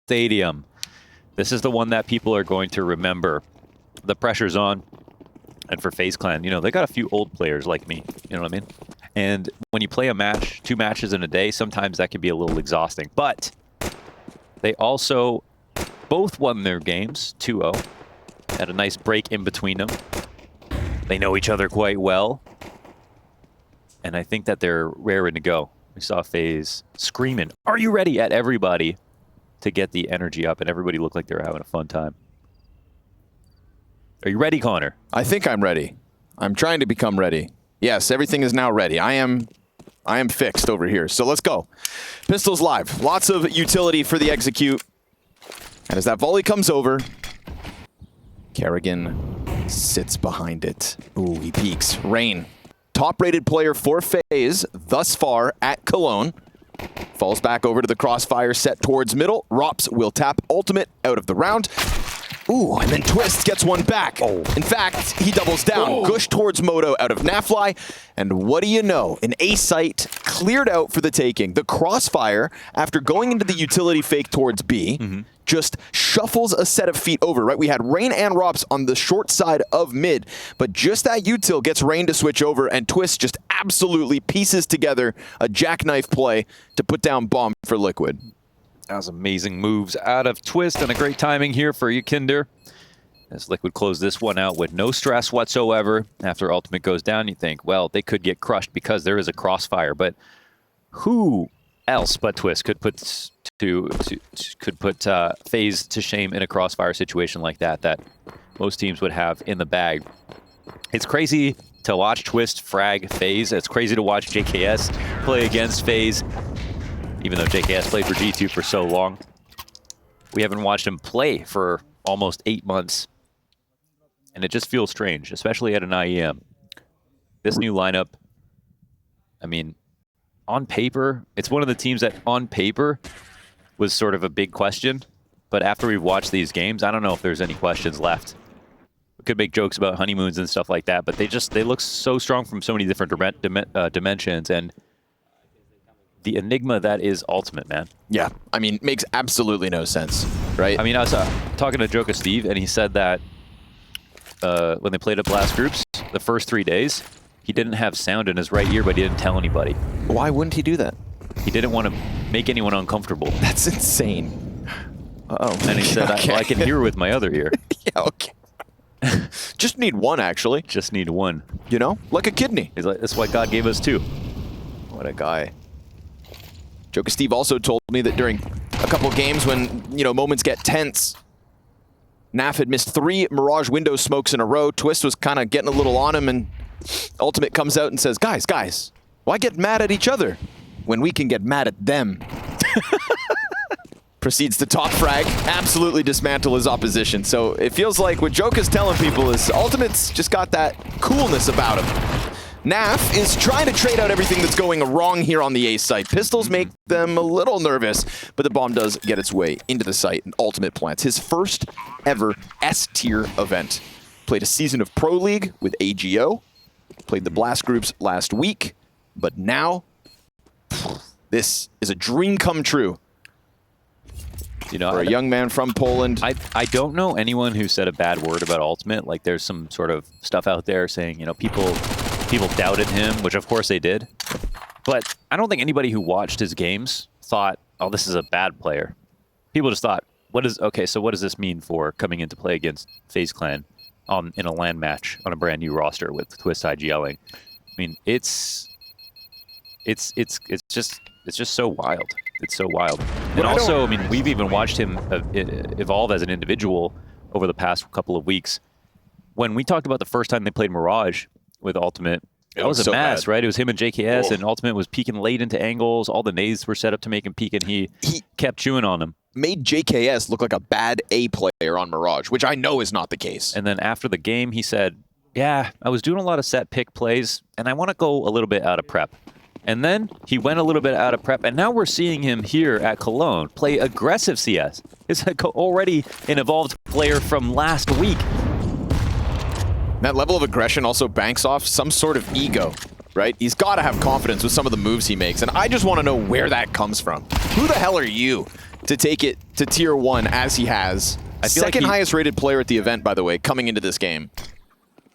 Stadium. This is the one that people are going to remember. The pressure's on. And for FaZe Clan, you know, they got a few old players like me, you know what I mean? And when you play a match, 2 matches in a day, sometimes that can be a little exhausting. But they also both won their games 2-0. Had a nice break in between them. They know each other quite well. And I think that they're raring to go. We saw FaZe screaming, "Are you ready?" at everybody to get the energy up, and everybody looked like they were having a fun time. Are you ready, Connor? I think I'm ready. I'm trying to become ready. Yes, everything is now ready. I am fixed over here. So let's go. Pistols live. Lots of utility for the execute. And as that volley comes over, Kerrigan sits behind it. Ooh, he peeks. Rain, top-rated player for FaZe thus far at Cologne. Falls back over to the crossfire set towards middle. Rops will tap ultimate out of the round. Ooh, and then Twist gets one back. Oh. In fact, he doubles down. Oh. Gush towards Moto out of Nafly. And what do you know? An A site cleared out for the taking. The crossfire, after going into the utility fake towards B, just shuffles a set of feet over, right? We had Rain and Rops on the short side of mid, but just that util gets Rain to switch over, and Twist just absolutely pieces together a jackknife play to put down bomb for Liquid. That was amazing moves out of Twist, and a great timing here for Yakinder. As Liquid close this one out with no stress whatsoever. After ultimate goes down, you think, well, they could get crushed because there is a crossfire. But who else but Twist could put FaZe to shame in a crossfire situation like that most teams would have in the bag? It's crazy to watch Twist frag FaZe. It's crazy to watch JKS play against FaZe. Even though JKS played for G2 for so long, we haven't watched him play for almost 8 months. And it just feels strange, especially at an IEM. This new lineup, I mean, on paper, it's one of the teams that on paper was sort of a big question. But after we've watched these games, I don't know if there's any questions left. We could make jokes about honeymoons and stuff like that, but they look so strong from so many different dimensions. And the enigma that is ultimate, man. Yeah, I mean, makes absolutely no sense, right? I mean, I was talking to Joka Steve, and he said that when they played at Blast Groups, the first 3 days, he didn't have sound in his right ear, but he didn't tell anybody. Why wouldn't he do that? He didn't want to make anyone uncomfortable. That's insane. Uh-oh. And he said, well, I can hear with my other ear. Yeah, okay. Just need one, actually. Just need one. You know, like a kidney. He's like, that's why God gave us 2. What a guy. Joka Steve also told me that during a couple of games when, you know, moments get tense, Naf had missed 3 Mirage window smokes in a row. Twist was kind of getting a little on him, and Ultimate comes out and says, guys, why get mad at each other when we can get mad at them? Proceeds to top frag, absolutely dismantle his opposition. So it feels like what Joka's telling people is Ultimate's just got that coolness about him. Naf is trying to trade out everything that's going wrong here on the A site. Pistols make them a little nervous, but the bomb does get its way into the site, and Ultimate plants his first ever S-tier event. Played a season of Pro League with AGO, played the Blast Groups last week, but now, this is a dream come true. You know, for a young man from Poland. I don't know anyone who said a bad word about Ultimate. Like, there's some sort of stuff out there saying, you know, people doubted him, which of course they did. But I don't think anybody who watched his games thought, oh, this is a bad player. People just thought, what does this mean for coming into play against FaZe Clan in a LAN match on a brand new roster with Twist IGLing? I mean, it's just so wild. It's so wild. And also, I mean, we've even watched him evolve as an individual over the past couple of weeks. When we talked about the first time they played Mirage with Ultimate, that was a mess, right? It was him and JKS, and Ultimate was peeking late into angles. All the nades were set up to make him peek, and he kept chewing on them. Made JKS look like a bad A player on Mirage, which I know is not the case. And then after the game, he said, yeah, I was doing a lot of set pick plays, and I want to go a little bit out of prep. And then he went a little bit out of prep, and now we're seeing him here at Cologne play aggressive CS. He's already an evolved player from last week. That level of aggression also banks off some sort of ego, right? He's got to have confidence with some of the moves he makes, and I just want to know where that comes from. Who the hell are you to take it to tier 1 as he has. I feel Second like highest rated player at the event, by the way, coming into this game. I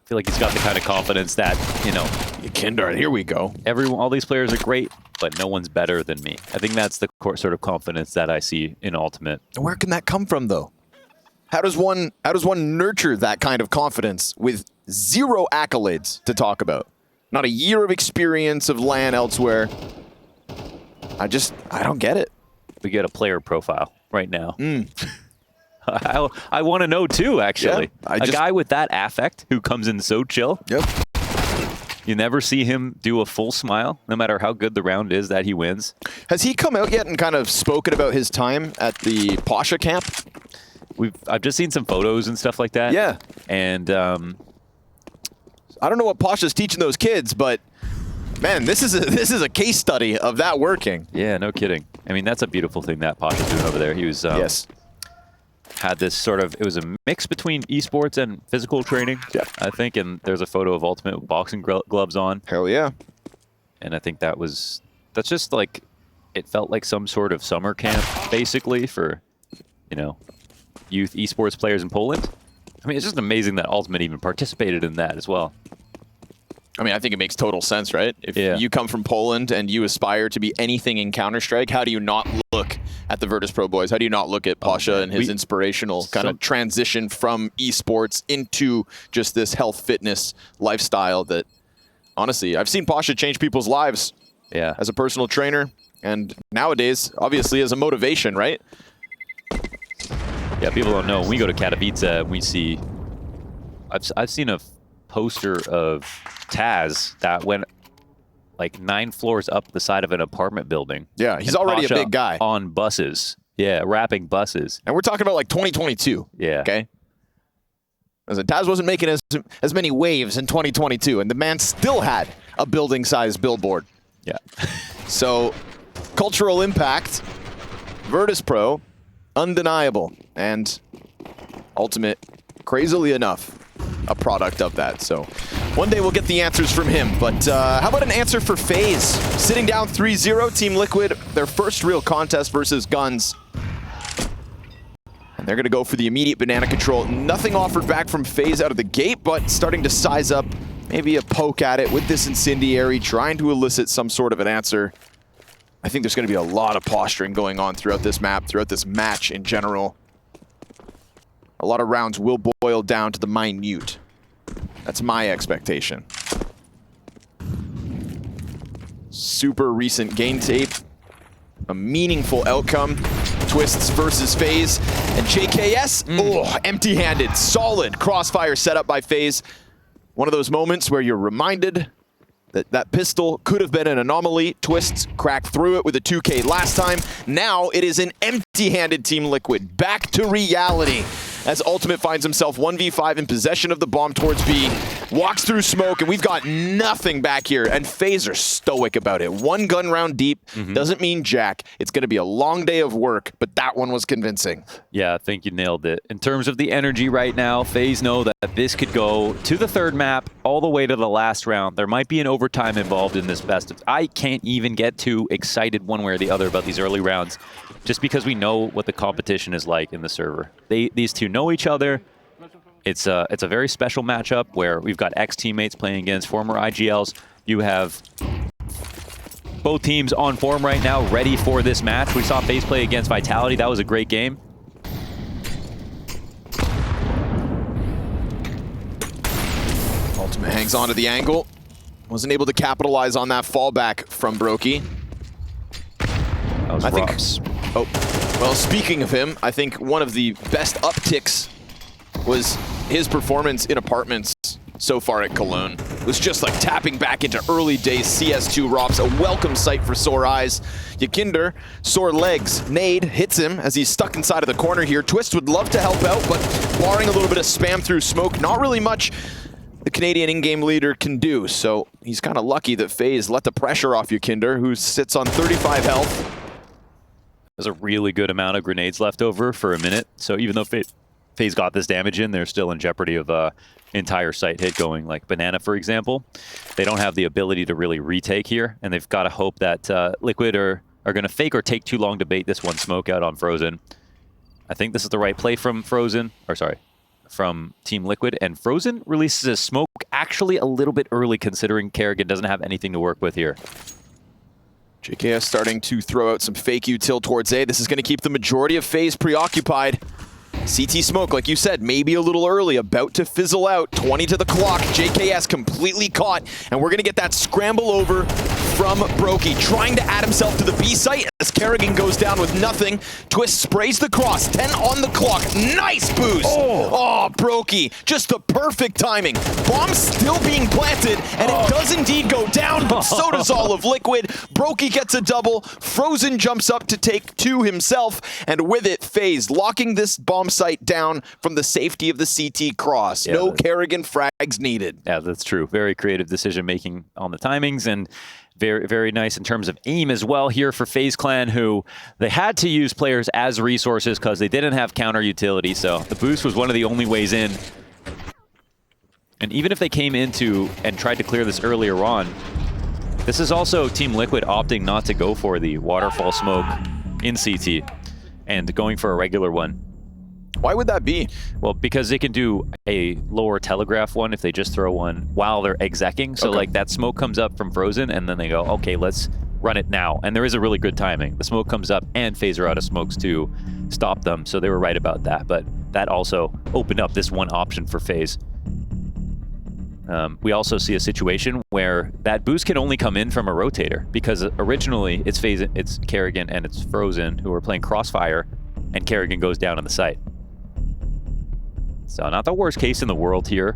feel like he's got the kind of confidence that, you know, Kinder, here we go. all these players are great, but no one's better than me. I think that's the sort of confidence that I see in Ultimate. Where can that come from, though? How does one nurture that kind of confidence with 0 accolades to talk about? Not a year of experience of LAN elsewhere. I don't get it. We get a player profile right now. I want to know too, actually. Yeah, a guy with that affect who comes in so chill. Yep. You never see him do a full smile, no matter how good the round is that he wins. Has he come out yet and kind of spoken about his time at the Pasha camp? I've just seen some photos and stuff like that. Yeah. And I don't know what Pasha's teaching those kids, but man, this is a case study of that working. yeah, no kidding. I mean, that's a beautiful thing that Pasha's doing over there. He was Yes. had this sort of, it was a mix between esports and physical training, Yeah. I think. And there's a photo of Ultimate with boxing gloves on. Hell yeah. And I think that's just like, it felt like some sort of summer camp, basically, for, you know, youth esports players in Poland. I mean, it's just amazing that Ultimate even participated in that as well. I mean, I think it makes total sense, right? If Yeah. you come from Poland and you aspire to be anything in Counter-Strike, how do you not look at the Virtus Pro boys? How do you not look at Pasha and his inspirational kind of transition from esports into just this health fitness lifestyle that, honestly, I've seen Pasha change people's lives Yeah. as a personal trainer and nowadays, obviously, as a motivation, right? Yeah, people don't know. When we go to Katowice, we see... I've seen a poster of Taz that went like 9 floors up the side of an apartment building. Yeah, he's And already a Pasha big guy. on buses. Yeah, wrapping buses. And we're talking about like 2022. Yeah. Okay. As Taz wasn't making as many waves in 2022, and the man still had a building-sized billboard. Yeah. So, cultural impact, Virtus Pro, undeniable, and Ultimate, crazily enough, a product of that. So, one day we'll get the answers from him. But how about an answer for FaZe? Sitting down 3-0, Team Liquid, their first real contest versus Guns. And they're going to go for the immediate banana control. Nothing offered back from FaZe out of the gate, but starting to size up maybe a poke at it with this incendiary, trying to elicit some sort of an answer. I think there's going to be a lot of posturing going on throughout this map, throughout this match in general. A lot of rounds will boil down to the minute. That's my expectation. Super recent game tape. A meaningful outcome. Twists versus FaZe. And JKS, empty-handed. Solid crossfire setup by FaZe. One of those moments where you're reminded that that pistol could have been an anomaly. Twists cracked through it with a 2K last time. Now it is an empty-handed Team Liquid. Back to reality. As Ultimate finds himself 1v5 in possession of the bomb towards B. Walks through smoke, and we've got nothing back here. And FaZe are stoic about it. 1 gun round deep doesn't mean jack. It's going to be a long day of work, but that one was convincing. Yeah, I think you nailed it. In terms of the energy right now, FaZe know that this could go to the 3rd map, all the way to the last round. There might be an overtime involved in this best of... I can't even get too excited one way or the other about these early rounds, just because we know what the competition is like in the server. These two know each other. It's a very special matchup where we've got ex-teammates playing against former IGLs. You have both teams on form right now, ready for this match. We saw FaZe play against Vitality. That was a great game. Ultimate hangs on to the angle. Wasn't able to capitalize on that fallback from Brokey. That was Robs. Well, speaking of him, I think one of the best upticks was his performance in apartments so far at Cologne. It was just like tapping back into early days CS2 Robs, a welcome sight for sore eyes. Yakinder, sore legs. Nade hits him as he's stuck inside of the corner here. Twist would love to help out, but barring a little bit of spam through smoke, not really much the Canadian in-game leader can do. So he's kind of lucky that FaZe let the pressure off Yakinder, who sits on 35 health. There's a really good amount of grenades left over for a minute. So even though FaZe got this damage in, they're still in jeopardy of entire site hit going. Like Banana, for example, they don't have the ability to really retake here, and they've got to hope that Liquid are are going to fake or take too long to bait this one smoke out on Frozen. I think this is the right play from Frozen, or sorry, from Team Liquid. And Frozen releases a smoke actually a little bit early considering Kerrigan doesn't have anything to work with here. JKS starting to throw out some fake util towards A. This is going to keep the majority of FaZe preoccupied. CT smoke, like you said, maybe a little early, about to fizzle out. 20 to the clock. JKS completely caught, and we're going to get that scramble over from Brokey, trying to add himself to the B site as Kerrigan goes down with nothing. Twist sprays the cross. 10 on the clock. Nice boost. Oh, Brokey, just the perfect timing. Bomb still being planted, and it does indeed go down, but so does all of Liquid. Brokey gets a double. Frozen jumps up to take 2 himself, and with it, FaZe locking this bomb site down from the safety of the CT cross. Yeah, no Kerrigan frags needed. Yeah, that's true. Very creative decision making on the timings, and very, very nice in terms of aim as well here for FaZe Clan, who they had to use players as resources because they didn't have counter utility. So the boost was one of the only ways in. And even if they came into and tried to clear this earlier on, this is also Team Liquid opting not to go for the waterfall smoke in CT and going for a regular one. Why would that be? Well, because they can do a lower telegraph one if they just throw one while they're execing. So like that smoke comes up from Frozen and then they go, okay, let's run it now. And there is a really good timing. The smoke comes up and FaZe are out of smokes to stop them. So they were right about that. But that also opened up this one option for FaZe. We also see a situation where that boost can only come in from a rotator because originally it's FaZe, it's Kerrigan and it's Frozen who are playing Crossfire, and Kerrigan goes down on the site. So not the worst case in the world here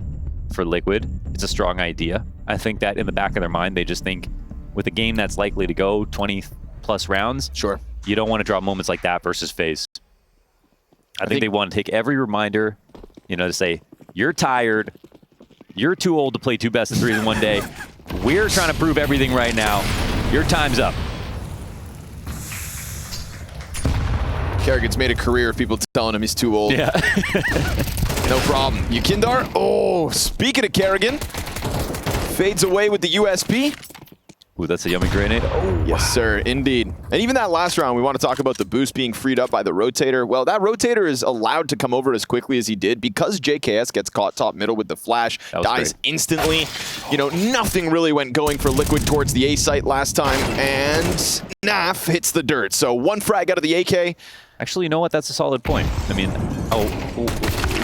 for Liquid. It's a strong idea. I think that in the back of their mind, they just think with a game that's likely to go 20 plus rounds, sure, you don't want to draw moments like that versus FaZe. I think they want to take every reminder, you know, to say, you're tired, you're too old to play 2 best of 3s in one day. We're trying to prove everything right now. Your time's up. Kerrigan's made a career of people telling him he's too old. Yeah. No problem. Yukindar, oh, speaking of Kerrigan, fades away with the USP. Ooh, that's a yummy grenade. Oh, yes, sir, indeed. And even that last round, we want to talk about the boost being freed up by the rotator. Well, that rotator is allowed to come over as quickly as he did because JKS gets caught top middle with the flash, dies instantly. You know, nothing really went going for Liquid towards the A site last time, and Naf hits the dirt. So 1 frag out of the AK. Actually, you know what? That's a solid point. I mean,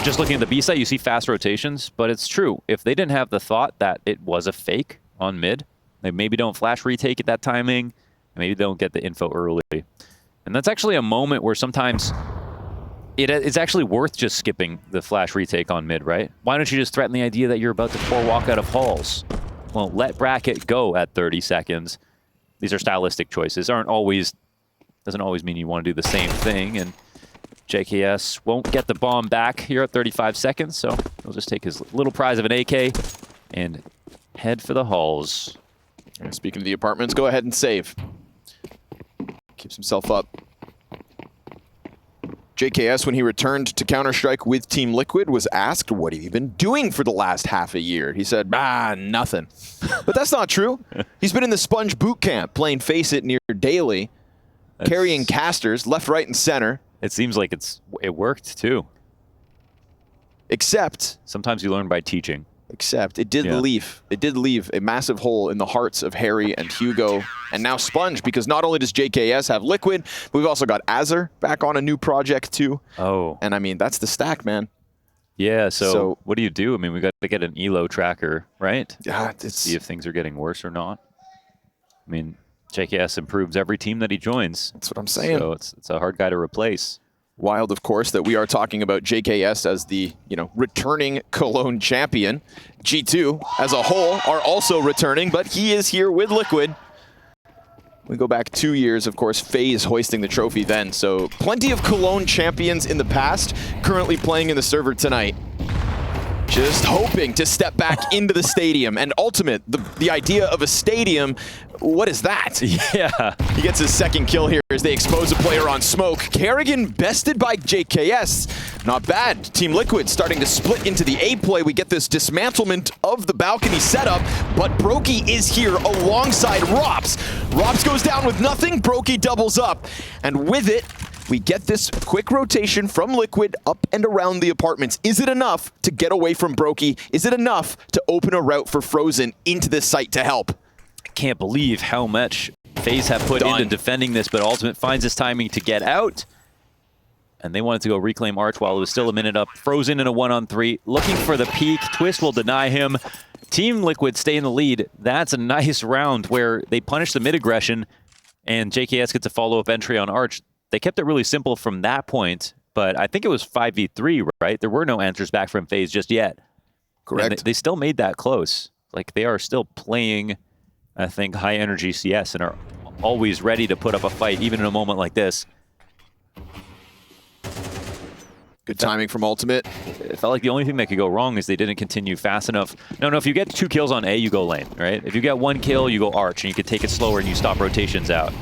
just looking at the B site, you see fast rotations, but it's true. If they didn't have the thought that it was a fake on mid, they maybe don't flash retake at that timing, maybe they don't get the info early. And that's actually a moment where sometimes it's actually worth just skipping the flash retake on mid, right? Why don't you just threaten the idea that you're about to pour walk out of halls? Well, let bracket go at 30 seconds. These are stylistic choices. Doesn't always mean you want to do the same thing. And JKS won't get the bomb back here at 35 seconds, so he'll just take his little prize of an AK and head for the halls. And speaking of the apartments, go ahead and save. Keeps himself up. JKS, when he returned to Counter-Strike with Team Liquid, was asked what he'd been doing for the last half a year. He said, nothing. But that's not true. He's been in the Sponge boot camp, playing Face It near daily, carrying casters left, right, and center. It seems like it worked, too. Except... sometimes you learn by teaching. Except it did leave a massive hole in the hearts of Harry and Hugo and now Sponge, because not only does JKS have Liquid, but we've also got Azur back on a new project too. Oh. And I mean, that's the stack, man. Yeah, so what do you do? I mean, we got to get an elo tracker, right? Yeah, see if things are getting worse or not. I mean, JKS improves every team that he joins. That's what I'm saying. So it's a hard guy to replace. Wild, of course, that we are talking about JKS as the, returning Cologne champion. G2, as a whole, are also returning, but he is here with Liquid. We go back 2 years, of course, FaZe hoisting the trophy then. So plenty of Cologne champions in the past, currently playing in the server tonight. Just hoping to step back into the stadium. And Ultimate, the idea of a stadium, what is that? Yeah. He gets his second kill here as they expose a player on smoke. Kerrigan bested by JKS. Not bad. Team Liquid starting to split into the A play. We get this dismantlement of the balcony setup, but Brokey is here alongside Rops. Rops goes down with nothing. Brokey doubles up. And with it, we get this quick rotation from Liquid up and around the apartments. Is it enough to get away from Brokey? Is it enough to open a route for Frozen into this site to help? I can't believe how much FaZe have put into defending this, but Ultimate finds his timing to get out. And they wanted to go reclaim Arch while it was still a minute up. Frozen in a 1-on-3, looking for the peak. Twist will deny him. Team Liquid stay in the lead. That's a nice round where they punish the mid-aggression, and JKS gets a follow-up entry on Arch. They kept it really simple from that point, but I think it was 5v3, right? There were no answers back from FaZe just yet. Correct. They still made that close. Like, they are still playing, I think, high-energy CS and are always ready to put up a fight, even in a moment like this. Good timing from Ultimate. It felt like the only thing that could go wrong is they didn't continue fast enough. No, if you get 2 kills on A, you go lane, right? If you get 1 kill, you go Arch, and you could take it slower and you stop rotations out.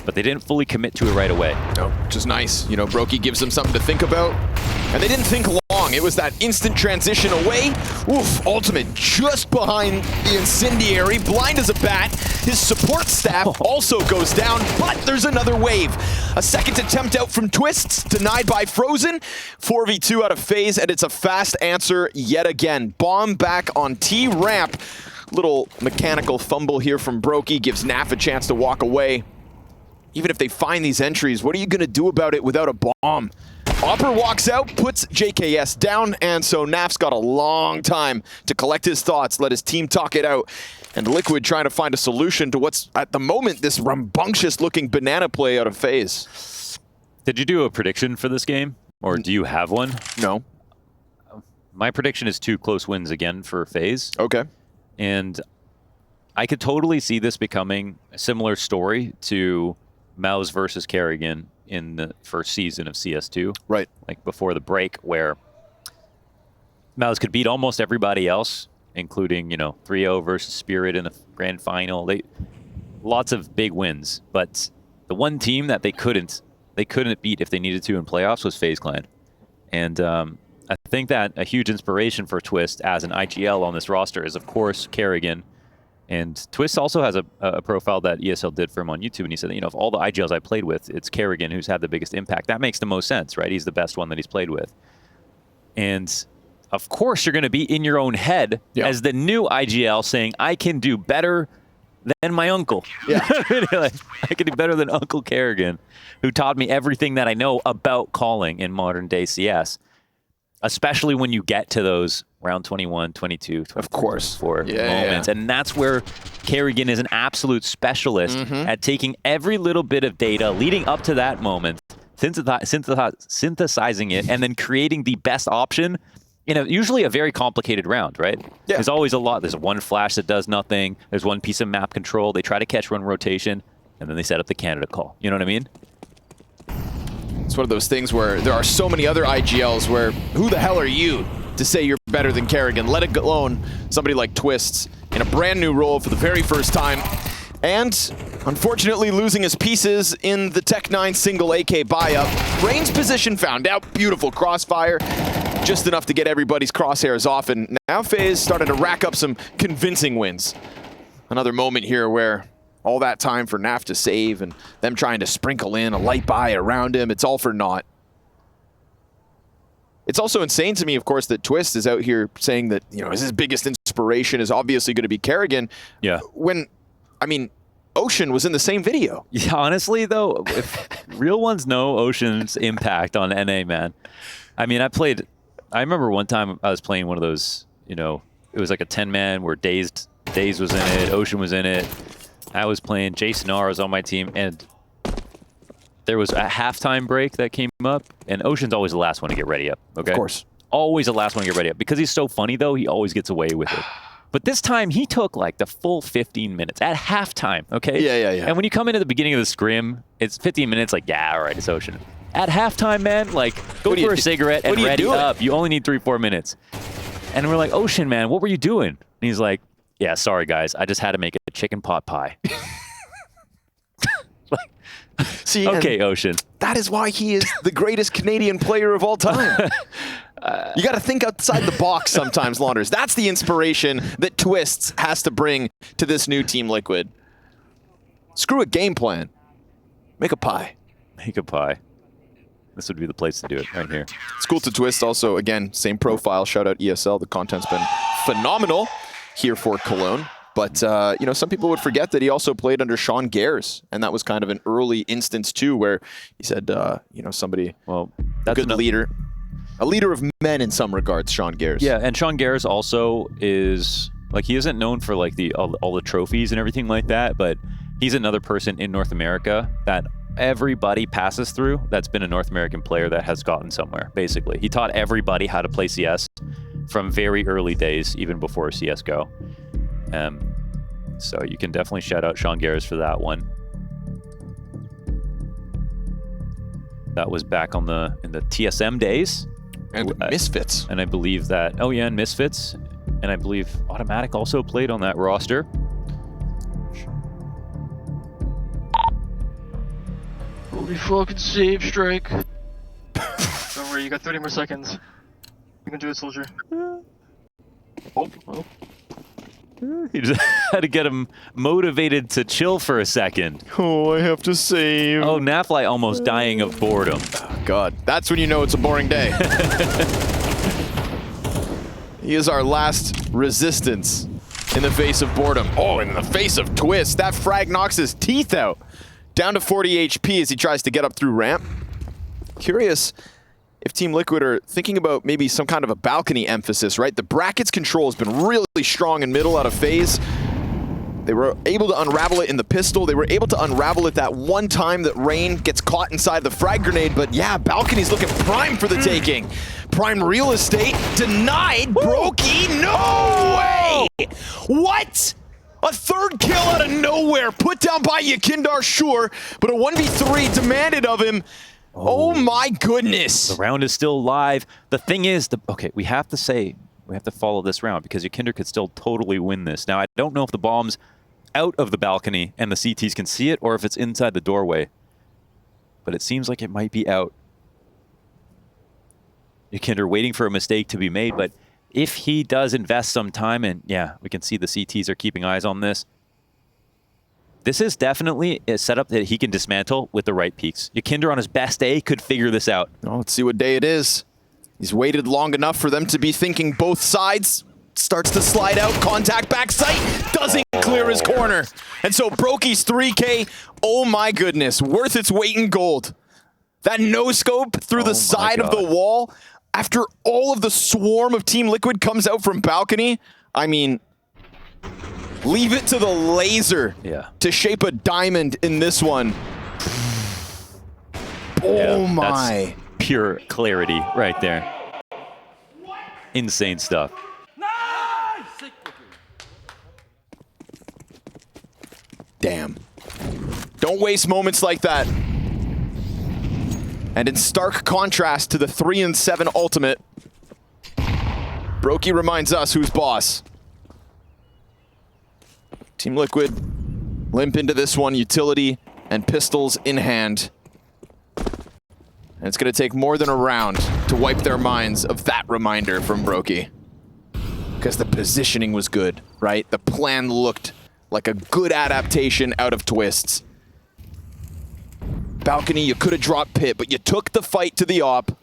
But they didn't fully commit to it right away. No, which is nice. You know, Brokey gives them something to think about. And they didn't think long. It was that instant transition away. Oof, Ultimate just behind the incendiary, blind as a bat. His support staff also goes down, but there's another wave. A second attempt out from Twists, denied by Frozen. 4v2 out of FaZe, and it's a fast answer yet again. Bomb back on T-Ramp. Little mechanical fumble here from Brokey gives Naf a chance to walk away. Even if they find these entries, what are you going to do about it without a bomb? Opper walks out, puts JKS down, and so Naf's got a long time to collect his thoughts, let his team talk it out. And Liquid trying to find a solution to what's, at the moment, this rambunctious-looking banana play out of FaZe. Did you do a prediction for this game? Or do you have one? No. My prediction is 2 close wins again for FaZe. Okay. And I could totally see this becoming a similar story to Mouse versus Kerrigan in the first season of CS2. Right. Like before the break, where Mouse could beat almost everybody else, including, 3-0 versus Spirit in the grand final. Lots of big wins, but the one team that they couldn't beat if they needed to in playoffs was FaZe Clan. And I think that a huge inspiration for Twist as an IGL on this roster is, of course, Kerrigan. And Twist also has a profile that ESL did for him on YouTube, and he said, of all the IGLs I played with, it's Kerrigan who's had the biggest impact. That makes the most sense, right? He's the best one that he's played with. And of course, you're going to be in your own head as the new IGL saying, I can do better than my uncle. Yeah. I can do better than Uncle Kerrigan, who taught me everything that I know about calling in modern day CS, especially when you get to those round 21, 22, 24, of course, moments. Yeah. And that's where Kerrigan is an absolute specialist at taking every little bit of data leading up to that moment, synthesizing it, and then creating the best option in usually a very complicated round, right? Yeah. There's always a lot. There's one flash that does nothing. There's one piece of map control. They try to catch one rotation, and then they set up the Canada call. You know what I mean? It's one of those things where there are so many other IGLs where, who the hell are you to say you're better than Kerrigan? Let it alone somebody like Twists in a brand new role for the very first time. And unfortunately losing his pieces in the Tech9 single AK buy-up. Rain's position found out. Beautiful crossfire. Just enough to get everybody's crosshairs off. And now FaZe started to rack up some convincing wins. Another moment here where all that time for Naf to save and them trying to sprinkle in a light buy around him, it's all for naught. It's also insane to me, of course, that Twist is out here saying that, his biggest inspiration is obviously going to be Kerrigan. Yeah. When, Ocean was in the same video. Yeah, honestly, though, if real ones know Ocean's impact on NA, man. I remember one time I was playing one of those, it was like a 10-man where Daze was in it, Ocean was in it. I was playing, Jason R was on my team, and there was a halftime break that came up, and Ocean's always the last one to get ready up, okay? Of course. Always the last one to get ready up. Because he's so funny, though, he always gets away with it. But this time, he took, like, the full 15 minutes at halftime, okay? Yeah. And when you come into the beginning of the scrim, it's 15 minutes, like, yeah, all right, it's Ocean. At halftime, man, like, go for a cigarette and ready up. You only need 3-4 minutes. And we're like, Ocean, man, what were you doing? And he's like, yeah, sorry, guys. I just had to make a chicken pot pie. See, okay, Ocean. That is why he is the greatest Canadian player of all time. You got to think outside the box sometimes, Launders. That's the inspiration that Twists has to bring to this new Team Liquid. Screw a game plan. Make a pie. Make a pie. This would be the place to do it, right here. It's cool to Twist also. Again, same profile. Shout out ESL. The content's been phenomenal here for Cologne. But, you know, some people would forget that he also played under Sean Gares. And that was kind of an early instance, too, where he said, you know, somebody, well, that's a good leader. A leader of men in some regards, Sean Gares. Yeah, and Sean Gares also is, like, he isn't known for, like, all the trophies and everything like that, but he's another person in North America that everybody passes through that's been a North American player that has gotten somewhere, basically. He taught everybody how to play CS from very early days, even before CSGO. So you can definitely shout out Sean Gares for that one. That was back in the TSM days. And Misfits. And I believe that, oh yeah, and Misfits. And I believe Automatic also played on that roster. Holy fucking save strike. Don't worry, you got 30 more seconds. You can do it, soldier. Oh. He just had to get him motivated to chill for a second. Oh, I have to save. Oh, Nafly almost dying of boredom. Oh, God, that's when you know it's a boring day. He is our last resistance in the face of boredom. Oh, in the face of Twist. That frag knocks his teeth out. Down to 40 HP as he tries to get up through ramp. Curious if Team Liquid are thinking about maybe some kind of a balcony emphasis, right? The brackets control has been really strong in middle out of FaZe. They were able to unravel it in the pistol. They were able to unravel it that one time that Rain gets caught inside the frag grenade. But yeah, balcony's looking prime for the taking. Prime real estate denied. Brokey, no way! What? A third kill out of nowhere, put down by Yakindar, sure, but a 1v3 demanded of him. Oh my goodness. The round is still live. The thing is, okay, we have to follow this round because Yakinder could still totally win this. Now, I don't know if the bomb's out of the balcony and the CTs can see it or if it's inside the doorway, but it seems like it might be out. Yakinder waiting for a mistake to be made, but if he does invest some time, and yeah, we can see the CTs are keeping eyes on this. This is definitely a setup that he can dismantle with the right peaks. Yakinder on his best day could figure this out. Oh, let's see what day it is. He's waited long enough for them to be thinking both sides. Starts to slide out, contact backside, doesn't clear his corner. And so Brokey's 3K, oh my goodness, worth its weight in gold. That no-scope through the side of the wall, after all of the swarm of Team Liquid comes out from balcony, I mean, leave it to the laser to shape a diamond in this one. Oh my. That's pure clarity right there. Insane stuff. Damn. Don't waste moments like that. And in stark contrast to the 3-7 ultimate, Brokey reminds us who's boss. Team Liquid limp into this one, utility and pistols in hand. And it's going to take more than a round to wipe their minds of that reminder from Brokey. Because the positioning was good, right? The plan looked like a good adaptation out of Twists. Balcony, you could have dropped pit, but you took the fight to the op.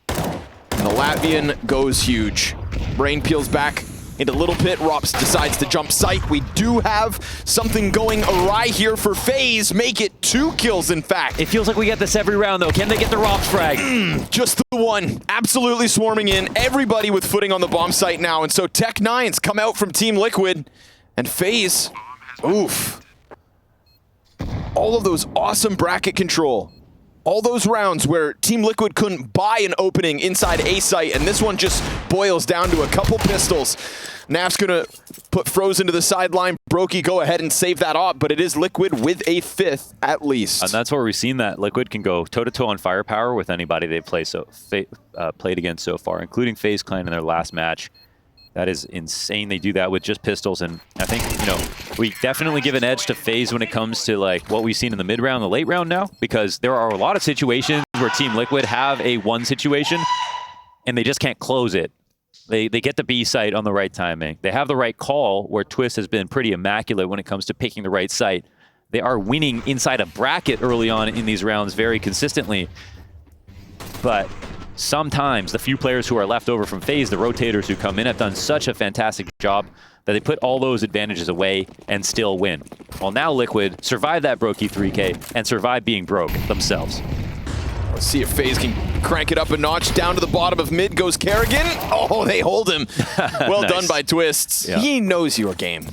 And the Latvian goes huge. Brain peels back into little pit. Rops decides to jump site. We do have something going awry here for FaZe. Make it 2 kills, in fact. It feels like we get this every round, though. Can they get the Rops frag? Just the one. Absolutely swarming in. Everybody with footing on the bomb site now. And so Tech9's come out from Team Liquid. And FaZe, oof. All of those awesome bracket control. All those rounds where Team Liquid couldn't buy an opening inside A site, and this one just boils down to a couple pistols. Naf's gonna put Frozen to the sideline. Brokey, go ahead and save that op, but it is Liquid with a 5th at least. And that's where we've seen that Liquid can go toe-to-toe on firepower with anybody they've played against so far, including FaZe Clan in their last match. That is insane. They do that with just pistols, and I think, you know, we definitely give an edge to FaZe when it comes to like what we've seen in the mid-round, the late round now, because there are a lot of situations where Team Liquid have a 1 situation and they just can't close it. They get the B site on the right timing. They have the right call, where Twist has been pretty immaculate when it comes to picking the right site. They are winning inside a bracket early on in these rounds very consistently. But sometimes the few players who are left over from FaZe, the rotators who come in, have done such a fantastic job that they put all those advantages away and still win. Well, now Liquid survive that Brokey 3K and survive being broke themselves. Let's see if FaZe can crank it up a notch. Down to the bottom of mid goes Kerrigan. Oh, they hold him. Well Nice. done by Twists. Yeah. He knows your game.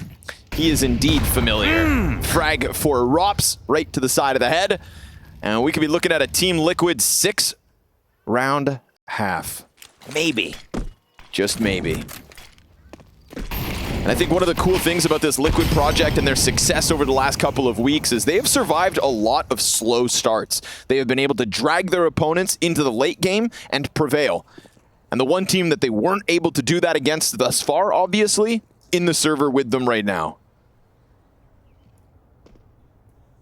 He is indeed familiar. Frag for Rops right to the side of the head. And we could be looking at a Team Liquid 6-round half. Maybe. Just maybe. And I think one of the cool things about this Liquid project and their success over the last couple of weeks is they have survived a lot of slow starts. They have been able to drag their opponents into the late game and prevail. And the one team that they weren't able to do that against thus far, obviously, in the server with them right now.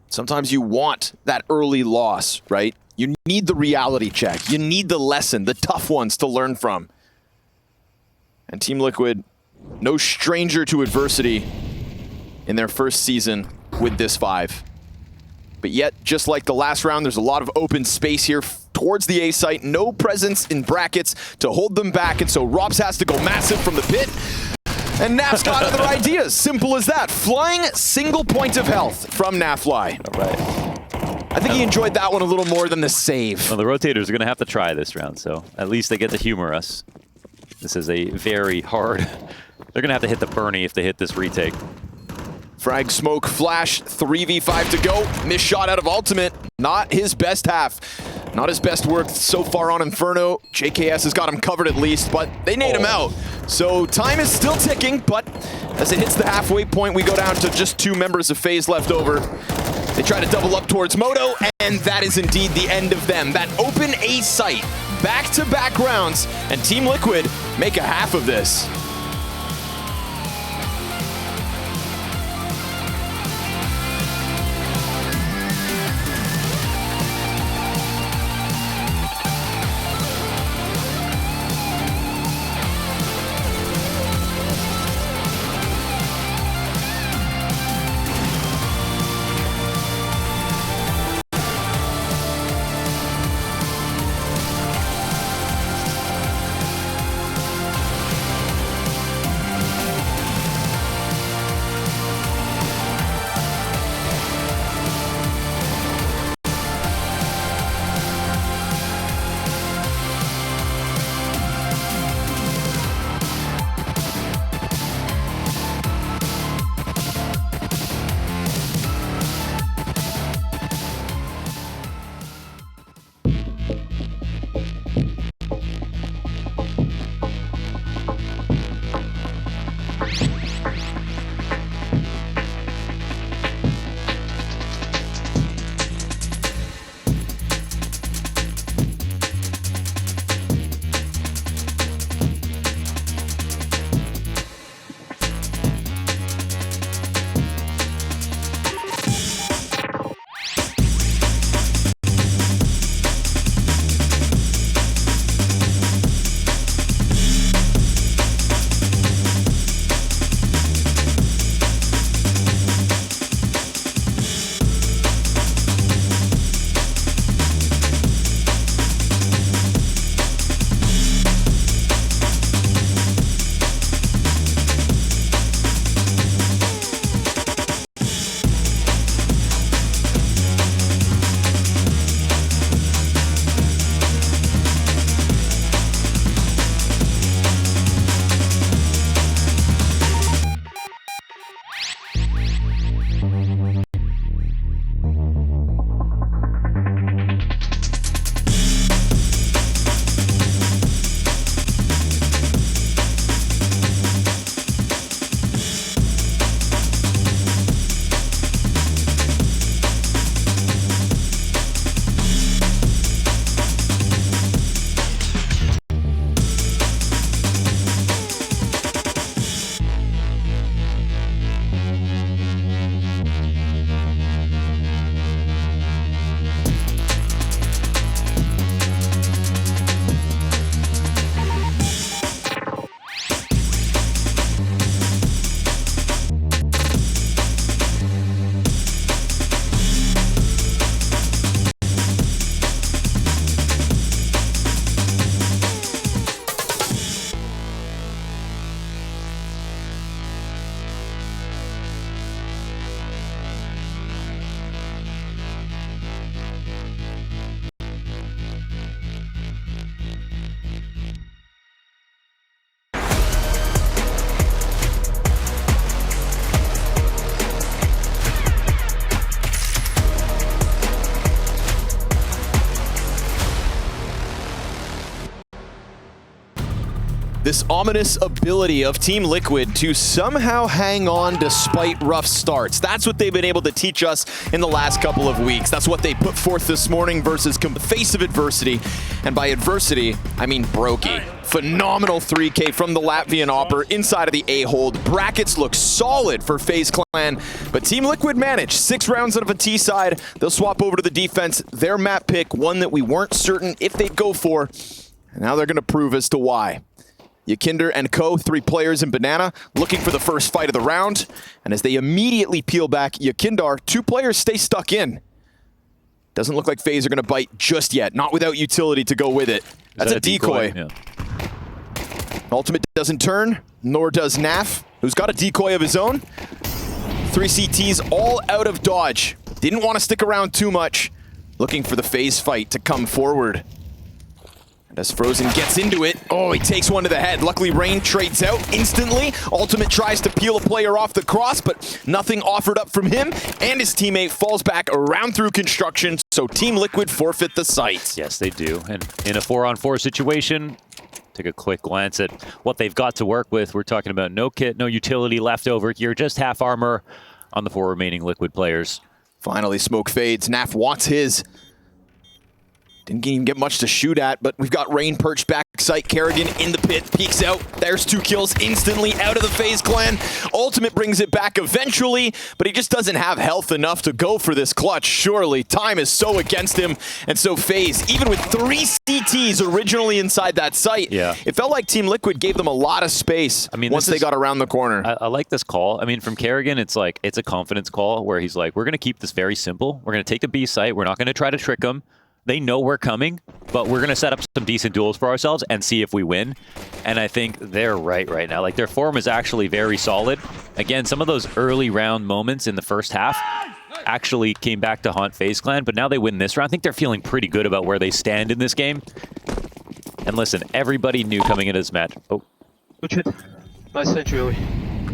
Sometimes you want that early loss, right? You need the reality check. You need the lesson, the tough ones to learn from. And Team Liquid, no stranger to adversity in their first season with this 5. But yet, just like the last round, there's a lot of open space here towards the A site. No presence in brackets to hold them back, and so Rops has to go massive from the pit. And Naf's got other ideas. Simple as that. Flying single point of health from Nafly. All right. I think he enjoyed that one a little more than the save. Well, the rotators are going to have to try this round, so at least they get to humor us. This is a very hard... They're going to have to hit the Bernie if they hit this retake. Frag, smoke, flash, 3v5 to go. Missed shot out of ultimate. Not his best half. Not his best work so far on Inferno. JKS has got him covered at least, but they nade him out. So time is still ticking, but as it hits the halfway point, we go down to just 2 members of FaZe left over. They try to double up towards Moto, and that is indeed the end of them. That open A site, back-to-back rounds, and Team Liquid make a half of this. This ominous ability of Team Liquid to somehow hang on despite rough starts. That's what they've been able to teach us in the last couple of weeks. That's what they put forth this morning versus the face of adversity. And by adversity, I mean Brokey. Phenomenal 3K from the Latvian Opper inside of the A-hold. Brackets look solid for FaZe Clan, but Team Liquid managed 6 rounds out of a T side. They'll swap over to the defense. Their map pick, one that we weren't certain if they'd go for. And now they're going to prove as to why. Yakinder and Co, 3 players in Banana, looking for the first fight of the round. And as they immediately peel back Yakindar, 2 players stay stuck in. Doesn't look like FaZe are going to bite just yet. Not without utility to go with it. That's a decoy. Yeah. Ultimate doesn't turn, nor does Naf, who's got a decoy of his own. 3 CTs all out of dodge. Didn't want to stick around too much. Looking for the FaZe fight to come forward. And as Frozen gets into it, oh, he takes one to the head. Luckily, Rain trades out instantly. Ultimate tries to peel a player off the cross, but nothing offered up from him. And his teammate falls back around through construction, so Team Liquid forfeit the site. Yes, they do. And in a 4-on-4 situation, take a quick glance at what they've got to work with. We're talking about no kit, no utility left over here, just half armor on the 4 remaining Liquid players. Finally, smoke fades. Naf wants his. Didn't even get much to shoot at, but we've got Rain perched back site. Kerrigan in the pit, peeks out. There's 2 kills instantly out of the FaZe Clan. Ultimate brings it back eventually, but he just doesn't have health enough to go for this clutch, surely. Time is so against him, and so FaZe, even with 3 CTs originally inside that site, it felt like Team Liquid gave them a lot of space once they got around the corner. I like this call. I mean, from Kerrigan, it's like, it's a confidence call where he's like, we're going to keep this very simple. We're going to take the B site. We're not going to try to trick them. They know we're coming, but we're going to set up some decent duels for ourselves and see if we win. And I think they're right now. Like, their form is actually very solid. Again, some of those early round moments in the first half actually came back to haunt FaZe Clan, but now they win this round. I think they're feeling pretty good about where they stand in this game. And listen, everybody knew coming into this match. Oh. Good shit. Nice century, Joey.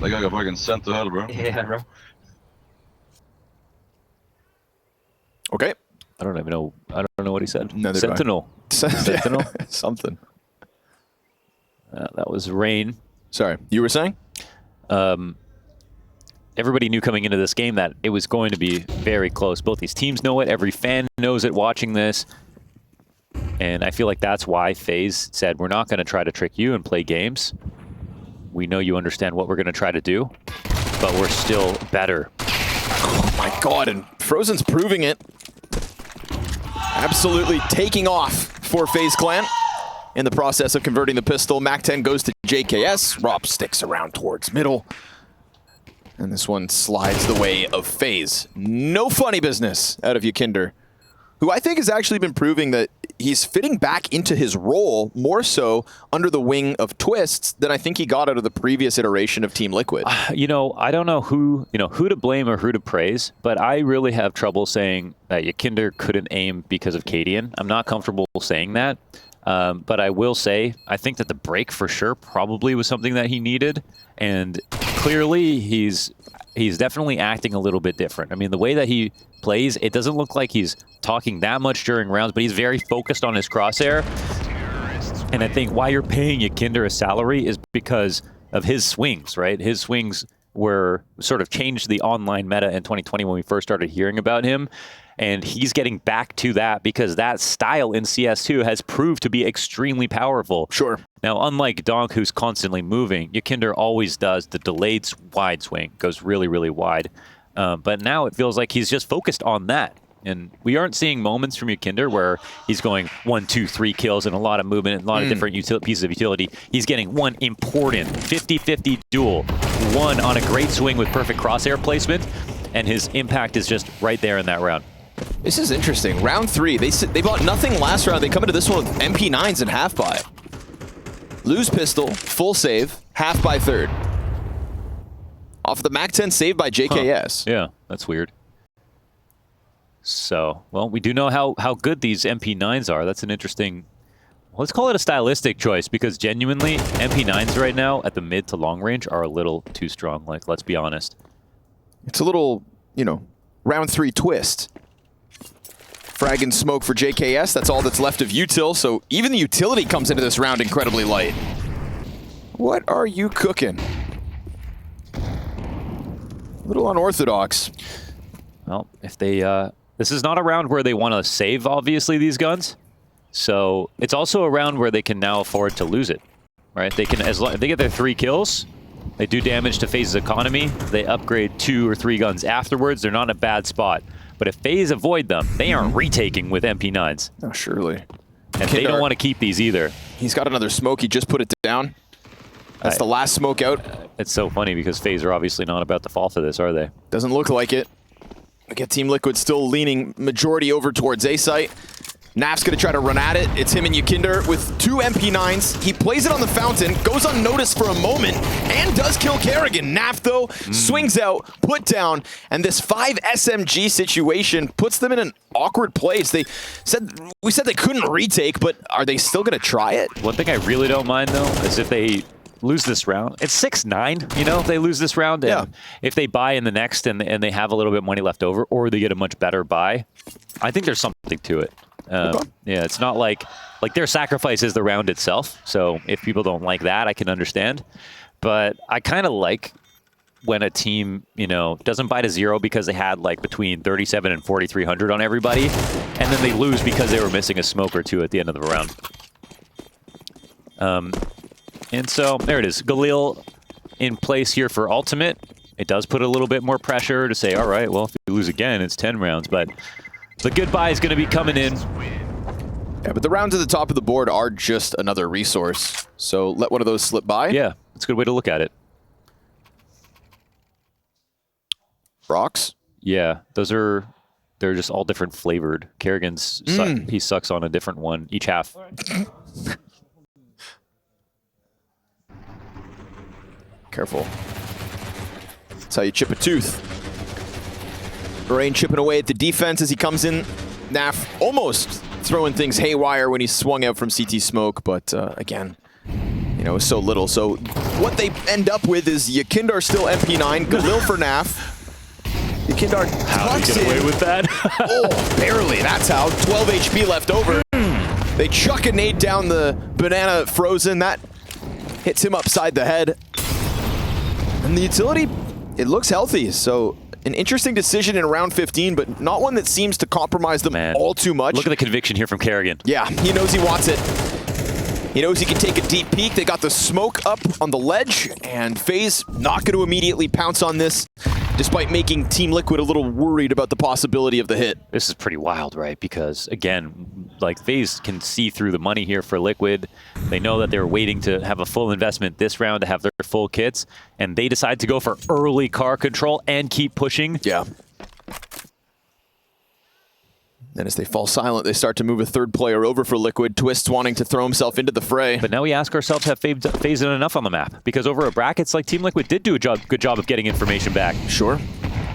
That guy got fucking sent to hell, bro. Yeah, bro. Okay. I don't even know. I don't know what he said. Neither Sentinel. Sentinel? Something. That was Rain. Sorry, you were saying? Everybody knew coming into this game that it was going to be very close. Both these teams know it. Every fan knows it watching this. And I feel like that's why FaZe said, we're not going to try to trick you and play games. We know you understand what we're going to try to do, but we're still better. Oh my god, and Frozen's proving it. Absolutely taking off for FaZe Clan. In the process of converting the pistol, Mac-10 goes to JKS. Rob sticks around towards middle. And this one slides the way of FaZe. No funny business out of Yakinder, who I think has actually been proving that he's fitting back into his role more so under the wing of Twists than I think he got out of the previous iteration of Team Liquid. You know, I don't know who to blame or who to praise, but I really have trouble saying that Yakinder couldn't aim because of Cadian. I'm not comfortable saying that. But I will say, I think that the break for sure probably was something that he needed. And clearly he's definitely acting a little bit different. I mean, the way that he plays, it doesn't look like he's talking that much during rounds, but he's very focused on his crosshair. And I think why you're paying Yakinder a salary is because of his swings, right? His swings were sort of changed the online meta in 2020 when we first started hearing about him. And he's getting back to that because that style in CS2 has proved to be extremely powerful. Sure. Now, unlike Donk, who's constantly moving, Yakinder always does the delayed wide swing, goes really, really wide. But now it feels like he's just focused on that. And we aren't seeing moments from Yakinder where he's going 1, 2, 3 kills and a lot of movement and a lot of different pieces of utility. He's getting one important 50-50 duel, one on a great swing with perfect crosshair placement, and his impact is just right there in that round. This is interesting. Round 3, they bought nothing last round. They come into this one with MP9s and half buy. Lose pistol, full save, half by third. Off the Mac-10 save by JKS. Huh. Yeah, that's weird. So, well, we do know how good these MP9s are. That's an interesting, let's call it a stylistic choice, because genuinely, MP9s right now at the mid to long range are a little too strong. Like, let's be honest. It's a little, you know, round 3 twist. Frag and smoke for JKS. That's all that's left of util, so even the utility comes into this round incredibly light. What are you cooking? A little unorthodox. Well, if they, this is not a round where they want to save, obviously, these guns. So it's also a round where they can now afford to lose it, right? They can, as long if they get their 3 kills, they do damage to FaZe's economy. They upgrade 2 or 3 guns afterwards. They're not in a bad spot. But if FaZe avoid them, they aren't retaking with MP9s. Oh, surely. And they don't want to keep these either. He's got another smoke. He just put it down. That's the last smoke out. It's so funny because FaZe are obviously not about to fall for this, are they? Doesn't look like it. We get Team Liquid still leaning majority over towards A site. Naf's going to try to run at it. It's him and Yakinder with 2 MP9s. He plays it on the fountain, goes unnoticed for a moment, and does kill Kerrigan. Naf, though, swings out, put down, and this 5 SMG situation puts them in an awkward place. We said they couldn't retake, but are they still going to try it? One thing I really don't mind, though, is if they lose this round. It's 6-9, you know, if they lose this round. And if they buy in the next and they have a little bit of money left over, or they get a much better buy, I think there's something to it. Yeah, it's not like their sacrifice is the round itself. So if people don't like that, I can understand. But I kind of like when a team, you know, doesn't buy to 0 because they had like between 37 and 4,300 on everybody, and then they lose because they were missing a smoke or 2 at the end of the round. And so there it is. Galil in place here for ultimate. It does put a little bit more pressure to say, all right, well, if you lose again, it's 10 rounds. But the goodbye is going to be coming in. Yeah, but the rounds at the top of the board are just another resource. So let one of those slip by. Yeah, that's a good way to look at it. Rocks? Yeah, they're just all different flavored. Kerrigan's, he sucks on a different one, each half. Careful. That's how you chip a tooth. Rain chipping away at the defense as he comes in. Naf almost throwing things haywire when he swung out from CT smoke, but again, you know, so little. So what they end up with is Yakindar still MP9, Galil for Naf. Yakindar How did he get away with that? Oh, barely. That's how. 12 HP left over. They chuck a nade down the banana frozen. That hits him upside the head. And the utility, it looks healthy. So an interesting decision in round 15, but not one that seems to compromise them all too much. Look at the conviction here from Kerrigan. Yeah, he knows he wants it. He knows he can take a deep peek. They got the smoke up on the ledge, and FaZe not going to immediately pounce on this, despite making Team Liquid a little worried about the possibility of the hit. This is pretty wild, right? Because, again, like FaZe can see through the money here for Liquid. They know that they're waiting to have a full investment this round to have their full kits, and they decide to go for early car control and keep pushing. Yeah. Then as they fall silent, they start to move a third player over for Liquid. Twist wanting to throw himself into the fray. But now we ask ourselves, have FaZe done enough on the map? Because over at brackets, like Team Liquid did do a good job of getting information back. Sure.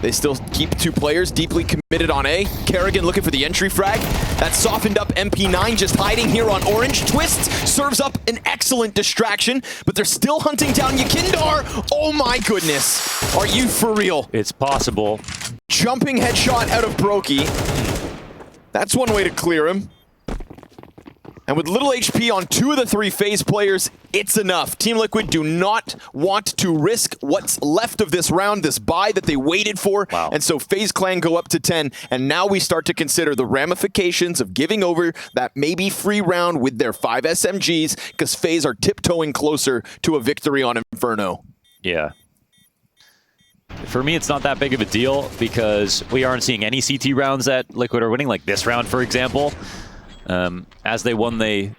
They still keep 2 players deeply committed on A. Kerrigan looking for the entry frag. That softened up MP9 just hiding here on Orange. Twist serves up an excellent distraction, but they're still hunting down Yakindar. Oh my goodness. Are you for real? It's possible. Jumping headshot out of Brokey. That's one way to clear him. And with little HP on 2 of the 3 FaZe players, it's enough. Team Liquid do not want to risk what's left of this round, this buy that they waited for. Wow. And so FaZe Clan go up to 10, and now we start to consider the ramifications of giving over that maybe free round with their 5 SMGs, because FaZe are tiptoeing closer to a victory on Inferno. Yeah. For me, it's not that big of a deal because we aren't seeing any CT rounds that Liquid are winning, like this round, for example. As they won, they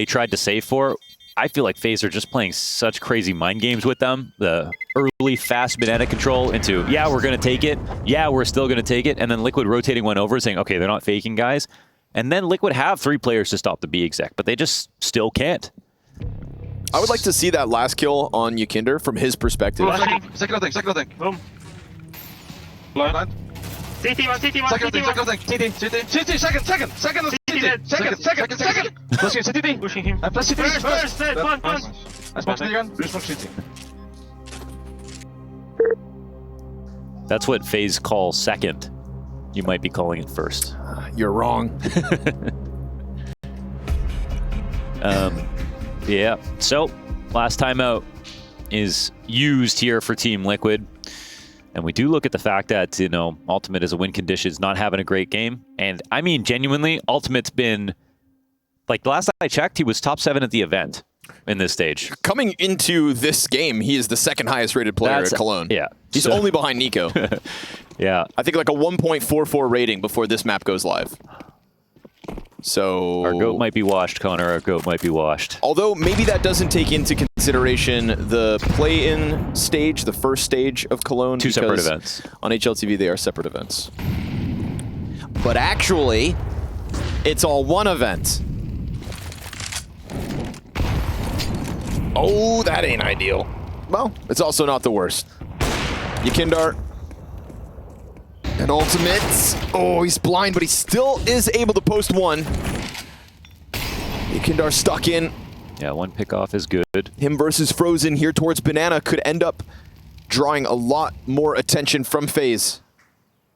tried to save for. I feel like FaZe are just playing such crazy mind games with them. The early, fast banana control into, yeah, we're going to take it. Yeah, we're still going to take it. And then Liquid rotating one over saying, okay, they're not faking, guys. And then Liquid have 3 players to stop the B exec, but they just still can't. I would like to see that last kill on Yakinder from his perspective. Second thing. Boom. Blind. CT one, CT one, Second thing. Second. Pushing CT. Pushing him. First, one. I smoke CT again. Smoke CT. That's what FaZe calls second. You might be calling it first. You're wrong. Yeah, so last timeout is used here for Team Liquid. And we do look at the fact that, you know, Ultimate is a win conditions, not having a great game. And I mean, genuinely, Ultimate's been, like, the last I checked, he was top 7 at the event in this stage. Coming into this game, he is the second highest rated player at Cologne. Yeah. He's only behind Nico. Yeah. I think like a 1.44 rating before this map goes live. So Our GOAT might be washed, Connor. Our GOAT might be washed. although maybe that doesn't take into consideration the play-in stage, the first stage of Cologne. Two separate because events. On HLTV, they are separate events. But actually, it's all one event. Oh, that ain't ideal. Well, it's also not the worst. Yakindar. And Ultimates. Oh, he's blind, but he still is able to post one. Yakindar stuck in. Yeah, one pickoff is good. Him versus Frozen here towards Banana could end up drawing a lot more attention from FaZe.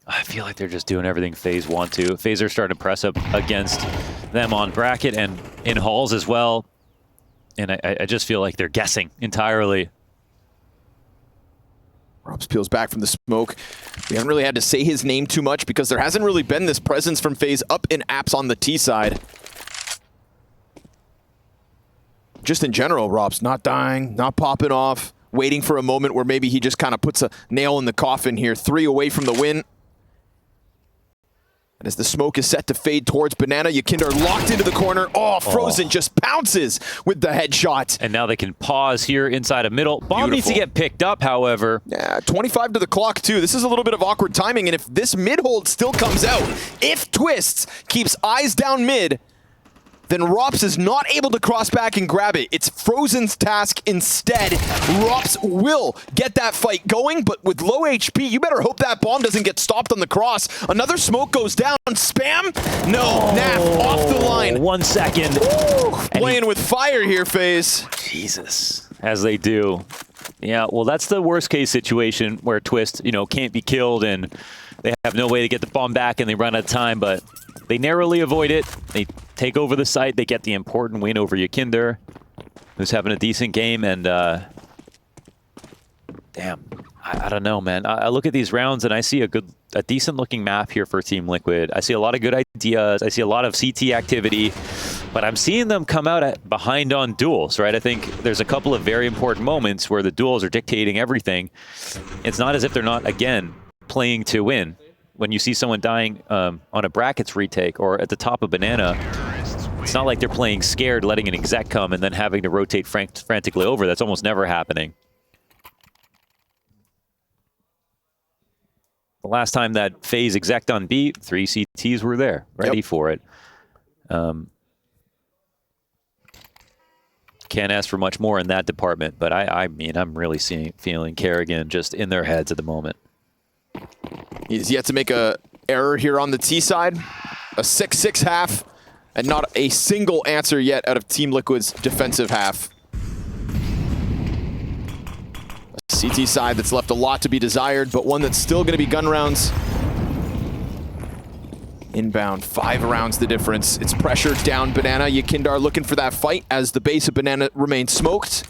I feel like they're just doing everything FaZe want to. FaZe are starting to press up against them on bracket and in halls as well. And I just feel like they're guessing entirely. Robs peels back from the smoke. We haven't really had to say his name too much because there hasn't really been this presence from FaZe up in apps on the T side. Just in general, Rob's not dying, not popping off, waiting for a moment where maybe he just kind of puts a nail in the coffin here. 3 away from the win. And as the smoke is set to fade towards Banana, Yakindar locked into the corner. Oh, Frozen just pounces with the headshot. And now they can pause here inside of middle. Bomb needs to get picked up, however. Yeah, 25 to the clock, too. This is a little bit of awkward timing, and if this mid-hold still comes out, if Twists keeps eyes down mid, then Rops is not able to cross back and grab it. It's Frozen's task instead. Rops will get that fight going, but with low HP, you better hope that bomb doesn't get stopped on the cross. Another smoke goes down. Spam? No. Naf off the line. 1 second. Woo! Playing with fire here, FaZe. Jesus. As they do. Yeah, well, that's the worst case situation where Twist, you know, can't be killed and they have no way to get the bomb back and they run out of time, but they narrowly avoid it. They take over the site. They get the important win over Yakindar, who's having a decent game. And damn, I don't know, man. I look at these rounds and I see a decent looking map here for Team Liquid. I see a lot of good ideas. I see a lot of CT activity, but I'm seeing them come out behind on duels, right? I think there's a couple of very important moments where the duels are dictating everything. It's not as if they're not, again, playing to win. When you see someone dying on a brackets retake or at the top of Banana, it's not like they're playing scared, letting an exec come and then having to rotate frantically over. That's almost never happening. The last time that FaZe exec on B, 3 CTs were there, ready for it. Can't ask for much more in that department, but I mean, I'm really feeling Kerrigan just in their heads at the moment. He's yet to make a error here on the T side. A 6-6 half, and not a single answer yet out of Team Liquid's defensive half. A CT side that's left a lot to be desired, but one that's still going to be gun rounds. Inbound, 5 rounds the difference. It's pressure down Banana. Yakindar looking for that fight as the base of Banana remains smoked.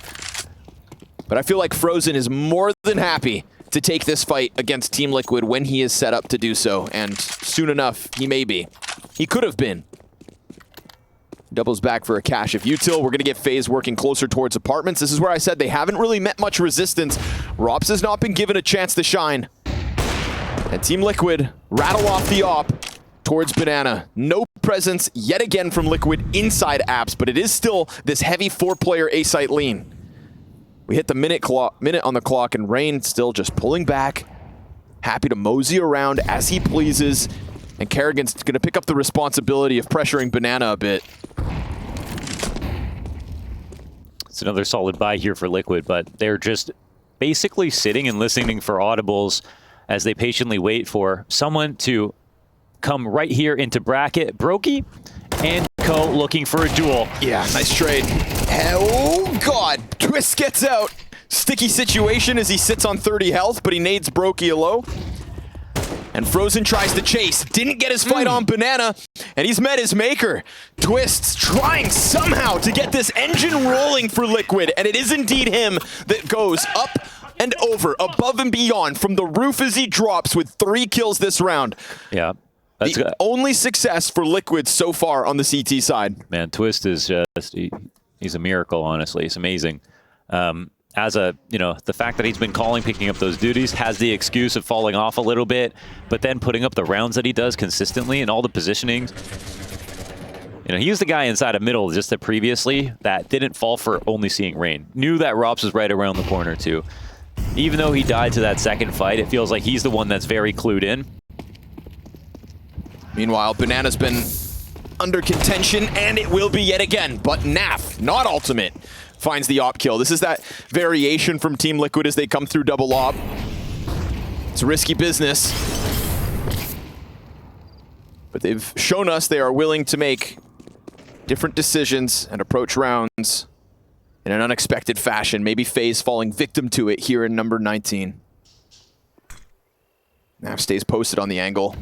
But I feel like Frozen is more than happy to take this fight against Team Liquid when he is set up to do so, and soon enough, he may be. He could have been. Doubles back for a cache of util. We're going to get FaZe working closer towards apartments. This is where I said they haven't really met much resistance. Rops has not been given a chance to shine. And Team Liquid rattle off the op towards Banana. No presence yet again from Liquid inside apps, but it is still this heavy 4-player A-site lean. We hit the minute on the clock, and Rain still just pulling back, happy to mosey around as he pleases, and Kerrigan's going to pick up the responsibility of pressuring Banana a bit. It's another solid buy here for Liquid, but they're just basically sitting and listening for audibles as they patiently wait for someone to come right here into bracket. Brokey and Co looking for a duel. Yeah, nice trade. Oh, God. Twist gets out. Sticky situation as he sits on 30 health, but he nades Brokey low. And Frozen tries to chase. Didn't get his fight on Banana, and he's met his maker. Twists trying somehow to get this engine rolling for Liquid, and it is indeed him that goes up and over, above and beyond, from the roof as he drops with 3 kills this round. Yeah. That's the only success for Liquid so far on the CT side. Man, Twist is just, he's a miracle, honestly. It's amazing. As a, the fact that he's been calling, picking up those duties, has the excuse of falling off a little bit, but then putting up the rounds that he does consistently and all the positionings. He was the guy inside of middle just previously that didn't fall for only seeing Rain. Knew that Rops was right around the corner too. Even though he died to that second fight, it feels like he's the one that's very clued in. Meanwhile, Banana's been under contention, and it will be yet again. But Naf, not ultimate, finds the op kill. This is that variation from Team Liquid as they come through double op. It's risky business. But they've shown us they are willing to make different decisions and approach rounds in an unexpected fashion. Maybe FaZe falling victim to it here in number 19. Naf stays posted on the angle.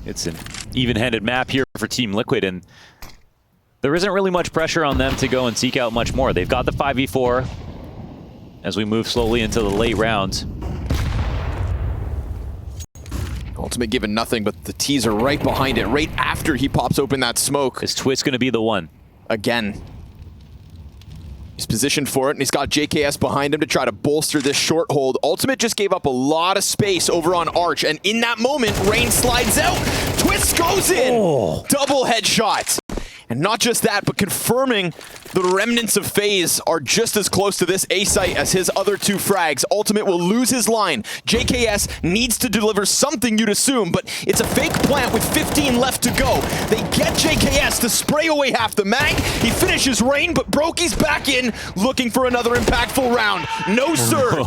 It's an even-handed map here for Team Liquid, and there isn't really much pressure on them to go and seek out much more. They've got the 5v4 as we move slowly into the late rounds. Ultimate given nothing, but the teaser right behind it, right after he pops open that smoke. Is Twist going to be the one? Again. He's positioned for it, and he's got JKS behind him to try to bolster this short hold. Ultimate just gave up a lot of space over on Arch, and in that moment, Rain slides out. Twist goes in! Oh. Double headshot. And not just that, but confirming the remnants of FaZe are just as close to this A site as his other 2 frags. Ultimate will lose his line. JKS needs to deliver something, you'd assume, but it's a fake plant with 15 left to go. They get JKS to spray away half the mag. He finishes Rain, but Brokey's back in, looking for another impactful round. No, sir.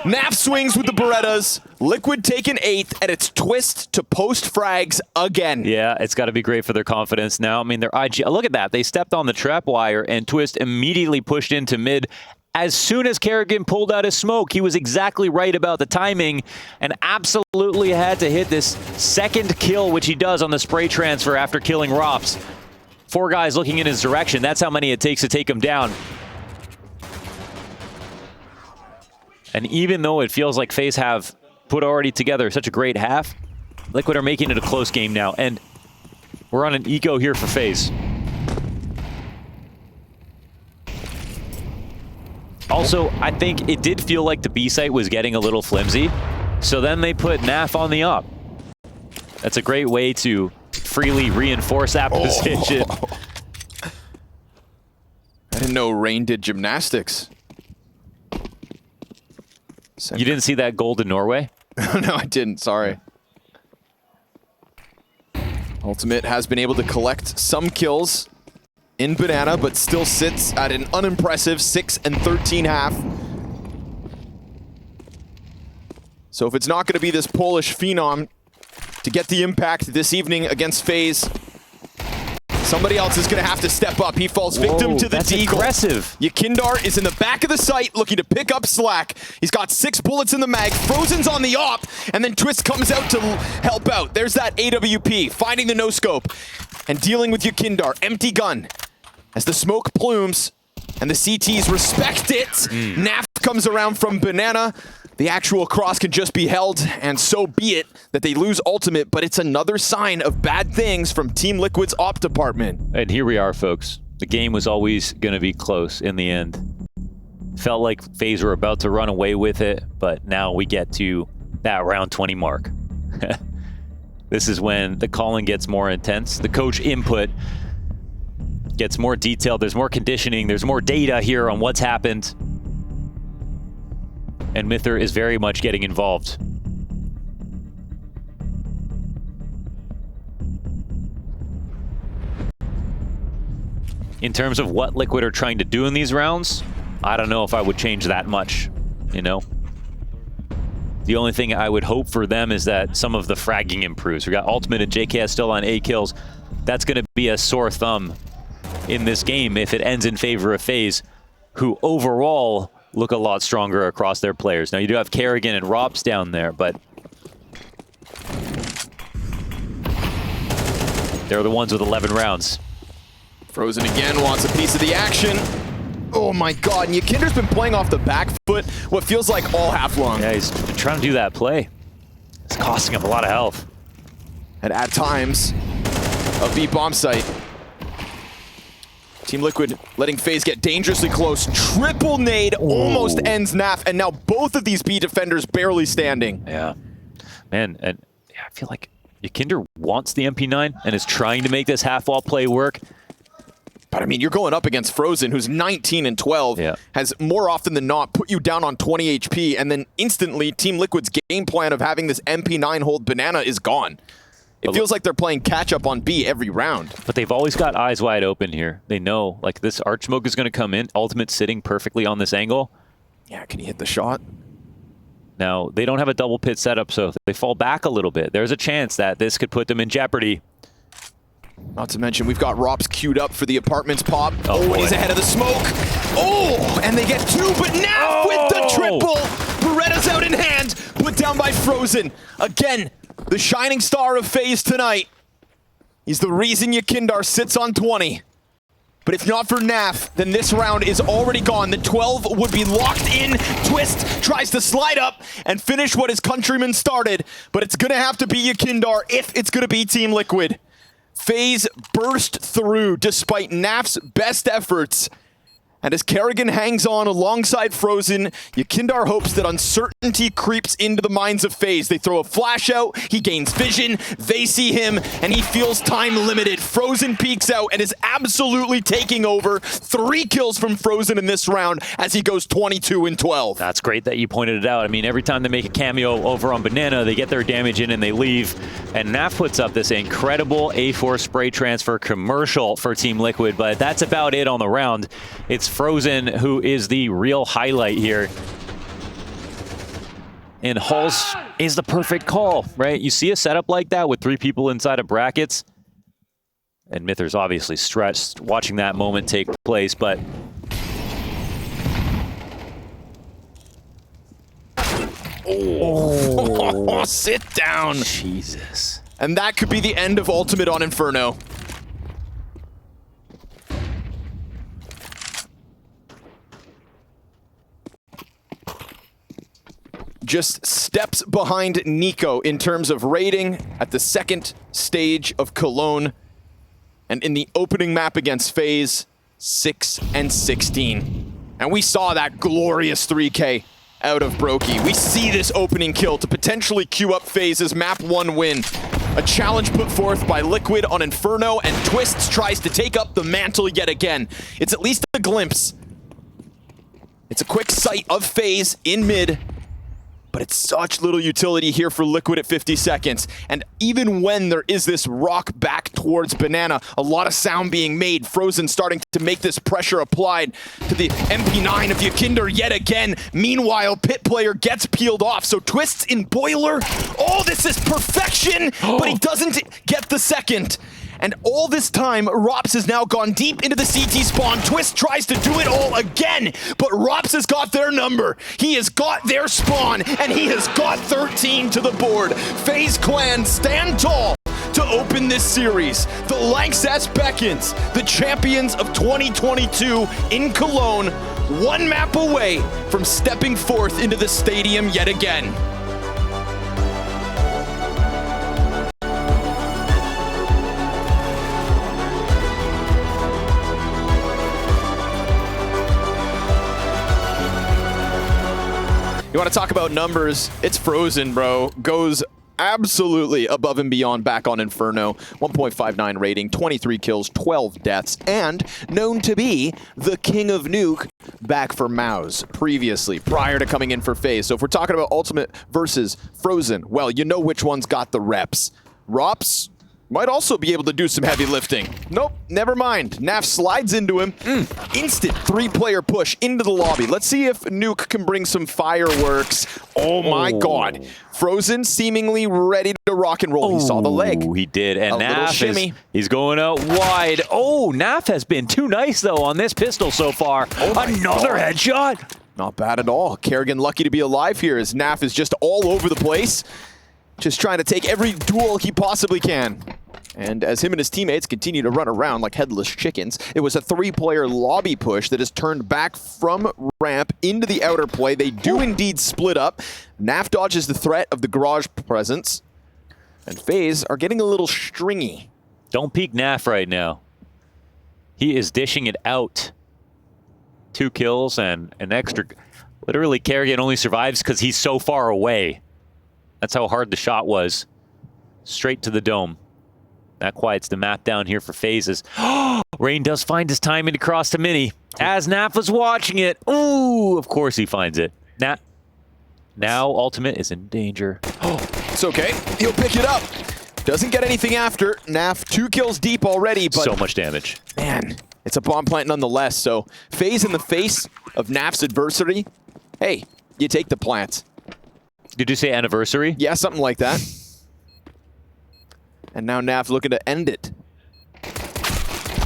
Naf swings with the Berettas. Liquid taken 8th, and it's Twist to post frags again. Yeah, it's got to be great for their confidence now. I mean, their IG... Look at that. They stepped on the trap wire, and Twist immediately pushed into mid. As soon as Kerrigan pulled out his smoke, he was exactly right about the timing and absolutely had to hit this second kill, which he does on the spray transfer after killing Rops. 4 guys looking in his direction. That's how many it takes to take him down. And even though it feels like FaZe have put already together such a great half, Liquid are making it a close game now, and we're on an eco here for FaZe. Also, I think it did feel like the B site was getting a little flimsy, so then they put Naf on the op. That's a great way to freely reinforce that position. I didn't know Rain did gymnastics. You didn't see that goal to Norway? No, I didn't. Sorry. Ultimate has been able to collect some kills in Banana, but still sits at an unimpressive 6 and 13 half. So if it's not going to be this Polish phenom to get the impact this evening against FaZe, somebody else is going to have to step up. He falls victim to the Deagle. Aggressive. Yakindar is in the back of the site looking to pick up slack. He's got 6 bullets in the mag. Frozen's on the op, and then Twist comes out to help out. There's that AWP, finding the no-scope and dealing with Yakindar. Empty gun as the smoke plumes and the CTs respect it. Naf comes around from Banana. The actual cross can just be held, and so be it that they lose ultimate, but it's another sign of bad things from Team Liquid's op department. And here we are, folks. The game was always going to be close in the end. Felt like FaZe were about to run away with it, but now we get to that round 20 mark. This is when the calling gets more intense. The coach input gets more detailed. There's more conditioning. There's more data here on what's happened. And Myther is very much getting involved. In terms of what Liquid are trying to do in these rounds, I don't know if I would change that much, you know? The only thing I would hope for them is that some of the fragging improves. We got Ultimate and JKS still on 8 kills. that's going to be a sore thumb in this game if it ends in favor of FaZe, who overall look a lot stronger across their players. Now, you do have Kerrigan and Robs down there, but they're the ones with 11 rounds. Frozen again wants a piece of the action. Oh my god, and Yakinder's been playing off the back foot what feels like all half long. Yeah, he's been trying to do that play. It's costing him a lot of health. And at times, a B bomb site. Team Liquid letting FaZe get dangerously close. Triple nade almost ends NAF, and now both of these B defenders barely standing. Yeah. Man, and yeah, I feel like Yakinder wants the MP9 and is trying to make this half-wall play work. But I mean, you're going up against Frozen, who's 19 and 12, has more often than not put you down on 20 HP, and then instantly Team Liquid's game plan of having this MP9 hold banana is gone. It feels like they're playing catch-up on B every round. But they've always got eyes wide open here. They know, like, this arch smoke is going to come in. Ultimate sitting perfectly on this angle. Yeah, can he hit the shot? Now, they don't have a double pit setup, so if they fall back a little bit, there's a chance that this could put them in jeopardy. Not to mention, we've got Rops queued up for the apartments pop. Oh, and he's ahead of the smoke. Oh, and they get two, but now with the triple. Beretta's out in hand, put down by Frozen. Again, the shining star of FaZe tonight. He's the reason Yakindar sits on 20. But if not for NAF, then this round is already gone. The 12 would be locked in. Twist tries to slide up and finish what his countryman started, but it's gonna have to be Yakindar if it's gonna be Team Liquid. FaZe burst through despite NAF's best efforts. And as Kerrigan hangs on alongside Frozen, Yakindar hopes that uncertainty creeps into the minds of FaZe. They throw a flash out, he gains vision, they see him, and he feels time limited. Frozen peeks out and is absolutely taking over. 3 kills from Frozen in this round as he goes 22 and 12. That's great that you pointed it out. I mean, every time they make a cameo over on Banana, they get their damage in and they leave. And NAF puts up this incredible A4 spray transfer commercial for Team Liquid, but that's about it on the round. It's Frozen who is the real highlight here. And Halls is the perfect call, right? You see a setup like that with 3 people inside of brackets. And Mither's obviously stressed watching that moment take place, but oh, sit down. Jesus. And that could be the end of Ultimate on Inferno. Just steps behind Nico in terms of rating at the second stage of Cologne. And in the opening map against FaZe, 6 and 16. And we saw that glorious 3K out of Brokey. We see this opening kill to potentially queue up FaZe's map 1 win. A challenge put forth by Liquid on Inferno, and Twists tries to take up the mantle yet again. It's at least a glimpse. It's a quick sight of FaZe in mid. But it's such little utility here for Liquid at 50 seconds. And even when there is this rock back towards Banana, a lot of sound being made. Frozen starting to make this pressure applied to the MP9 of Yakinder yet again. Meanwhile, Pit player gets peeled off. So Twists in Boiler. Oh, this is perfection! But he doesn't get the second. And all this time, Rops has now gone deep into the CT spawn. Twist tries to do it all again, but Rops has got their number. He has got their spawn, and he has got 13 to the board. FaZe Clan stand tall to open this series. The Lanxess beckons, the champions of 2022 in Cologne, 1 map away from stepping forth into the stadium yet again. You want to talk about numbers? It's Frozen, bro. Goes absolutely above and beyond back on Inferno. 1.59 rating, 23 kills, 12 deaths, and known to be the king of Nuke back for Mouse previously, prior to coming in for FaZe. So if we're talking about Ultimate versus Frozen, well, you know which one's got the reps. Rops might also be able to do some heavy lifting. Nope, never mind. Naf slides into him. Instant 3-player push into the lobby. Let's see if Nuke can bring some fireworks. Oh my god. Frozen seemingly ready to rock and roll. He saw the leg. He did, and Naf he's going out wide. Oh, Naf has been too nice, though, on this pistol so far. Another headshot. Not bad at all. Kerrigan lucky to be alive here as Naf is just all over the place. Just trying to take every duel he possibly can. And as him and his teammates continue to run around like headless chickens, it was a 3-player lobby push that has turned back from ramp into the outer play. They do indeed split up. Naf dodges the threat of the garage presence. And FaZe are getting a little stringy. Don't peek Naf right now. He is dishing it out. 2 kills and an extra. Literally, Kerrigan only survives because he's so far away. That's how hard the shot was. Straight to the dome. That quiets the map down here for FaZes. Rain does find his timing to cross to Mini. As Naf was watching it. Ooh, of course he finds it. Now Ultimate is in danger. It's okay. He'll pick it up. Doesn't get anything after. Naf 2 kills deep already, but so much damage. Man, it's a bomb plant nonetheless. So FaZe in the face of Naf's adversity. Hey, you take the plant. Did you say anniversary? Yeah, something like that. And now Naf looking to end it.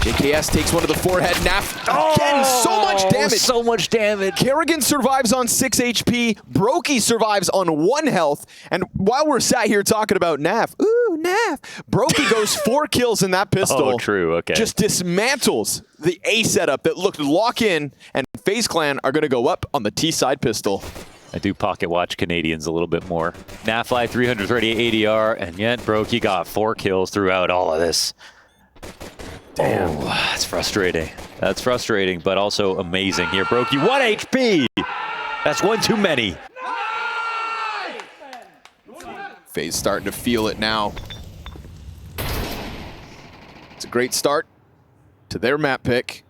JKS takes one to the forehead. Naf, again, so much damage. So much damage. Kerrigan survives on 6 HP. Brokey survives on 1 health. And while we're sat here talking about Naf, ooh, Naf, Brokey goes 4 kills in that pistol. Oh, true, okay. Just dismantles the A setup that looked lock in, and FaZe Clan are going to go up on the T side pistol. I do pocket watch Canadians a little bit more. Nafly 338 ADR, and yet Brokey got 4 kills throughout all of this. Damn. Oh, that's frustrating. That's frustrating, but also amazing here. Brokey, 1 HP! That's 1 too many. FaZe starting to feel it now. It's a great start to their map pick.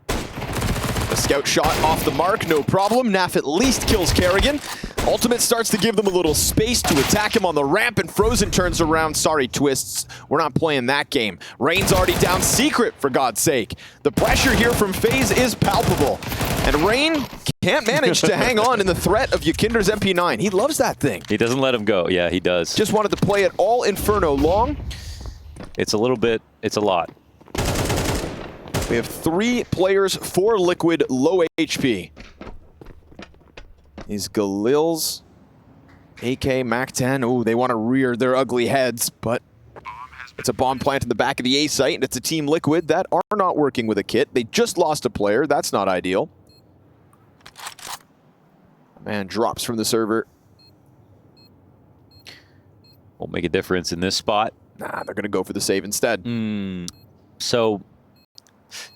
A scout shot off the mark, no problem. Naf at least kills Kerrigan. Ultimate starts to give them a little space to attack him on the ramp, and Frozen turns around. Sorry, Twists. We're not playing that game. Rain's already down Secret, for God's sake. The pressure here from FaZe is palpable. And Rain can't manage to hang on in the threat of Yakinder's MP9. He loves that thing. He doesn't let him go. Yeah, he does. Just wanted to play it all Inferno long. It's a little bit, it's a lot. We have 3 players, 4 Liquid, low HP. These Galils, AK, MAC-10, oh, they want to rear their ugly heads, but it's a bomb plant in the back of the A site, and it's a Team Liquid that are not working with a kit. They just lost a player. That's not ideal. Man, drops from the server. Won't make a difference in this spot. Nah, they're going to go for the save instead. So,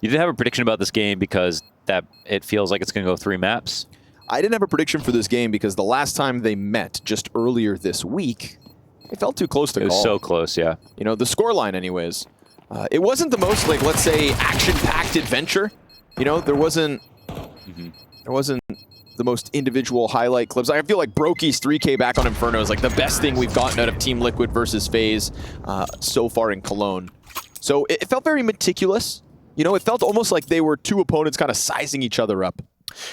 you didn't have a prediction about this game because that it feels like it's going to go 3 maps? I didn't have a prediction for this game because the last time they met, just earlier this week, it felt too close to call. It was so close, yeah. You know, the scoreline anyways. It wasn't the most, like, let's say, action-packed adventure. You know, there wasn't the most individual highlight clips. I feel like Brokey's 3K back on Inferno is like the best thing we've gotten out of Team Liquid versus FaZe so far in Cologne. So it felt very meticulous. You know, it felt almost like they were 2 opponents kind of sizing each other up.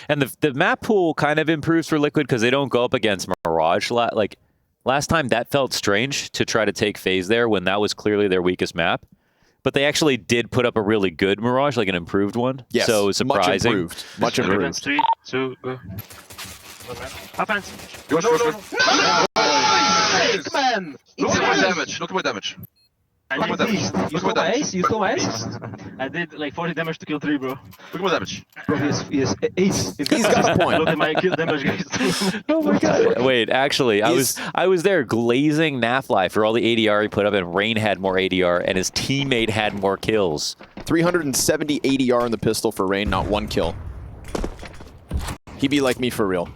And the map pool kind of improves for Liquid because they don't go up against Mirage. Like, last time that felt strange to try to take FaZe there when that was clearly their weakest map. But they actually did put up a really good Mirage, like an improved one. Yes, so surprising. Much improved. 3, 2, go. Offense. Go, go, go. Nice, man! Look at my damage. Look at my damage. I Look at my damage. You stole my ace? You stole my ace? I did like 40 damage to kill 3, bro. Look at my damage. Bro, he is ace. He's got a point. Look at my kill damage, guys. Oh my god. Wait, actually, I was there glazing Nafly for all the ADR he put up, and Rain had more ADR, and his teammate had more kills. 370 ADR in the pistol for Rain, not 1 kill. He be like me for real.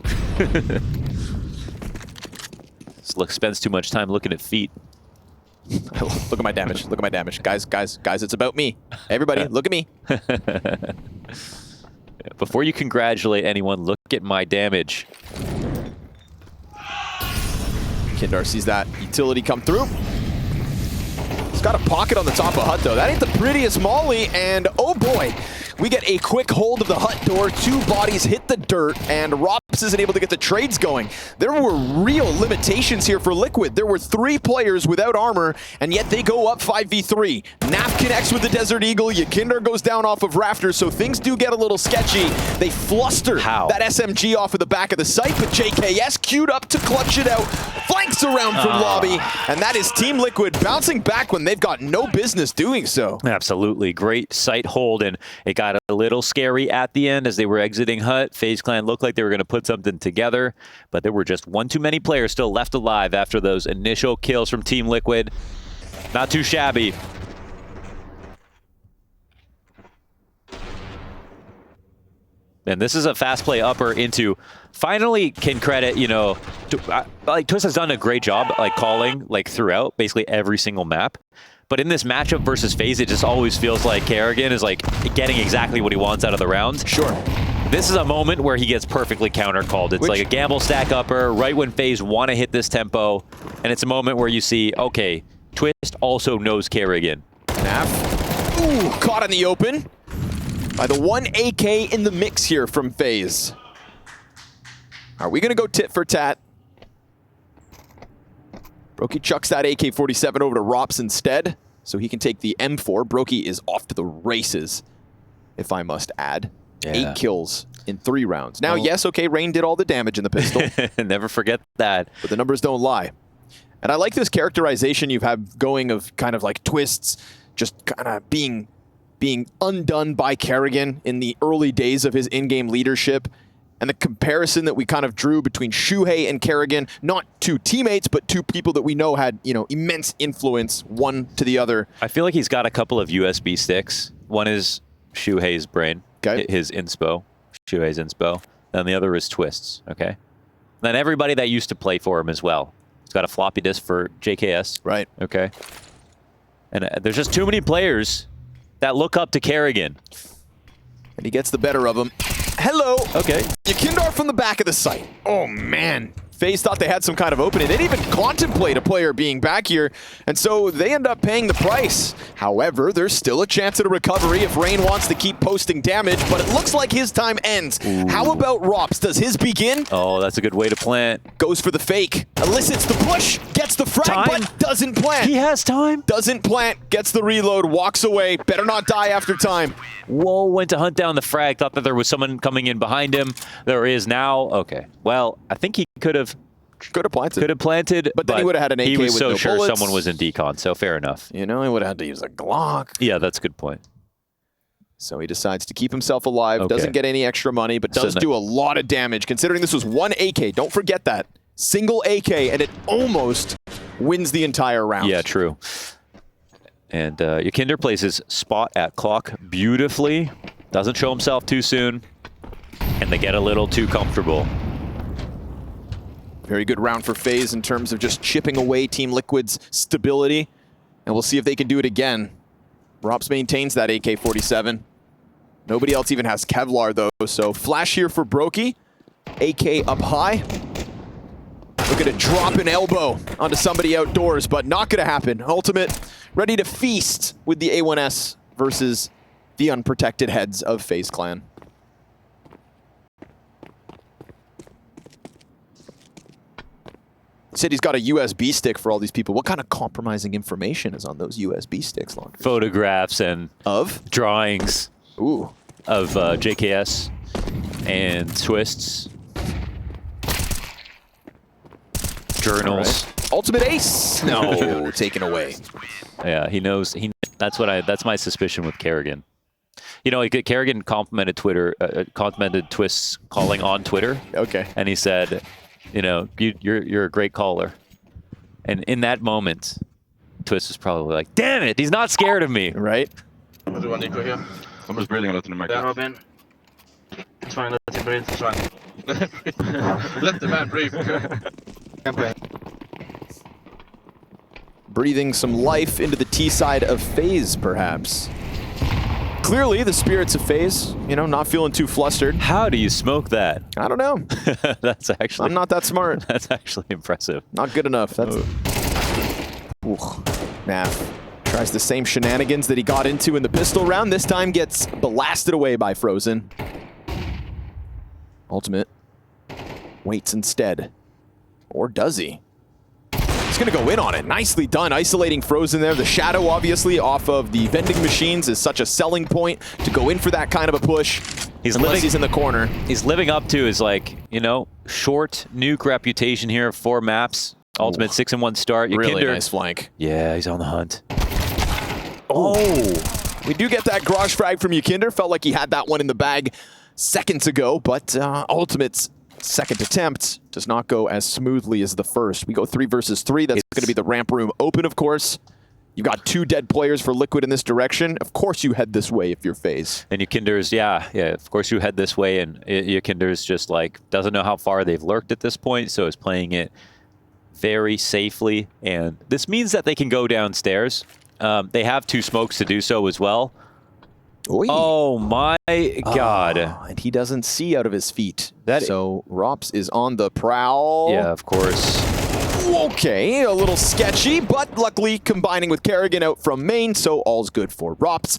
Spends too much time looking at feet. Look at my damage. Look at my damage. Guys, it's about me. Everybody, look at me. Before you congratulate anyone, look at my damage. Kindar sees that utility come through. He's got a pocket on the top of hut, though. That ain't the prettiest molly, and oh boy, we get a quick hold of the hut door. 2 bodies hit the dirt, and Rops isn't able to get the trades going. There were real limitations here for Liquid. There were 3 players without armor, and yet they go up 5v3. Naf connects with the Desert Eagle. Yakinder goes down off of rafters, so things do get a little sketchy. They fluster that SMG off of the back of the site, but JKS queued up to clutch it out. Flanks around from lobby, and that is Team Liquid bouncing back when they've got no business doing so. Absolutely. Great site hold, and it got a little scary at the end as they were exiting hut. FaZe Clan looked like they were going to put something together, but there were just one too many players still left alive after those initial kills from Team Liquid. Not too shabby. And this is a fast play upper into, finally can credit, you know, like Twist has done a great job like calling like throughout basically every single map. But in this matchup versus FaZe, it just always feels like Kerrigan is like getting exactly what he wants out of the rounds. Sure. This is a moment where he gets perfectly counter called. It's like a gamble stack upper right when FaZe want to hit this tempo. And it's a moment where you see, okay, Twist also knows Kerrigan. Naf. Ooh, caught in the open by the 1 AK in the mix here from FaZe. Are we going to go tit for tat? Brokey chucks that AK-47 over to Rops instead, so he can take the M4. Brokey is off to the races, if I must add. Yeah. 8 kills in 3 rounds. Now, yes, okay, Rain did all the damage in the pistol. Never forget that. But the numbers don't lie. And I like this characterization you have going of kind of like Twists just kind of being undone by Kerrigan in the early days of his in-game leadership. And the comparison that we kind of drew between Shuhei and Kerrigan, not 2 teammates, but 2 people that we know had, you know, immense influence one to the other. I feel like he's got a couple of USB sticks. One is Shuhei's brain, his inspo, Shuhei's inspo. And the other is Twist's, okay? Then everybody that used to play for him as well. He's got a floppy disk for JKS. Right. Okay. And there's just too many players that look up to Kerrigan. And he gets the better of him. Hello. Okay. Yakindar from the back of the site. Oh, man. FaZe thought they had some kind of opening. They didn't even contemplate a player being back here, and so they end up paying the price. However, there's still a chance at a recovery if Rain wants to keep posting damage, but it looks like his time ends. Ooh. How about Rops? Does his begin? Oh, that's a good way to plant. Goes for the fake. Elicits the push. Gets the frag, but doesn't plant. He has time. Doesn't plant. Gets the reload. Walks away. Better not die after time. Whoa, went to hunt down the frag. Thought that there was someone coming in behind him. There is now. Okay. Well, I think he could have planted. Could have planted, but then he would have had an AK with no bullets. He was so sure someone was in decon, so fair enough. You know, he would have had to use a Glock. Yeah, that's a good point. So he decides to keep himself alive, doesn't get any extra money, but does do a lot of damage, considering this was 1 AK. Don't forget that. Single AK, and it almost wins the entire round. Yeah, true. And Yakinder plays his spot at clock beautifully. Doesn't show himself too soon, and they get a little too comfortable. Very good round for FaZe in terms of just chipping away Team Liquid's stability. And we'll see if they can do it again. Rops maintains that AK-47. Nobody else even has Kevlar, though. So flash here for Brokey. AK up high. Look at it drop an elbow onto somebody outdoors, but not going to happen. Ultimate ready to feast with the A1S versus the unprotected heads of FaZe Clan. Said he's got a USB stick for all these people. What kind of compromising information is on those USB sticks, Laundry? Photographs and drawings. Ooh. Of JKS and Twists. Journals. Right. Ultimate ace. No, taken away. Yeah, he knows. That's my suspicion with Kerrigan. You know, Kerrigan complimented Twists calling on Twitter. Okay. And he said, you know, you're a great caller. And in that moment, Twist was probably like, damn it, he's not scared of me. Right? I'll do one Nico here. Someone's breathing a lot in the mic. Yeah, Robin. It's fine, let him breathe. It's fine. Let the man breathe. Breathing some life into the T side of FaZe, perhaps. Clearly, the spirits of FaZe, you know, not feeling too flustered. How do you smoke that? I don't know. That's actually... I'm not that smart. That's actually impressive. Not good enough. That's... Ooh. Naf. Tries the same shenanigans that he got into in the pistol round. This time gets blasted away by Frozen. Ultimate waits instead. Or does he? He's going to go in on it. Nicely done, isolating Frozen there. The shadow, obviously, off of the vending machines is such a selling point to go in for that kind of a push. He's in the corner. He's living up to his, like, you know, short nuke reputation here. 4 maps. Ultimate 6-1 start. Really nice flank. Yeah, he's on the hunt. Oh, we do get that garage frag from Yakinder. Felt like he had that one in the bag seconds ago, but Ultimate's second attempt does not go as smoothly as the first. We go 3 versus 3. That's going to be the ramp room open, of course. You've got 2 dead players for Liquid in this direction. Of course you head this way if you're FaZe. And Yakinder's, yeah, of course you head this way, and Yakinder's just like, doesn't know how far they've lurked at this point, so is playing it very safely. And this means that they can go downstairs. They have 2 smokes to do so as well. Oy. Oh my God. And he doesn't see out of his feet. So Rops is on the prowl. Yeah, of course. Okay, a little sketchy, but luckily combining with Kerrigan out from main, so all's good for Rops.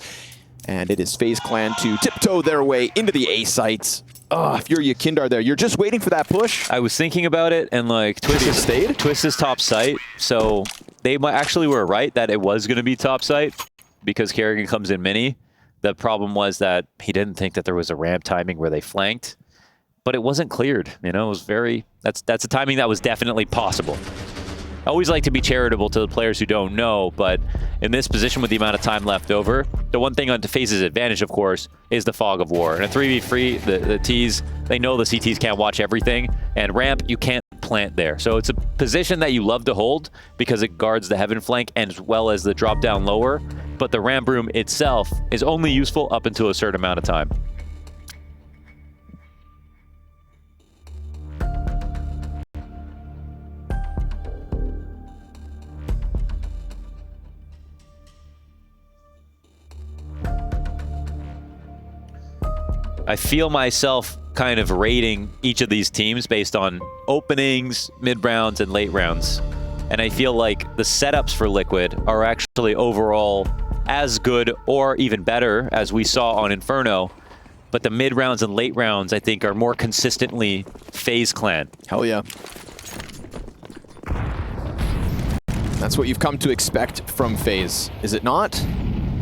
And it is FaZe Clan to tiptoe their way into the A site. If you're Yakindar there, you're just waiting for that push. I was thinking about it, and like Twist is top site, so they actually were right that it was going to be top site because Kerrigan comes in mini. The problem was that he didn't think that there was a ramp timing where they flanked, but it wasn't cleared. You know, it was very, that's a timing that was definitely possible. I always like to be charitable to the players who don't know, but in this position with the amount of time left over, the one thing on FaZe's advantage, of course, is the fog of war. And a 3v3, the Ts, they know the CTs can't watch everything, and ramp, you can't plant there. So it's a position that you love to hold because it guards the heaven flank as well as the drop down lower, but the ramp room itself is only useful up until a certain amount of time. I feel myself kind of rating each of these teams based on openings, mid rounds, and late rounds. And I feel like the setups for Liquid are actually overall as good or even better as we saw on Inferno. But the mid rounds and late rounds, I think, are more consistently FaZe Clan. Hell yeah. That's what you've come to expect from FaZe, is it not?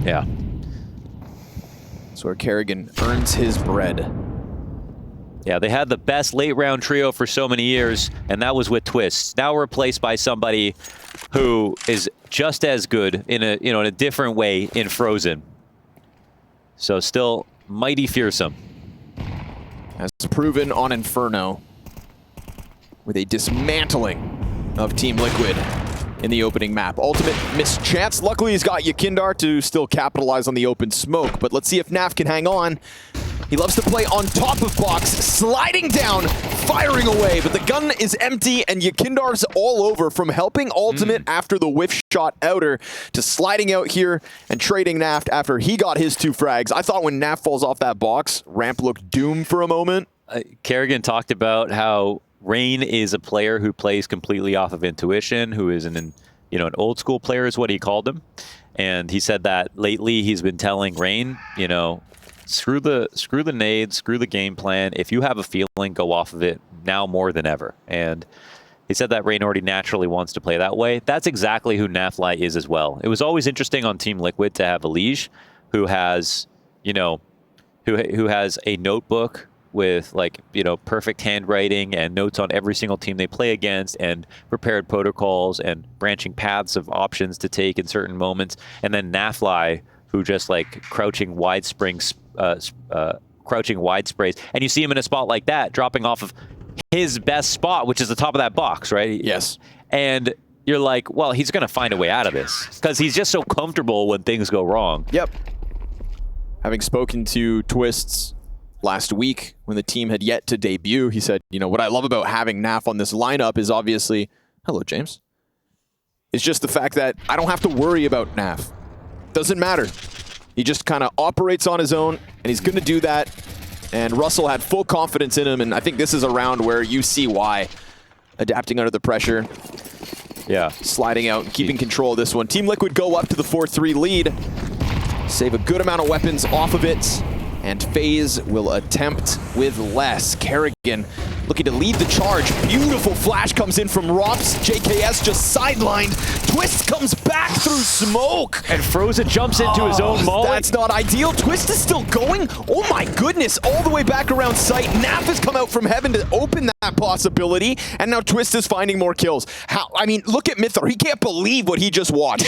Yeah. That's where Kerrigan earns his bread. Yeah, they had the best late round trio for so many years, and that was with Twist. Now replaced by somebody who is just as good in a in a different way in Frozen. So still mighty fearsome. As proven on Inferno, with a dismantling of Team Liquid in the opening map. Ultimate missed chance. Luckily, he's got Yakindar to still capitalize on the open smoke, but let's see if Naf can hang on. He loves to play on top of box, sliding down, firing away, but the gun is empty, and Yakindar's all over from helping Ultimate after the whiff shot outer to sliding out here and trading Naft after he got his 2 frags. I thought when Naft falls off that box, Ramp looked doomed for a moment. Kerrigan talked about how Rain is a player who plays completely off of intuition, who is an old school player is what he called him. And he said that lately he's been telling Rain, screw the nades, screw the game plan. If you have a feeling, go off of it now more than ever. And he said that Rain already naturally wants to play that way. That's exactly who Nafly is as well. It was always interesting on Team Liquid to have Elige, who has, who has a notebook with perfect handwriting and notes on every single team they play against and prepared protocols and branching paths of options to take in certain moments. And then Nafly, who just crouching wide sprays. And you see him in a spot like that, dropping off of his best spot, which is the top of that box, right? Yes. And you're like, well, he's going to find a way out of this because he's just so comfortable when things go wrong. Yep. Having spoken to Twists last week when the team had yet to debut, he said, what I love about having Naf on this lineup is obviously, hello, James. It's just the fact that I don't have to worry about Naf. Doesn't matter. He just kind of operates on his own, and he's going to do that. And Russell had full confidence in him, and I think this is a round where you see why. Adapting under the pressure. Yeah. Sliding out and keeping control of this one. Team Liquid go up to the 4-3 lead. Save a good amount of weapons off of it. And FaZe will attempt with less. Kerrigan looking to lead the charge. Beautiful flash comes in from Rops. JKS just sidelined. Twist comes back through smoke. And Froza jumps into his own molly. That's not ideal. Twist is still going. Oh my goodness, all the way back around site. Naf has come out from heaven to open that possibility. And now Twist is finding more kills. I mean, look at Mythor. He can't believe what he just watched.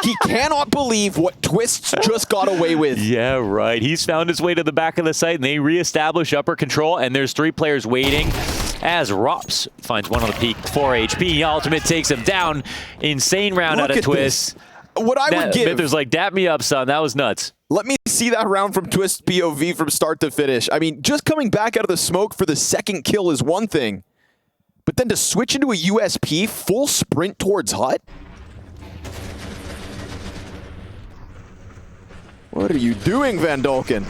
He cannot believe what Twist just got away with. Yeah, right. He's found his way to the back of the site, and they reestablish upper control, and there's 3 players waiting as Rops finds one on the peak, 4 HP. Ultimate takes him down. Insane round Look out of at Twist. This. What I would give... Mythor's like, dap me up, son. That was nuts. Let me see that round from Twist POV from start to finish. I mean, just coming back out of the smoke for the second kill is one thing, but then to switch into a USP, full sprint towards Hut? What are you doing, Van Dolken?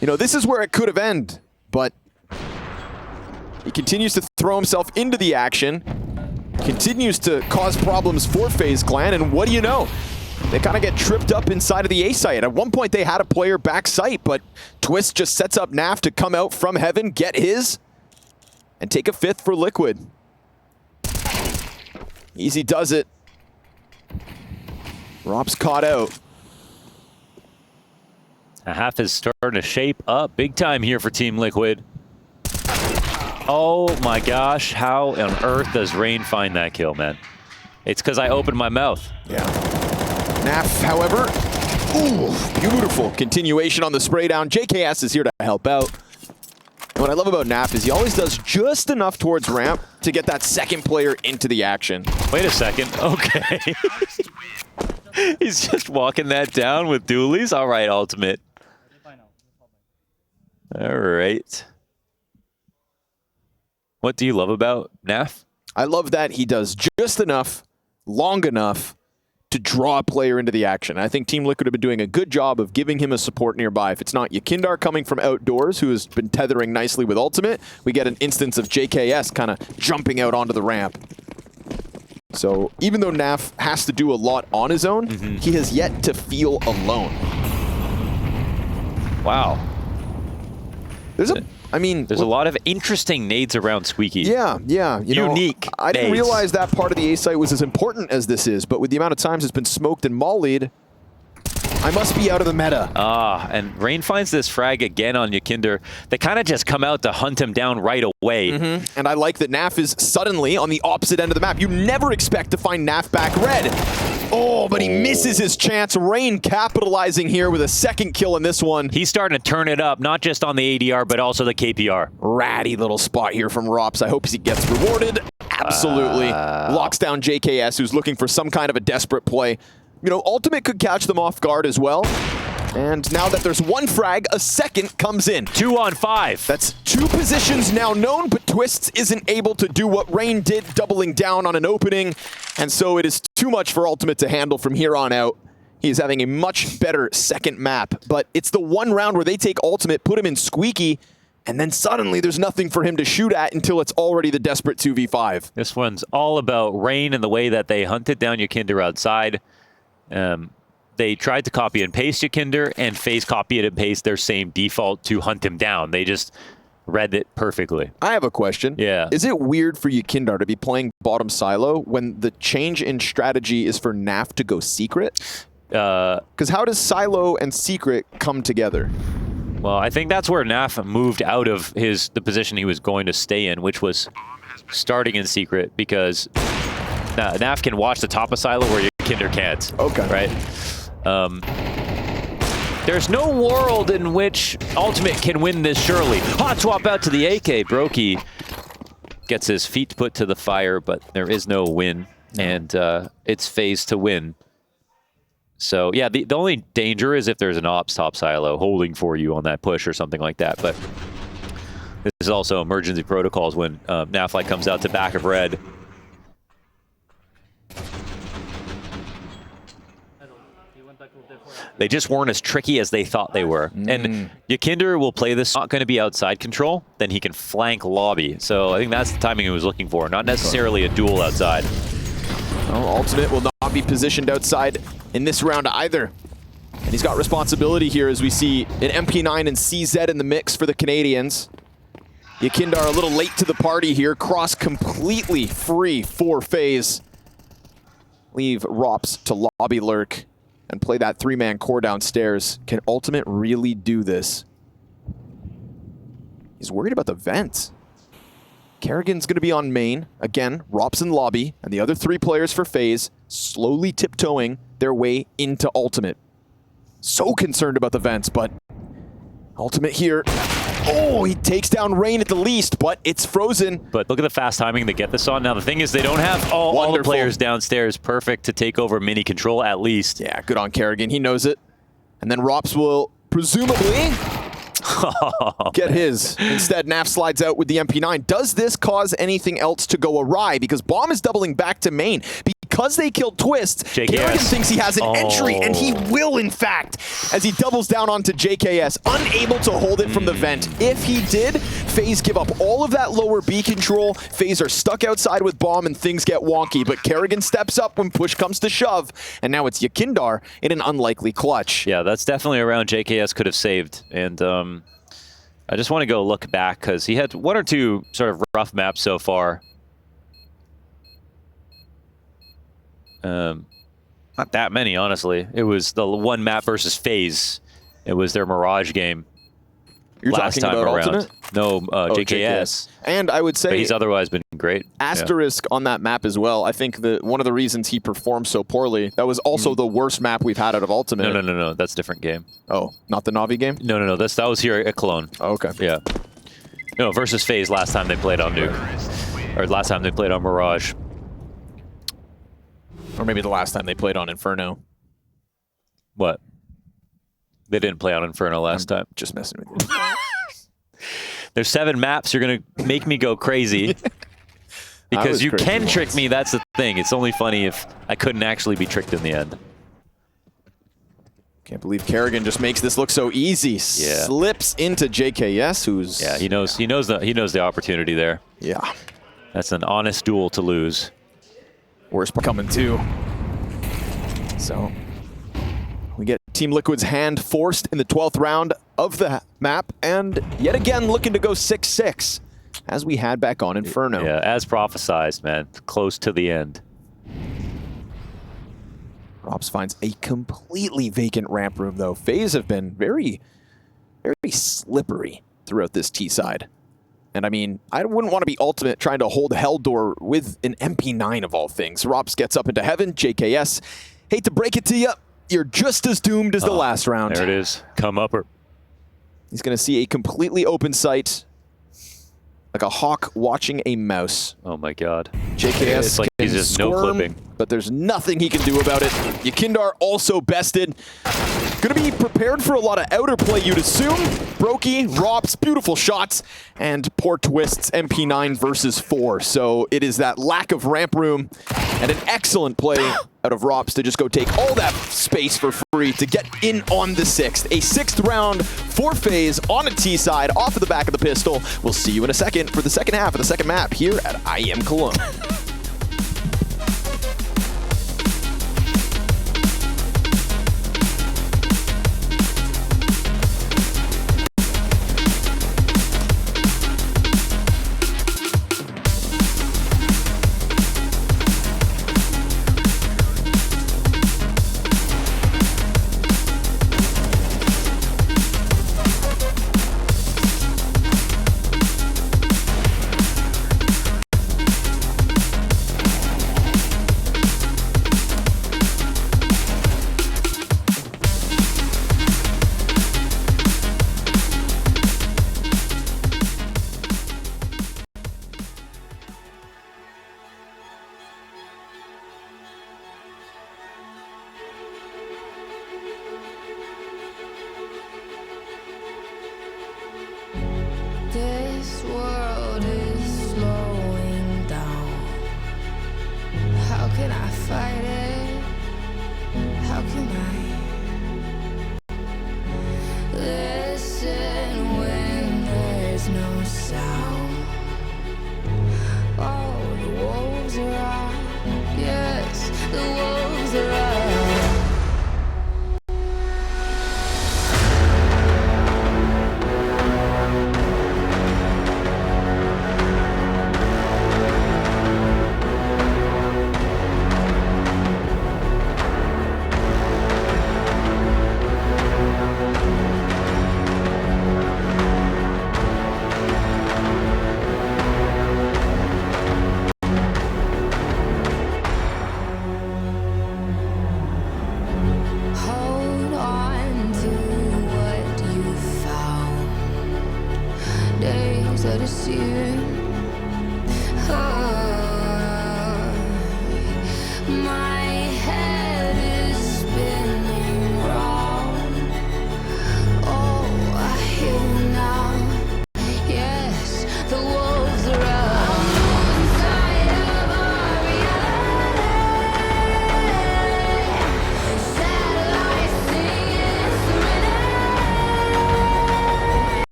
You know, this is where it could have ended, but he continues to throw himself into the action, continues to cause problems for FaZe Clan, and what do you know? They kind of get tripped up inside of the A site. At one point, they had a player back site, but Twist just sets up Naf to come out from heaven, get his, and take a 5th for Liquid. Easy does it. Rob's caught out. A half is starting to shape up big time here for Team Liquid. Oh my gosh, how on earth does Rain find that kill, man? It's because I opened my mouth. Yeah. Naf, however, ooh, beautiful continuation on the spray down. JKS is here to help out. And what I love about Naf is he always does just enough towards ramp to get that second player into the action. Wait a second. Okay. He's just walking that down with dualies. All right, Ultimate. All right. What do you love about Naf? I love that he does just enough, long enough, to draw a player into the action. I think Team Liquid have been doing a good job of giving him a support nearby. If it's not Yakindar coming from outdoors, who has been tethering nicely with Ultimate, we get an instance of JKS kind of jumping out onto the ramp. So even though Naf has to do a lot on his own, he has yet to feel alone. Wow. There's a lot of interesting nades around Squeaky. Yeah. Unique I didn't nades. realize that part of the A site was as important as this is, but with the amount of times it's been smoked and mollied, I must be out of the meta. And Rain finds this frag again on Yakinder. They kind of just come out to hunt him down right away. And I like that Naf is suddenly on the opposite end of the map. You never expect to find Naf back red. Oh, but he misses his chance. Rain capitalizing here with a second kill in this one. He's starting to turn it up, not just on the ADR, but also the KPR. Ratty little spot here from Rops. I hope he gets rewarded. Absolutely. Locks down JKS, who's looking for some kind of a desperate play. You know, Ultimate could catch them off guard as well. And now that there's one frag, a second comes in. 2 on 5. That's 2 positions now known, but Twists isn't able to do what Rain did, doubling down on an opening. And so it is too much for Ultimate to handle from here on out. He is having a much better second map, but it's the one round where they take Ultimate, put him in Squeaky, and then suddenly there's nothing for him to shoot at until it's already the desperate 2v5. This one's all about Rain and the way that they hunted down Yakinder outside. They tried to copy and paste Yakinder, and FaZe copy and paste their same default to hunt him down. They just read it perfectly. I have a question. Yeah. Is it weird for Yakindar to be playing bottom silo when the change in strategy is for Naf to go secret? Because how does silo and secret come together? Well, I think that's where Naf moved out of the position he was going to stay in, which was starting in secret, because Naf can watch the top of silo where Yakinder can't. Okay. Right? There's no world in which Ultimate can win this, surely. Hot swap out to the AK. Brokey gets his feet put to the fire, but there is no win, and it's FaZe to win. So, yeah, the only danger is if there's an ops top silo holding for you on that push or something like that, but this is also emergency protocols when Naflight comes out to back of red. They just weren't as tricky as they thought they were. And Yakinder will play this, not going to be outside control, then he can flank lobby. So I think that's the timing he was looking for, not necessarily a duel outside. Well, Ultimate will not be positioned outside in this round either. And he's got responsibility here as we see an MP9 and CZ in the mix for the Canadians. Yakinder a little late to the party here. Cross completely free for FaZe. Leave Rops to lobby lurk and play that three-man core downstairs. Can Ultimate really do this? He's worried about the vent. Kerrigan's going to be on main. Again, Rops in lobby, and the other three players for FaZe slowly tiptoeing their way into Ultimate. So concerned about the vents, but Ultimate here. Oh, he takes down Rain at the least, but it's frozen. But look at the fast timing to get this on. Now, the thing is, they don't have all the players downstairs perfect to take over mini control, at least. Yeah, good on Kerrigan. He knows it. And then Rops will presumably get his. Instead, Naf slides out with the MP9. Does this cause anything else to go awry? Because Bomb is doubling back to main. Because they killed Twist, Kerrigan thinks he has an entry, and he will, in fact, as he doubles down onto JKS, unable to hold it from the vent. If he did, FaZe give up all of that lower B control. FaZe are stuck outside with Bomb, and things get wonky. But Kerrigan steps up when push comes to shove, and now it's Yakinder in an unlikely clutch. Yeah, that's definitely a round JKS could have saved. And I just want to go look back, because he had one or two sort of rough maps so far. Not that many, honestly. It was the one map versus FaZe. It was their Mirage game. You're last talking time about around. Ultimate? No, JKS. And I would say but he's otherwise been great. Asterisk on that map as well. I think that one of the reasons he performed so poorly, that was also the worst map we've had out of Ultimate. No. That's a different game. Oh, not the Navi game? No. That was here at Cologne. Oh, okay. Yeah. No, versus FaZe last time they played on Nuke. Or last time they played on Mirage. Or maybe the last time they played on Inferno. What? They didn't play on Inferno last time. Just messing with you. There's 7 maps. You're going to make me go crazy. Because you can trick me. That's the thing. It's only funny if I couldn't actually be tricked in the end. Can't believe Kerrigan just makes this look so easy. Yeah. Slips into JKS, who's... Yeah, he knows the opportunity there. Yeah. That's an honest duel to lose. Worst part coming too. So we get Team Liquid's hand forced in the 12th round of the map, and yet again looking to go 6-6 as we had back on Inferno. Yeah, as prophesized, man. Close to the end. Rops finds a completely vacant ramp room though. FaZe have been very, very slippery throughout this T side. And I mean, I wouldn't want to be Ultimate trying to hold Hell Door with an MP9 of all things. Rops gets up into heaven. JKS, hate to break it to you, you're just as doomed as the last round. There it is. Come upper. He's going to see a completely open sight, like a hawk watching a mouse. Oh my god. JKS it's like he's just squirm, no clipping. but there's nothing he can do about it. Yakinder also bested. Going to be prepared for a lot of outer play, you'd assume. Brokey, Rops, beautiful shots, and poor Twist's MP9 versus 4. So it is that lack of ramp room and an excellent play out of Rops to just go take all that space for free to get in on the 6th. A 6th round for FaZe on a T side off of the back of the pistol. We'll see you in a second for the second half of the second map here at IEM Cologne. This world is slowing down. How can I fight it? How can I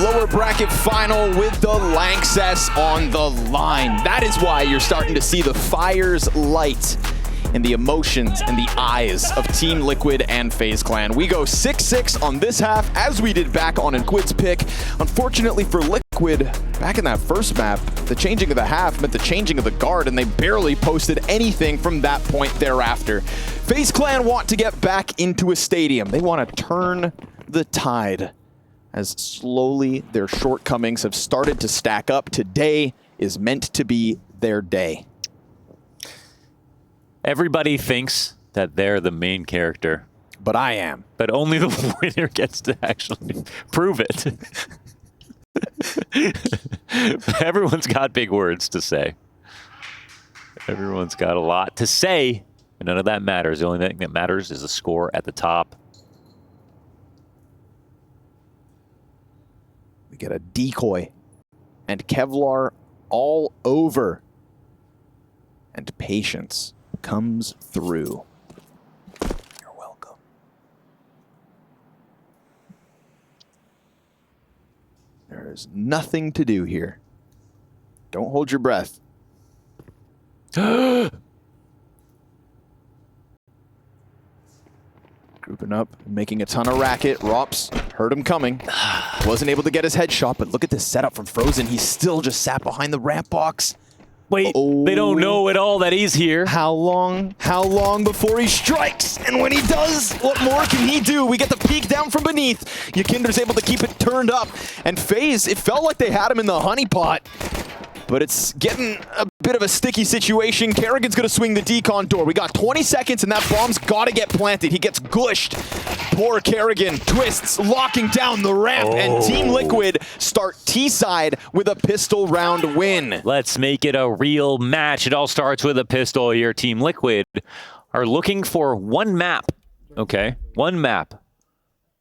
lower bracket final with the Lanxess on the line. That is why you're starting to see the fires light and the emotions and the eyes of Team Liquid and FaZe Clan. We go 6-6 on this half, as we did back on Inquid's pick. Unfortunately for Liquid, back in that first map, the changing of the half meant the changing of the guard, and they barely posted anything from that point thereafter. FaZe Clan want to get back into a stadium. They want to turn the tide, as slowly their shortcomings have started to stack up. Today is meant to be their day. Everybody Thinks that they're the main character, but I am. but only the winner gets to actually prove it. Everyone's got big words to say. Everyone's got a lot to say, but none of that matters. The only thing that matters is the score at the top. We get a decoy and Kevlar all over. And patience comes through. You're welcome. There's nothing to do here. Don't hold your breath. Grouping up, making a ton of racket. Rops heard him coming. Wasn't able to get his headshot, but look at this setup from Frozen. He still just sat behind the ramp box. Wait, they don't know at all that he's here. How long before he strikes? And when he does, what more can he do? We get the peek down from beneath. Yakinder's able to keep it turned up. And FaZe, it felt like they had him in the honeypot. But it's getting a bit of a sticky situation. Kerrigan's going to swing the decon door. We got 20 seconds, and that bomb's got to get planted. He gets gushed. Poor Kerrigan twists, locking down the ramp, and Team Liquid start T-side with a pistol round win. Let's make it a real match. It all starts with a pistol here. Team Liquid are looking for one map. Okay, one map.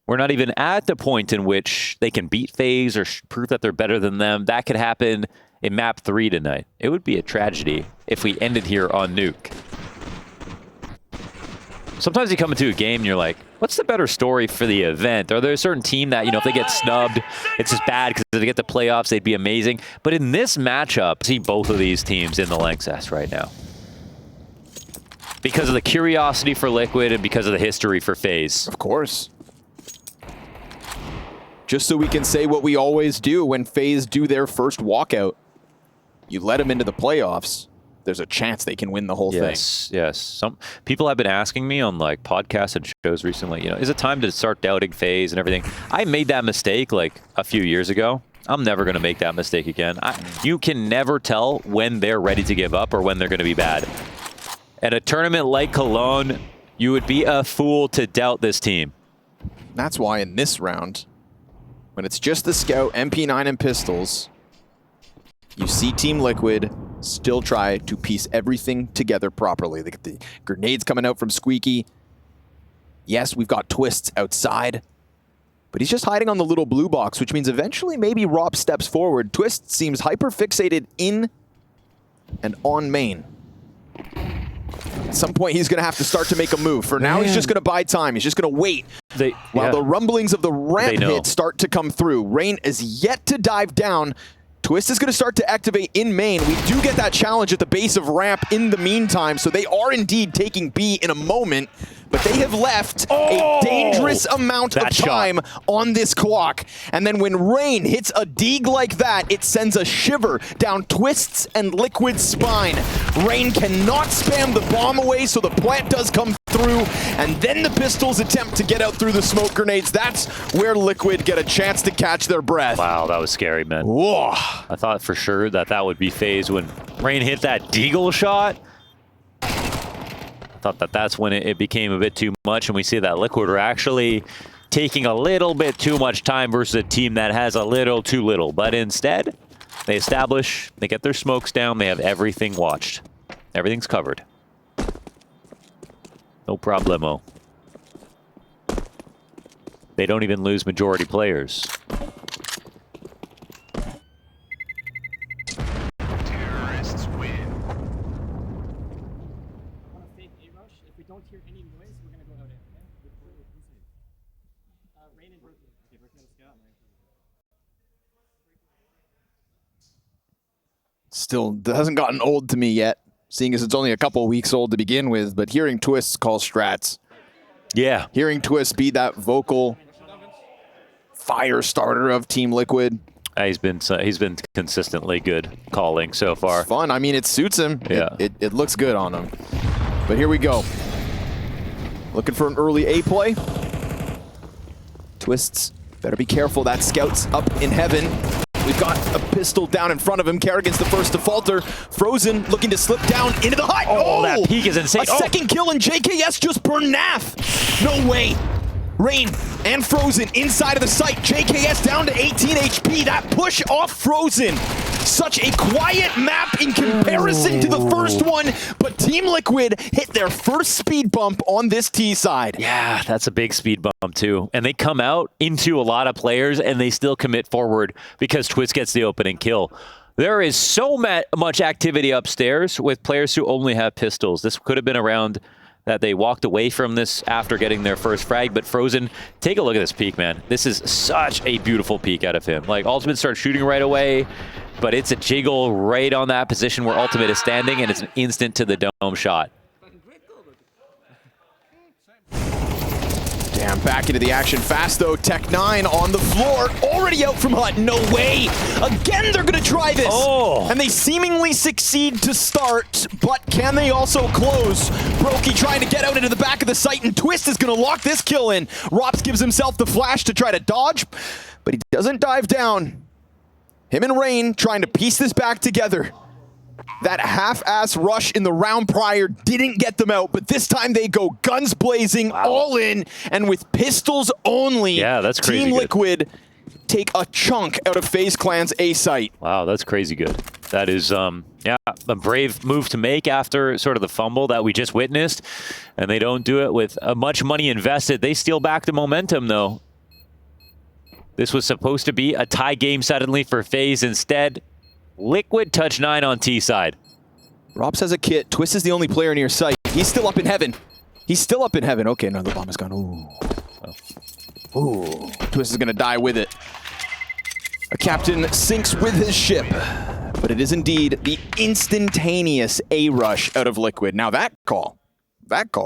We're not even at the point in which they can beat FaZe or prove that they're better than them. That could happen in map 3 tonight. It would be a tragedy if we ended here on Nuke. Sometimes you come into a game and you're like, what's the better story for the event? Are there a certain team that, you know, if they get snubbed, it's just bad because if they get the playoffs, they'd be amazing. But in this matchup, I see both of these teams in the Lanxess right now. Because of the curiosity for Liquid and because of the history for FaZe. Of course. Just so we can say what we always do when FaZe do their first walkout. You let them into the playoffs, there's a chance they can win the whole thing. Yes. Some people have been asking me on like podcasts and shows recently, you know, is it time to start doubting FaZe and everything? I made that mistake like a few years ago. I'm never going to make that mistake again. You can never tell when they're ready to give up or when they're going to be bad. At a tournament like Cologne, you would be a fool to doubt this team. That's why in this round, when it's just the Scout, MP9, and Pistols, you see Team Liquid still try to piece everything together properly. They get the grenades coming out from Squeaky. Yes, we've got Twists outside, but he's just hiding on the little blue box, which means eventually maybe Rob steps forward. Twist seems hyper-fixated in and on main. At some point, he's going to have to start to make a move. For now, he's just going to buy time. He's just going to wait while the rumblings of the ramp hit start to come through. Rain is yet to dive down. Twist is going to start to activate in main. We do get that challenge at the base of ramp in the meantime, so they are indeed taking B in a moment, but they have left a dangerous amount of time on this clock. And then when Rain hits a dig like that, it sends a shiver down Twist's and Liquid's spine. Rain cannot spam the bomb away, so the plant does come through, and then the Pistols attempt to get out through the smoke grenades. That's where Liquid get a chance to catch their breath. Wow, that was scary, man. Whoa. I thought for sure that would be FaZe when Rain hit that deagle shot. I thought that's when it became a bit too much, and we see that Liquid are actually taking a little bit too much time versus a team that has a little too little. But instead, they establish, they get their smokes down, they have everything watched. Everything's covered. No problemo. They don't even lose majority players. Terrorists win. On a fake A-rush, if we don't hear any noise, we're gonna go out A, okay? Rain and Brooklyn. Okay, Brooklyn and Scout. Still hasn't gotten old to me yet, seeing as it's only a couple weeks old to begin with, but hearing Twists call strats. Yeah. Hearing Twist be that vocal fire starter of Team Liquid. He's been consistently good calling so far. It's fun. I mean, it suits him. Yeah. It looks good on him. But here we go. Looking for an early A play. Twists, better be careful. That scout's up in heaven. We've got a pistol down in front of him. Kerrigan's the first to falter. Frozen looking to slip down into the hut. Oh, that peek is insane. A second kill and JKS just burned Naf. No way. Rain and Frozen inside of the site. JKS down to 18 HP. That push off Frozen. Such a quiet map in comparison to the first one, but Team Liquid hit their first speed bump on this T side. Yeah, that's a big speed bump too. And they come out into a lot of players and they still commit forward because Twist gets the opening kill. There is so much activity upstairs with players who only have pistols. This could have been a round that they walked away from this after getting their first frag, but Frozen, take a look at this peek, man. This is such a beautiful peek out of him. Like, Ultimate starts shooting right away, but it's a jiggle right on that position where Ultimate is standing, and it's an instant to the dome shot. Damn, back into the action fast though. Tech9 on the floor, already out from Hut. No way. Again, they're gonna try this. Oh. And they seemingly succeed to start, but can they also close? Brokey trying to get out into the back of the site, and Twist is gonna lock this kill in. Rops gives himself the flash to try to dodge, but he doesn't dive down. Him and Rain trying to piece this back together. That half-ass rush in the round prior didn't get them out, but this time they go guns blazing, all in, and with pistols only. Yeah, that's crazy Team good. Liquid take a chunk out of FaZe Clan's A site. Wow, that's crazy good. That is, yeah, a brave move to make after sort of the fumble that we just witnessed, and they don't do it with much money invested. They steal back the momentum, though. This was supposed to be a tie game suddenly for FaZe. Instead, Liquid touch 9 on T side. Robs has a kit. Twist is the only player near sight. He's still up in heaven. He's still up in heaven. Okay, no, the bomb is gone. Ooh. Ooh. Twist is going to die with it. A captain sinks with his ship. But it is indeed the instantaneous A rush out of Liquid. Now that call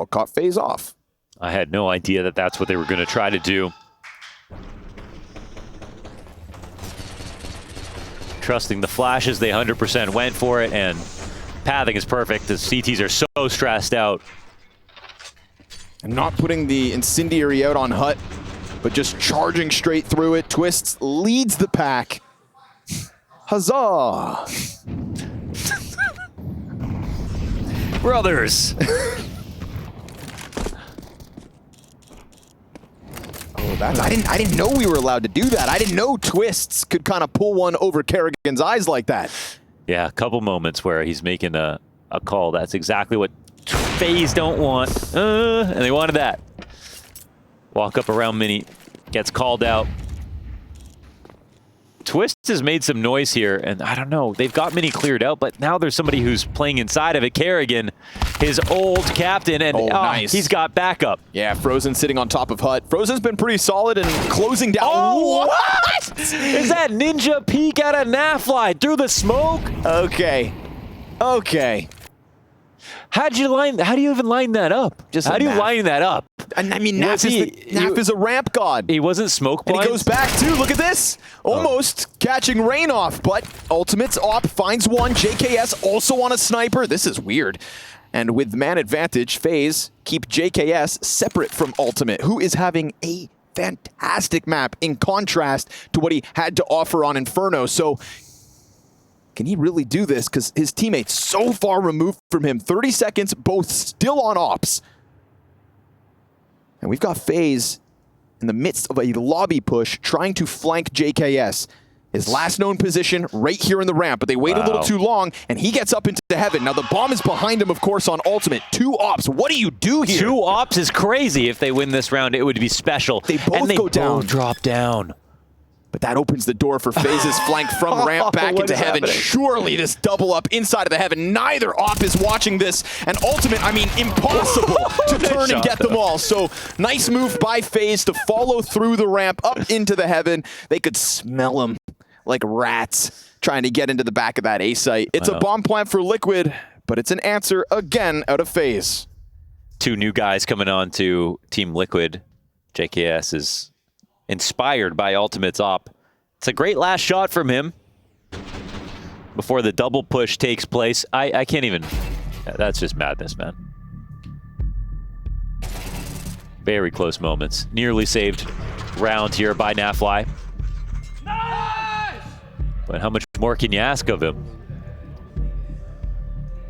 caught FaZe off. I had no idea that that's what they were going to try to do. Trusting the flashes, they 100% went for it, and pathing is perfect. The CTs are so stressed out. And not putting the incendiary out on Hut, but just charging straight through it. Twists leads the pack. Huzzah! Brothers! I didn't know we were allowed to do that. I didn't know Twists could kind of pull one over Kerrigan's eyes like that. Yeah, a couple moments where he's making a call. That's exactly what FaZe don't want. And they wanted that. Walk up around Mini. Gets called out. Twist has made some noise here, and I don't know. They've got Mini cleared out, but now there's somebody who's playing inside of it. Kerrigan, his old captain, and nice. He's got backup. Yeah, Frozen sitting on top of Hut. Frozen's been pretty solid and closing down. Oh, what? Is that ninja peek out of Nafly through the smoke? Okay. How do you even line that up? How do you line that up? And I mean, Naf is a ramp god. He wasn't smoke blind. And he goes back too. Look at this. Almost catching Rain off, but Ultimate's op finds one. JKS also on a sniper. This is weird. And with man advantage, FaZe keep JKS separate from Ultimate, who is having a fantastic map in contrast to what he had to offer on Inferno. So can he really do this? Because his teammates so far removed from him. 30 seconds, both still on ops. And we've got FaZe in the midst of a lobby push trying to flank JKS. His last known position right here in the ramp, but they wait a little too long, and he gets up into heaven. Now the bomb is behind him, of course, on Ultimate. 2 ops. What do you do here? 2 ops is crazy. If they win this round, it would be special. They both go down. Both drop down. But that opens the door for FaZe's flank from ramp back into heaven. Happening? Surely this double up inside of the heaven. Neither op is watching this. And Ultimate, I mean, impossible to turn and get them all. So nice move by FaZe to follow through the ramp up into the heaven. They could smell them like rats trying to get into the back of that A site. It's a bomb plant for Liquid, but it's an answer again out of FaZe. 2 new guys coming on to Team Liquid. JKS is inspired by Ultimate's op. It's a great last shot from him before the double push takes place. I can't even... That's just madness, man. Very close moments. Nearly saved round here by Nafly. Nice! But how much more can you ask of him?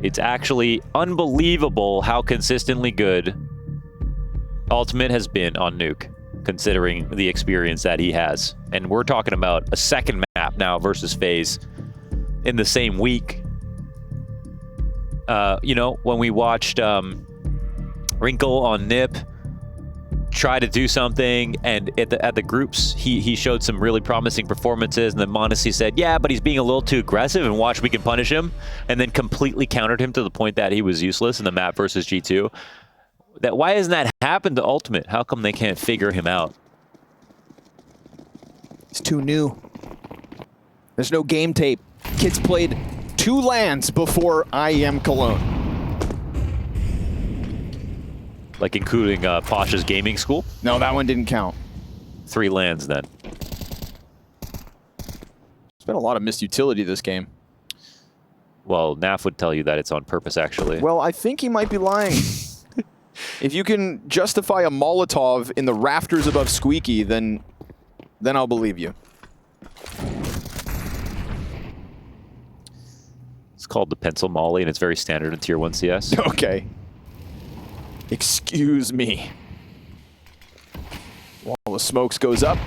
It's actually unbelievable how consistently good Ultimate has been on Nuke, considering the experience that he has. And we're talking about a second map now versus FaZe in the same week. You know, when we watched Wrinkle on Nip try to do something, and at the groups, he showed some really promising performances, and then Modesty said, yeah, but he's being a little too aggressive, and watch, we can punish him, and then completely countered him to the point that he was useless in the map versus G2. Why hasn't that happened to Ultimate? How come they can't figure him out? It's too new. There's no game tape. Kid's played 2 LANs before IEM Cologne. Like including Pasha's gaming school? No, that one didn't count. 3 LANs then. There's been a lot of missed utility this game. Well, Naf would tell you that it's on purpose, actually. Well, I think he might be lying. If you can justify a Molotov in the rafters above Squeaky, then I'll believe you. It's called the Pencil Molly, and it's very standard in Tier 1 CS. Okay. Excuse me. Wall of smokes goes up.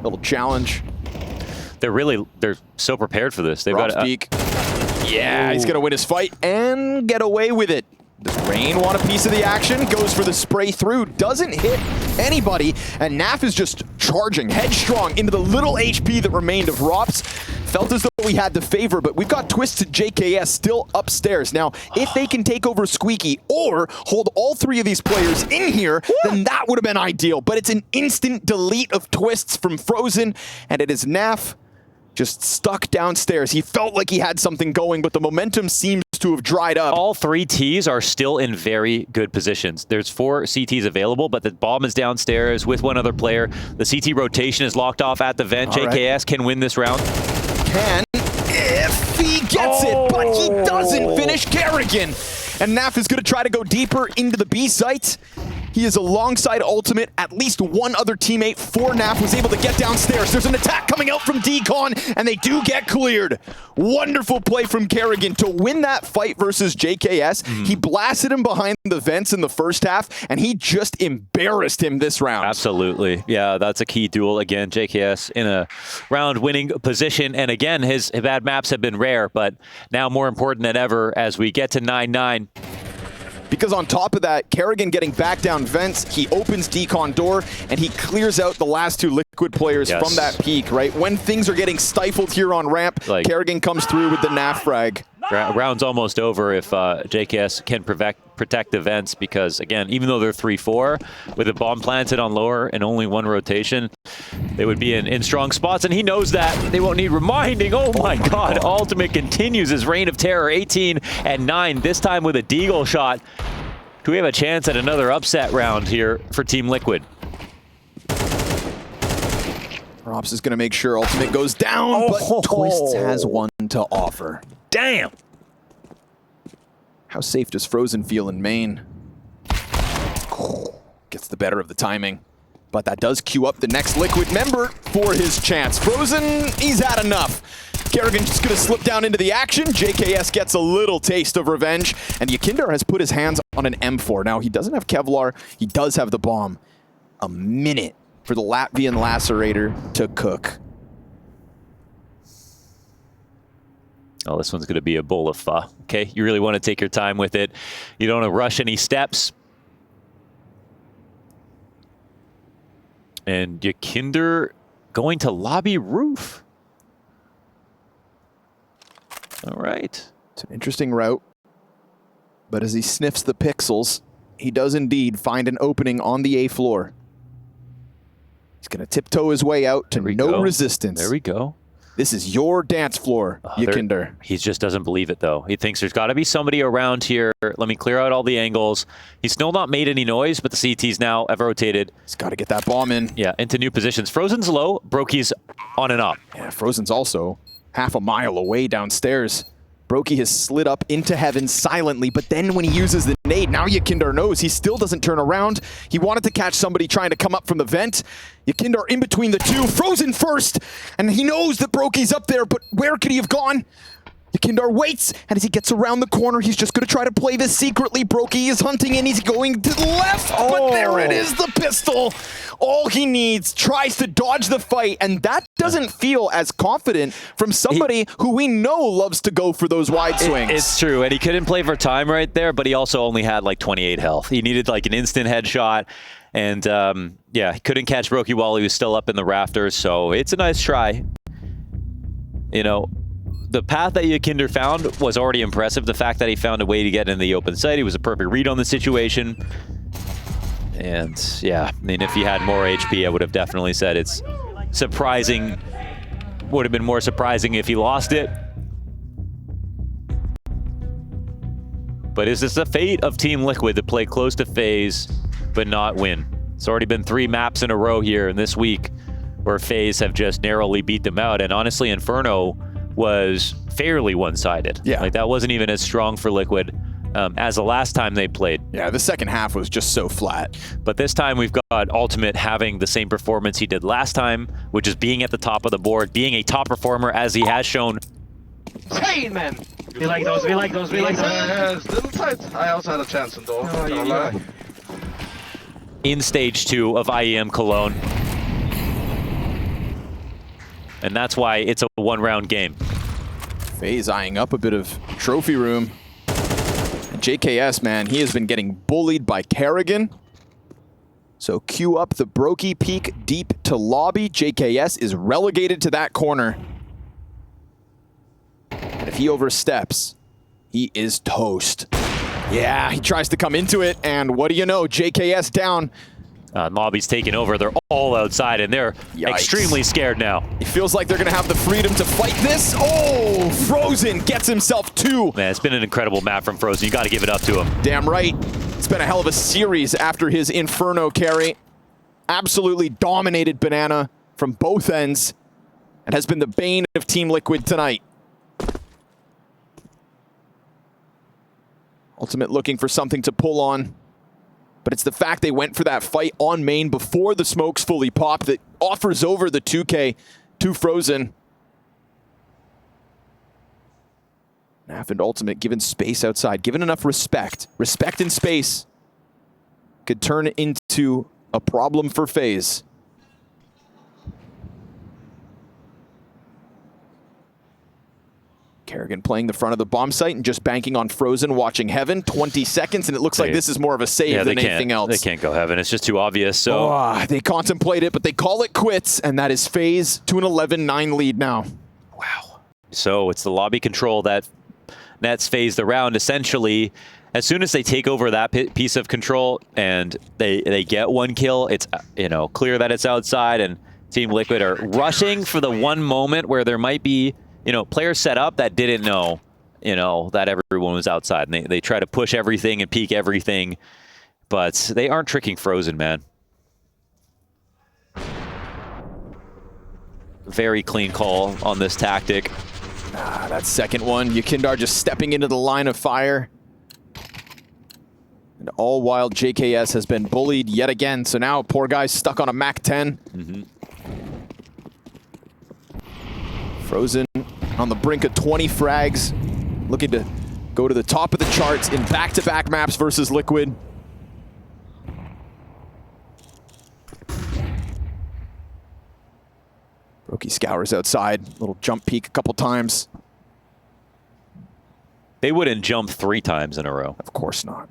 Little challenge. They're so prepared for this. They've got peek. Yeah, he's gonna win his fight and get away with it. Does Rain want a piece of the action? Goes for the spray through, doesn't hit anybody, and Naf is just charging headstrong into the little HP that remained of Rops. Felt as though we had the favor, but we've got Twisted JKS still upstairs. Now, if they can take over Squeaky or hold all 3 of these players in here, then that would have been ideal. But it's an instant delete of Twists from Frozen, and it is Naf just stuck downstairs. He felt like he had something going, but the momentum seems to have dried up. All 3 Ts are still in very good positions. There's 4 CTs available, but the bomb is downstairs with 1 other player. The CT rotation is locked off at the vent. All JKS can win this round. Can if he gets it, but he doesn't finish Kerrigan. And Naf is going to try to go deeper into the B site. He is alongside Ultimate. At least 1 other teammate for Naf was able to get downstairs. There's an attack coming out from Decon, and they do get cleared. Wonderful play from Kerrigan to win that fight versus JKS. He blasted him behind the vents in the first half, and he just embarrassed him this round. Absolutely. Yeah, that's a key duel. Again, JKS in a round-winning position. And again, his bad maps have been rare, but now more important than ever as we get to 9-9. Because on top of that, Kerrigan getting back down vents, he opens Decon door, and he clears out the last 2 Liquid players from that peak, right? When things are getting stifled here on ramp, Kerrigan comes through with the Naf frag. Round's almost over if JKS can protect the vents, because, again, even though they're 3-4, with a bomb planted on lower and only 1 rotation, they would be in strong spots, and he knows that. They won't need reminding. Oh my God. Ultimate continues his reign of terror, 18-9, this time with a Deagle shot. Do we have a chance at another upset round here for Team Liquid? Rops is going to make sure Ultimate goes down, but Twists has 1 to offer. Damn! How safe does Frozen feel in main? Gets the better of the timing, but that does queue up the next Liquid member for his chance. Frozen, he's had enough. Kerrigan just gonna slip down into the action. JKS gets a little taste of revenge, and Yakindar has put his hands on an M4. Now, he doesn't have Kevlar, he does have the bomb. A minute for the Latvian Lacerator to cook. Oh, this one's going to be a bowl of pho, okay? You really want to take your time with it. You don't want to rush any steps. And Yakinder going to lobby roof. All right. It's an interesting route. But as he sniffs the pixels, he does indeed find an opening on the A floor. He's going to tiptoe his way out to no resistance. There we go. This is your dance floor, Yakinder. He just doesn't believe it, though. He thinks there's got to be somebody around here. Let me clear out all the angles. He's still not made any noise, but the CTs now have rotated. He's got to get that bomb in. Yeah, into new positions. Frozen's low. Brokey's on and up. Yeah, Frozen's also half a mile away downstairs. Brokey has slid up into heaven silently, but then when he uses the nade, now Yakinder knows he still doesn't turn around. He wanted to catch somebody trying to come up from the vent. Yakinder in between the two, Frozen first, and he knows that Brokey's up there, but where could he have gone? Yakinder waits, and as he gets around the corner, he's just going to try to play this secretly. Brokey is hunting in, he's going to the left, but there it is, the pistol. All he needs, tries to dodge the fight, and that doesn't feel as confident from somebody who we know loves to go for those wide swings. It's true, and he couldn't play for time right there, but he also only had like 28 health. He needed like an instant headshot, and yeah, he couldn't catch Brokey while he was still up in the rafters, so it's a nice try. You know, the path that Yakinder found was already impressive. The fact that he found a way to get in the open site, he was a perfect read on the situation. And yeah, I mean, if he had more HP, I would have definitely said it's surprising. Would have been more surprising if he lost it. But is this the fate of Team Liquid to play close to FaZe but not win? It's already been 3 maps in a row here in this week where FaZe have just narrowly beat them out. And honestly, Inferno was fairly one-sided. Yeah. Like, that wasn't even as strong for Liquid as the last time they played. Yeah, the second half was just so flat. But this time we've got Ultimate having the same performance he did last time, which is being at the top of the board, being a top performer as he has shown. Hey, man! We like those, we like those, we like those. Yeah, still tight. I also had a chance in door. Oh, Can't yeah. lie. In stage 2 of IEM Cologne. And that's why it's a 1-round game. FaZe eyeing up a bit of trophy room. And JKS, man, he has been getting bullied by Kerrigan. So cue up the Brokey peek deep to lobby. JKS is relegated to that corner. And if he oversteps, he is toast. Yeah, he tries to come into it, and what do you know? JKS down. Lobby's taking over. They're all outside, and they're extremely scared now. It feels like they're going to have the freedom to fight this. Oh, Frozen gets himself 2. Man, it's been an incredible map from Frozen. You got to give it up to him. Damn right. It's been a hell of a series after his Inferno carry. Absolutely dominated Banana from both ends and has been the bane of Team Liquid tonight. Ultimate looking for something to pull on. But it's the fact they went for that fight on main before the smokes fully pop that offers over the 2K to Frozen. Naf and Ultimate given space outside, given enough respect. Respect and space could turn into a problem for FaZe. Kerrigan playing the front of the bomb site and just banking on Frozen, watching Heaven. 20 seconds, and it looks like this is more of a save than anything else. They can't go Heaven. It's just too obvious. So they contemplate it, but they call it quits, and that is FaZe to an 11-9 lead now. Wow. So it's the lobby control that nets FaZe the round. Essentially, as soon as they take over that piece of control and they get 1 kill, it's clear that it's outside, and Team Liquid are rushing for the one moment where there might be players set up that didn't know, that everyone was outside. And they try to push everything and peek everything, but they aren't tricking Frozen, man. Very clean call on this tactic. That second one, Yakinder just stepping into the line of fire. And all while JKS has been bullied yet again. So now poor guy's stuck on a Mac 10. Frozen on the brink of 20 frags, looking to go to the top of the charts in back-to-back maps versus Liquid. Brokey scours outside, little jump peek a couple times. They wouldn't jump 3 times in a row. Of course not.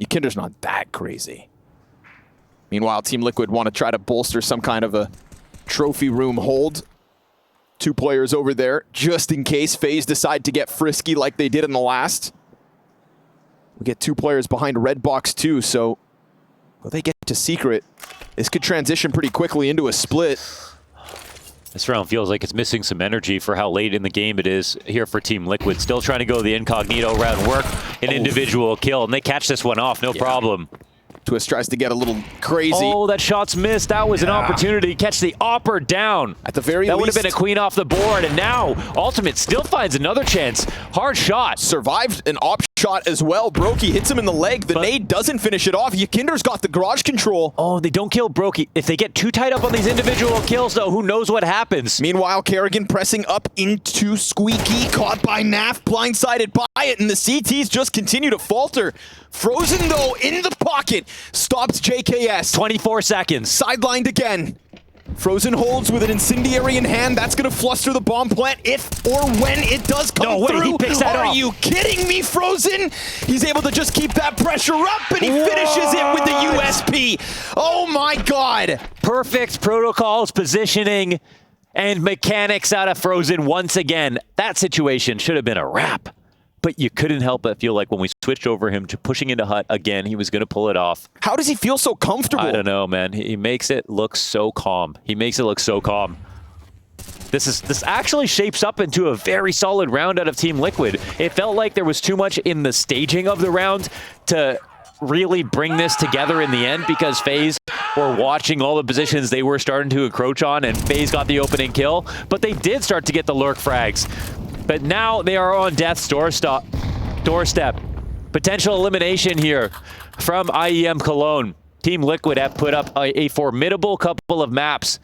Yakinder's not that crazy. Meanwhile, Team Liquid want to try to bolster some kind of a trophy room hold. 2 players over there, just in case FaZe decide to get frisky like they did in the last. We get 2 players behind red box too, so will they get to secret? This could transition pretty quickly into a split. This round feels like it's missing some energy for how late in the game it is here for Team Liquid. Still trying to go the incognito round, work an individual kill, and they catch this one off, no problem. Twist tries to get a little crazy. Oh, that shot's missed. That was an opportunity to catch the opper down. At the very least. That would have been a queen off the board, and now Ultimate still finds another chance. Hard shot. Survived an op shot as well. Brokey hits him in the leg. The nade doesn't finish it off. Yakinder's got the garage control. Oh, they don't kill Brokey. If they get too tied up on these individual kills, though, who knows what happens? Meanwhile, Kerrigan pressing up into Squeaky, caught by Naf, blindsided by it, and the CTs just continue to falter. Frozen, though, in the pocket, stops JKS. 24 seconds. Sidelined again. Frozen holds with an incendiary in hand. That's going to fluster the bomb plant if or when it does come through. He picks that Are off. you kidding me, Frozen? He's able to just keep that pressure up, and he finishes it with the USP. Oh my God. Perfect protocols, positioning, and mechanics out of Frozen once again. That situation should have been a wrap. But you couldn't help but feel like when we switched over him to pushing into Hut again, he was going to pull it off. How does he feel so comfortable? I don't know, man. He makes it look so calm. He makes it look so calm. This actually shapes up into a very solid round out of Team Liquid. It felt like there was too much in the staging of the round to really bring this together in the end, because FaZe were watching all the positions they were starting to encroach on, and FaZe got the opening kill. But they did start to get the lurk frags. But now they are on death's doorstep. Potential elimination here from IEM Cologne. Team Liquid have put up a formidable couple of maps,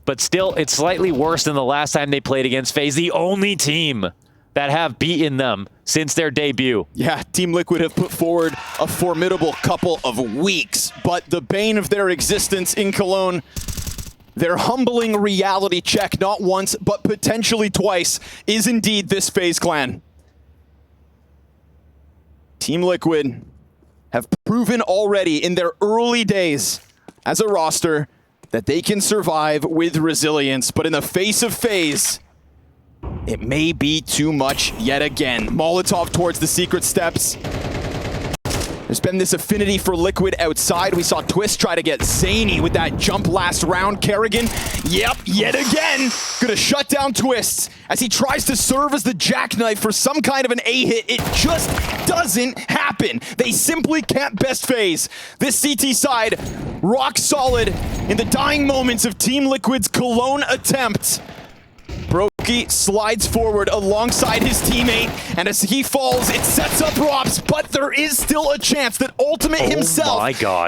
but still it's slightly worse than the last time they played against FaZe, the only team that have beaten them since their debut. Yeah, Team Liquid have put forward a formidable couple of weeks, but the bane of their existence in Cologne, their humbling reality check, not once, but potentially twice, is indeed this FaZe clan. Team Liquid have proven already in their early days as a roster that they can survive with resilience, but in the face of FaZe, it may be too much yet again. Molotov towards the secret steps. There's been this affinity for Liquid outside. We saw Twist try to get zany with that jump last round. Kerrigan, yep, yet again, gonna shut down Twist as he tries to serve as the jackknife for some kind of an A hit. It just doesn't happen. They simply can't best FaZe. This CT side, rock solid in the dying moments of Team Liquid's Cologne attempt. Brokey slides forward alongside his teammate, and as he falls, it sets up Rops, but there is still a chance that Ultimate himself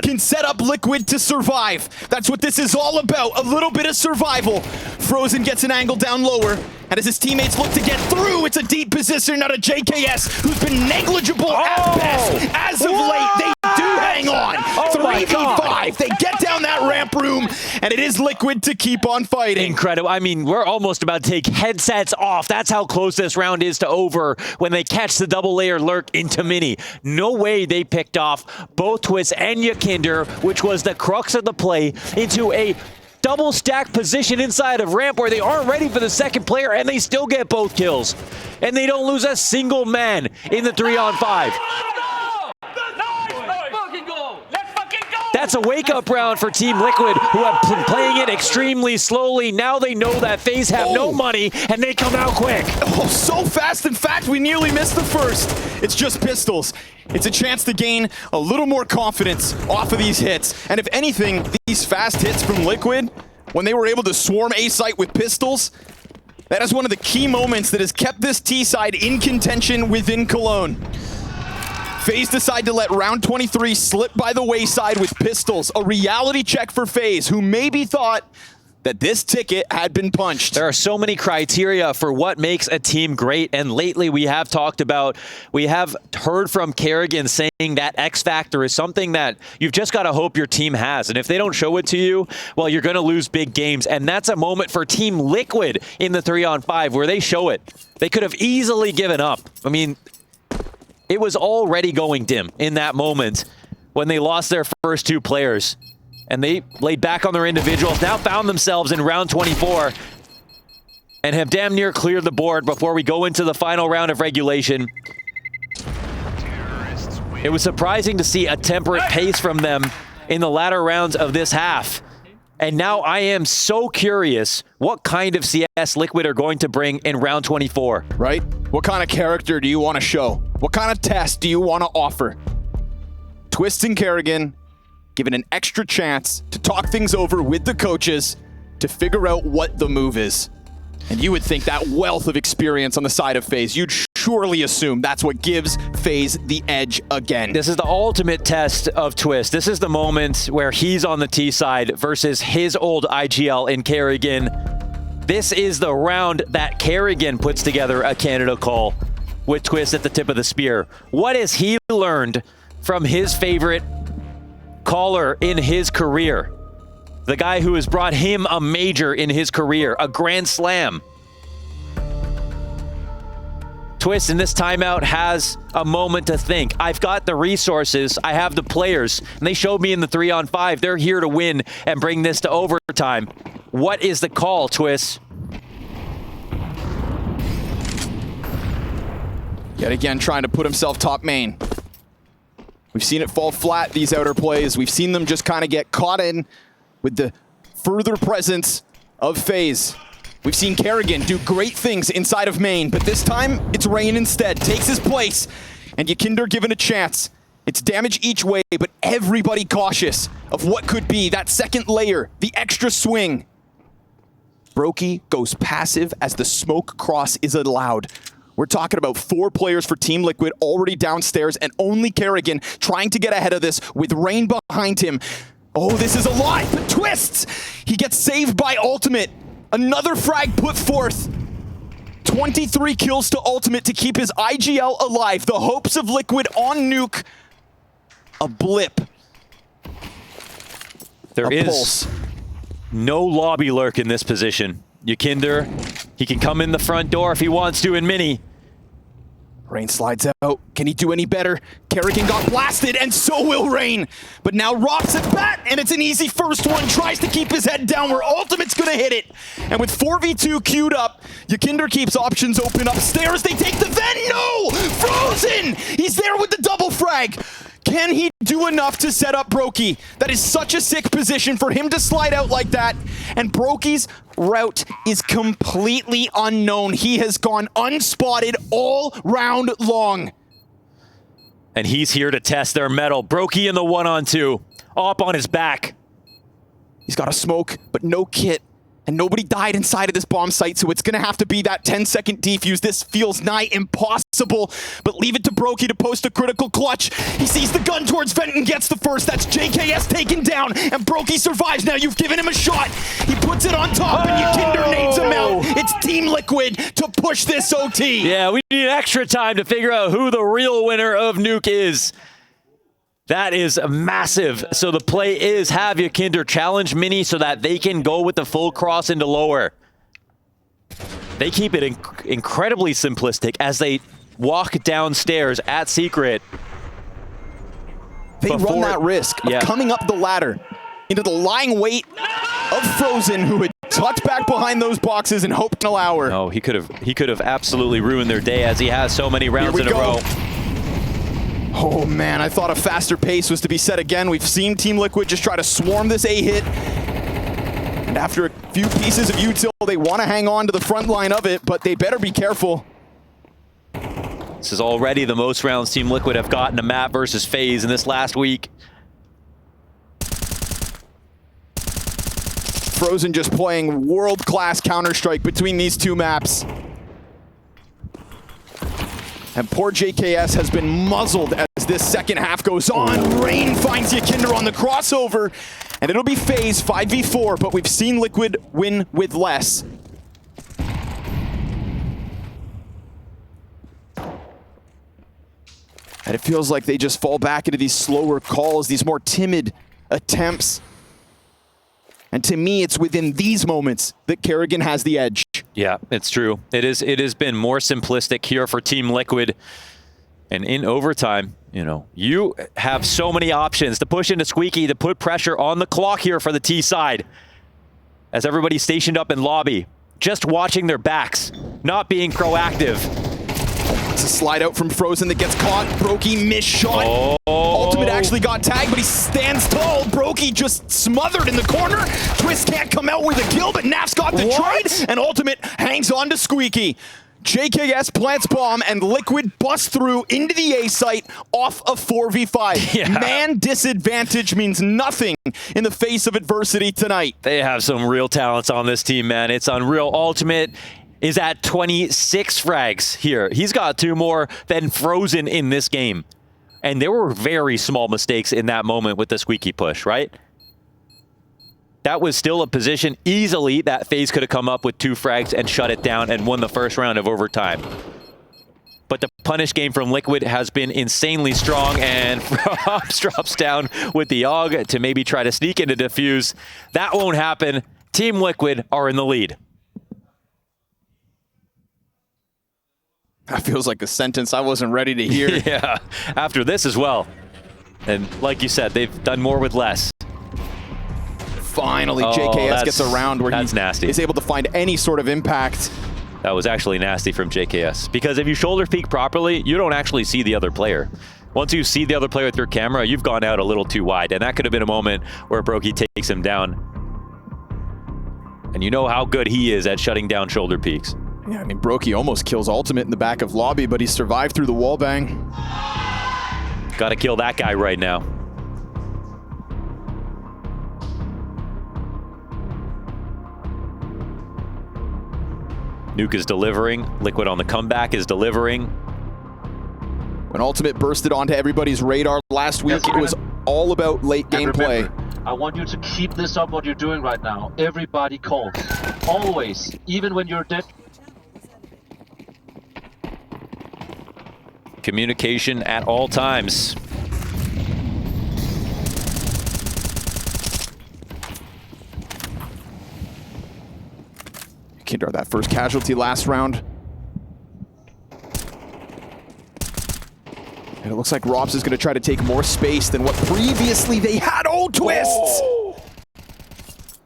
can set up Liquid to survive. That's what this is all about, a little bit of survival. Frozen gets an angle down lower, and as his teammates look to get through, it's a deep position out of JKS, who's been negligible at best. As of late, they do hang on. 3v5, they get down that ramp room, and it is Liquid to keep on fighting. Incredible. I mean, we're almost about to take headsets off. That's how close this round is to over when they catch the double layer lurk into Mini. No way they picked off both Twist and Yakinder, which was the crux of the play, into a double stack position inside of ramp where they aren't ready for the second player, and they still get both kills. And they don't lose a single man in the 3-on-5. That's a wake-up round for Team Liquid, who have been playing it extremely slowly. Now they know that FaZe have no money, and they come out quick. Oh, so fast. In fact, we nearly missed the first. It's just pistols. It's a chance to gain a little more confidence off of these hits. And if anything, these fast hits from Liquid, when they were able to swarm A site with pistols, that is one of the key moments that has kept this T side in contention within Cologne. FaZe decide to let round 23 slip by the wayside with pistols. A reality check for FaZe, who maybe thought that this ticket had been punched. There are so many criteria for what makes a team great, and lately we have heard from Kerrigan saying that X factor is something that you've just got to hope your team has, and if they don't show it to you, well, you're going to lose big games, and that's a moment for Team Liquid in the 3-on-5 where they show it. They could have easily given up. I mean, it was already going dim in that moment when they lost their first two players. And they laid back on their individuals, now found themselves in round 24 and have damn near cleared the board before we go into the final round of regulation. It was surprising to see a temperate pace from them in the latter rounds of this half. And now I am so curious what kind of CS Liquid are going to bring in round 24. Right? What kind of character do you want to show? What kind of test do you want to offer? Twist and Kerrigan given an extra chance to talk things over with the coaches to figure out what the move is. And you would think that wealth of experience on the side of FaZe, you'd surely assume that's what gives FaZe the edge again. This is the ultimate test of Twist. This is the moment where he's on the T side versus his old IGL in Kerrigan. This is the round that Kerrigan puts together a Canada call with Twist at the tip of the spear. What has he learned from his favorite caller in his career? The guy who has brought him a major in his career, a Grand Slam. Twist in this timeout has a moment to think. I've got the resources, I have the players, and they showed me in the 3-on-5. They're here to win and bring this to overtime. What is the call, Twist? Yet again, trying to put himself top main. We've seen it fall flat, these outer plays. We've seen them just kind of get caught in with the further presence of FaZe. We've seen Kerrigan do great things inside of main, but this time it's Rain instead. Takes his place, and Yakinder given a chance. It's damage each way, but everybody cautious of what could be that second layer, the extra swing. Brokey goes passive as the smoke cross is allowed. We're talking about 4 players for Team Liquid already downstairs, and only Kerrigan trying to get ahead of this with Rain behind him. Oh, this is a lot, but Twists! He gets saved by Ultimate. Another frag put forth. 23 kills to Ultimate to keep his IGL alive. The hopes of Liquid on Nuke. A blip. There is pulse. no lobby lurk in this position. Yakinder, he can come in the front door if he wants to in mini. Rain slides out. Can he do any better? Kerrigan got blasted, and so will Rain. But now Rops at bat, and it's an easy first one. Tries to keep his head down where Ultimate's gonna hit it. And with 4v2 queued up, Yakinder keeps options open upstairs. They take the vent. No! Frozen! He's there with the double frag. Can he do enough to set up Brokey? That is such a sick position for him to slide out like that. And Brokey's route is completely unknown. He has gone unspotted all round long. And he's here to test their mettle. Brokey in the 1-on-2. Up on his back. He's got a smoke, but no kit. And nobody died inside of this bomb site, so it's going to have to be that 10-second defuse. This feels nigh impossible, but leave it to Brokey to post a critical clutch. He sees the gun towards Vent and gets the first. That's JKS taken down, and Brokey survives. Now you've given him a shot. He puts it on top, and Yakinder nades him out. It's Team Liquid to push this OT. Yeah, we need extra time to figure out who the real winner of Nuke is. That is massive. So the play is have Yakinder challenge mini so that they can go with the full cross into lower. They keep it incredibly simplistic as they walk downstairs at Secret. They run that risk of coming up the ladder into the lying weight of Frozen, who had tucked back behind those boxes and hoped to allow her. Oh, he could have absolutely ruined their day as he has so many rounds in a row. Oh man, I thought a faster pace was to be set again. We've seen Team Liquid just try to swarm this A-hit. And after a few pieces of util, they want to hang on to the front line of it, but they better be careful. This is already the most rounds Team Liquid have gotten a map versus FaZe in this last week. Frozen just playing world-class Counter-Strike between these two maps. And poor JKS has been muzzled as this second half goes on. Rain finds Yakinder on the crossover, and it'll be FaZe 5v4, but we've seen Liquid win with less. And it feels like they just fall back into these slower calls, these more timid attempts. And to me, it's within these moments that Kerrigan has the edge. Yeah, it's true. It has been more simplistic here for Team Liquid. And in overtime, you know, you have so many options to push into Squeaky, to put pressure on the clock here for the T side. As everybody's stationed up in lobby, just watching their backs, not being proactive. It's a slide out from Frozen that gets caught. Brokey missed shot. Oh. Ultimate actually got tagged, but he stands tall. Brokey just smothered in the corner. Twist can't come out with a kill, but Naf's got the trade, and Ultimate hangs on to Squeaky. JKS plants bomb, and Liquid busts through into the A site off a 4v5. Yeah. Man disadvantage means nothing in the face of adversity tonight. They have some real talents on this team, man. It's unreal. Ultimate is at 26 frags here. He's got 2 more than Frozen in this game. And there were very small mistakes in that moment with the Squeaky push, right? That was still a position easily that FaZe could have come up with 2 frags and shut it down and won the first round of overtime. But the punish game from Liquid has been insanely strong, and Frops drops down with the AUG to maybe try to sneak into defuse. That won't happen. Team Liquid are in the lead. That feels like a sentence I wasn't ready to hear. Yeah, after this as well. And like you said, they've done more with less. Finally, JKS gets a round where he nasty. is able to find any sort of impact. That was actually nasty from JKS. Because if you shoulder peek properly, you don't actually see the other player. Once you see the other player with your camera, you've gone out a little too wide. And that could have been a moment where Brokey takes him down. And you know how good he is at shutting down shoulder peeks. Yeah, I mean, Brokey almost kills Ultimate in the back of lobby, but he survived through the wall bang. Gotta kill that guy right now. Nuke is delivering. Liquid on the comeback is delivering. When Ultimate bursted onto everybody's radar last week, it was all about late game play. I want you to keep this up, what you're doing right now. Everybody calls. Always. Even when you're dead. Communication at all times. Kindar, that first casualty last round. And it looks like Robs is going to try to take more space than what previously they had. Oh, Twists!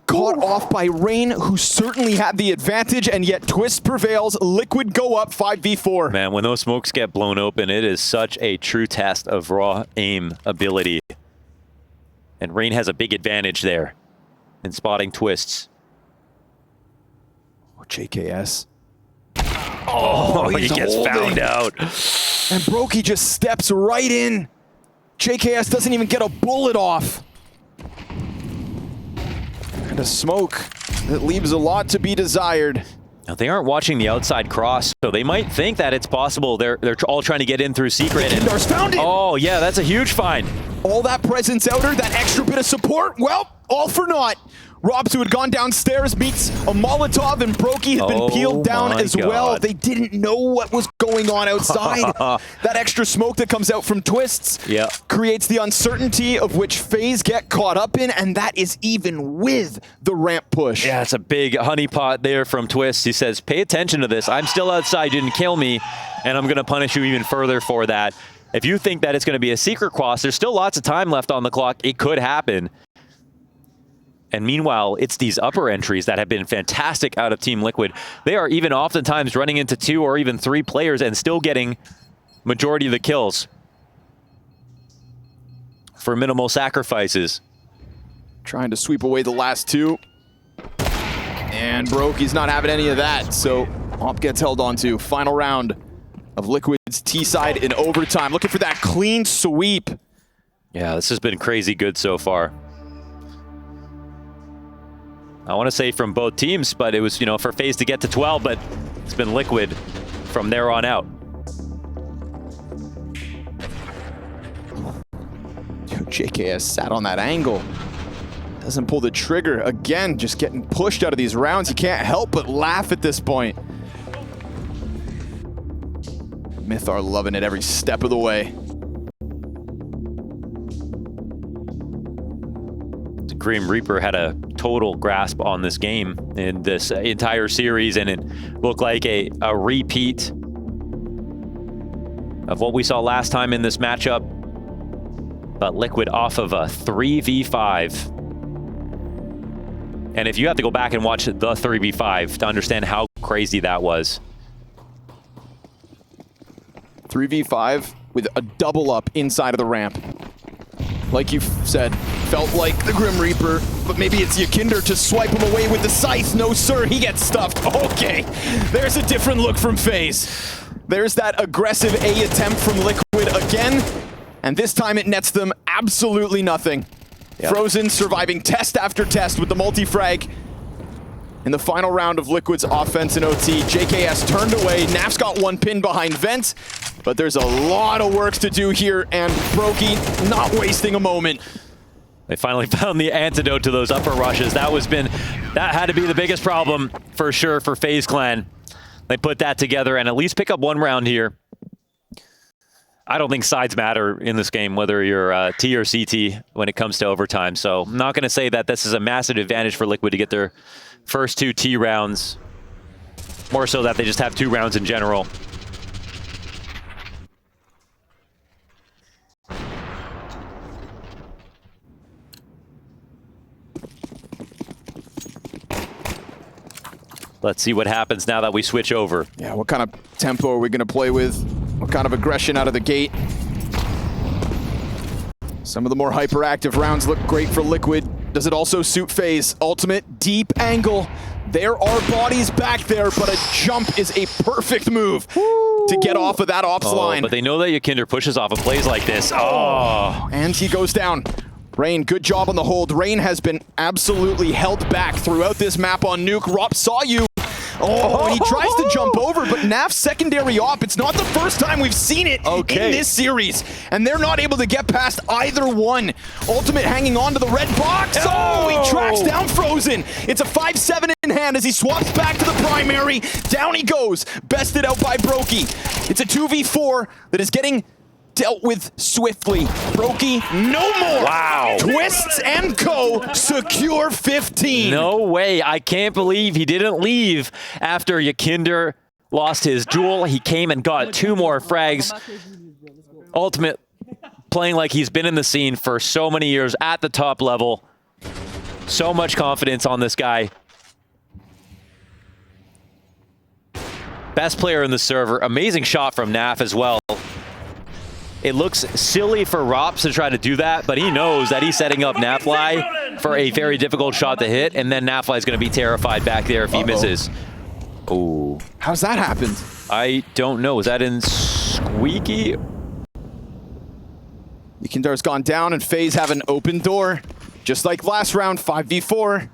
Caught off by Rain, who certainly had the advantage, and yet Twist prevails. Liquid go up 5v4. Man, when those smokes get blown open, it is such a true test of raw aim ability. And Rain has a big advantage there in spotting Twists. JKS. Oh, he gets holding. found out. And Brokey just steps right in. JKS doesn't even get a bullet off. And a smoke that leaves a lot to be desired. Now, they aren't watching the outside cross, so they might think that it's possible. They're all trying to get in through secret. And Kindar's found it. oh, yeah, that's a huge find. All that presence outer, that extra bit of support, well, all for naught. Robs, who had gone downstairs, meets a Molotov, and Brokey had been peeled down my as well. God. They didn't know what was going on outside. That extra smoke that comes out from Twists creates the uncertainty of which FaZe get caught up in, and that is even with the ramp push. Yeah, it's a big honeypot there from Twist. He says, pay attention to this. I'm still outside. You didn't kill me, and I'm going to punish you even further for that. If you think that it's going to be a secret cross, there's still lots of time left on the clock. It could happen. And meanwhile, it's these upper entries that have been fantastic out of Team Liquid. They are even oftentimes running into 2 or even 3 players and still getting majority of the kills for minimal sacrifices. Trying to sweep away the last 2. And Brokey's not having any of that, so Op gets held on to. Final round of Liquid's T-side in overtime. Looking for that clean sweep. Yeah, this has been crazy good so far. I want to say from both teams, but it was, for FaZe to get to 12, but it's been Liquid from there on out. JKS sat on that angle. Doesn't pull the trigger. Again, just getting pushed out of these rounds. You can't help but laugh at this point. Mythar loving it every step of the way. Grim Reaper had a total grasp on this game in this entire series, and it looked like a repeat of what we saw last time in this matchup. But Liquid off of a 3v5. And if you have to go back and watch the 3v5 to understand how crazy that was. 3v5 with a double up inside of the ramp. Like you said, felt like the Grim Reaper, but maybe it's Yakinder to swipe him away with the scythe. No, sir, he gets stuffed. Okay, there's a different look from FaZe. There's that aggressive A attempt from Liquid again, and this time it nets them absolutely nothing. Yep. Frozen surviving test after test with the multi-frag. In the final round of Liquid's offense in OT, JKS turned away. Naf's got one pin behind Vent, but there's a lot of work to do here, and Brokey not wasting a moment. They finally found the antidote to those upper rushes. That had to be the biggest problem for sure for FaZe Clan. They put that together and at least pick up one round here. I don't think sides matter in this game, whether you're T or CT when it comes to overtime. So I'm not going to say that this is a massive advantage for Liquid to get their first 2 T rounds. More so that they just have 2 rounds in general. Let's see what happens now that we switch over. Yeah, what kind of tempo are we going to play with? What kind of aggression out of the gate? Some of the more hyperactive rounds look great for Liquid. Does it also suit FaZe? Ultimate, deep angle. There are bodies back there, but a jump is a perfect move to get off of that ops line. But they know that Yakinder pushes off of plays like this. Oh. And he goes down. Rain, good job on the hold. Rain has been absolutely held back throughout this map on Nuke. Rop saw you. Oh, and he tries to jump over, but Naf's secondary op. It's not the first time we've seen it in this series. And they're not able to get past either one. Ultimate hanging on to the red box. Oh, he tracks down Frozen. It's a 5-7 in hand as he swaps back to the primary. Down he goes. Bested out by Brokey. It's a 2v4 that is getting dealt with swiftly. Brokey, no more. Wow. Twists and Co. secure 15. No way. I can't believe he didn't leave after Yakinder lost his duel. He came and got 2 more frags. Ultimate playing like he's been in the scene for so many years at the top level. So much confidence on this guy. Best player in the server. Amazing shot from Naf as well. It looks silly for Rops to try to do that, but he knows that he's setting up Nafly for a very difficult shot to hit, and then Nafly is going to be terrified back there if he misses. Ooh. How's that happened? I don't know. Was that in Squeaky? Yakindar's gone down, and FaZe have an open door. Just like last round, 5v4.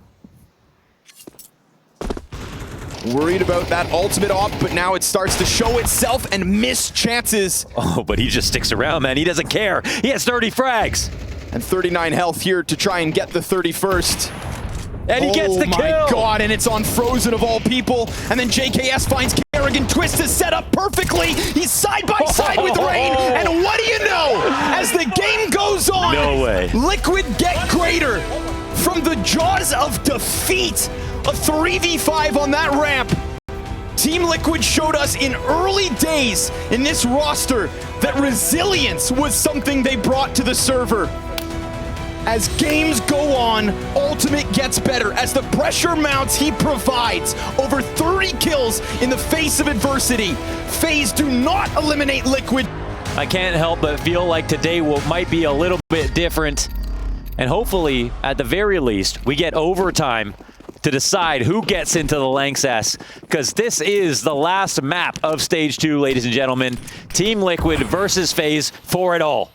Worried about that ultimate op, but now it starts to show itself and miss chances. Oh, but he just sticks around, man. He doesn't care. He has 30 frags. And 39 health here to try and get the 31st. And he gets the kill. Oh my god, and it's on Frozen of all people. And then JKS finds Kerrigan. Twist is set up perfectly. He's side by side with Rain. And what do you know? As the game goes on, no way. Liquid get greater from the jaws of defeat. A 3v5 on that ramp. Team Liquid showed us in early days in this roster that resilience was something they brought to the server. As games go on, Ultimate gets better. As the pressure mounts, he provides over 30 kills in the face of adversity. FaZe do not eliminate Liquid. I can't help but feel like today might be a little bit different. And hopefully, at the very least, we get overtime to decide who gets into the Lanxess, because this is the last map of Stage 2, ladies and gentlemen. Team Liquid versus FaZe for it all.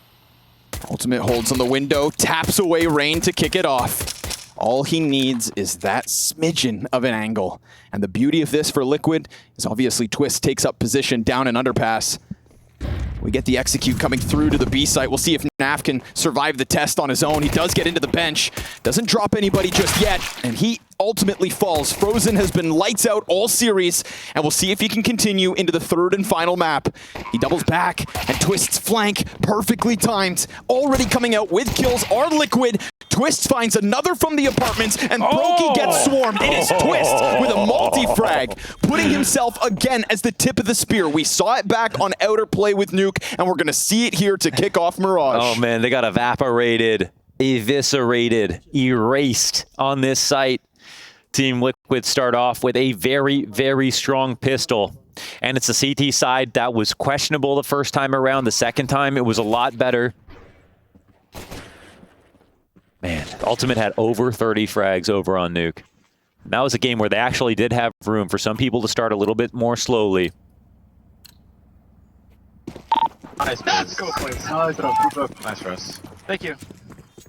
Ultimate holds on the window, taps away Rain to kick it off. All he needs is that smidgen of an angle. And the beauty of this for Liquid is obviously Twist takes up position down an underpass. We get the execute coming through to the B site. We'll see if Naf can survive the test on his own. He does get into the bench. Doesn't drop anybody just yet, and he ultimately falls. Frozen has been lights out all series, and we'll see if he can continue into the 3rd and final map. He doubles back and Twist's flank, perfectly timed. Already coming out with kills are Liquid. Twist finds another from the apartments, and Brokey gets swarmed. It is Twist with a multi-frag, putting himself again as the tip of the spear. We saw it back on Outer Play with Nuke, and we're going to see it here to kick off Mirage. Oh man, they got evaporated, eviscerated, erased on this site. Team Liquid start off with a very, very strong pistol. And it's the CT side that was questionable the first time around. The second time, it was a lot better. Man, Ultimate had over 30 frags over on Nuke. And that was a game where they actually did have room for some people to start a little bit more slowly. Nice, Let's go, please. Nice, nice Russ. Thank you.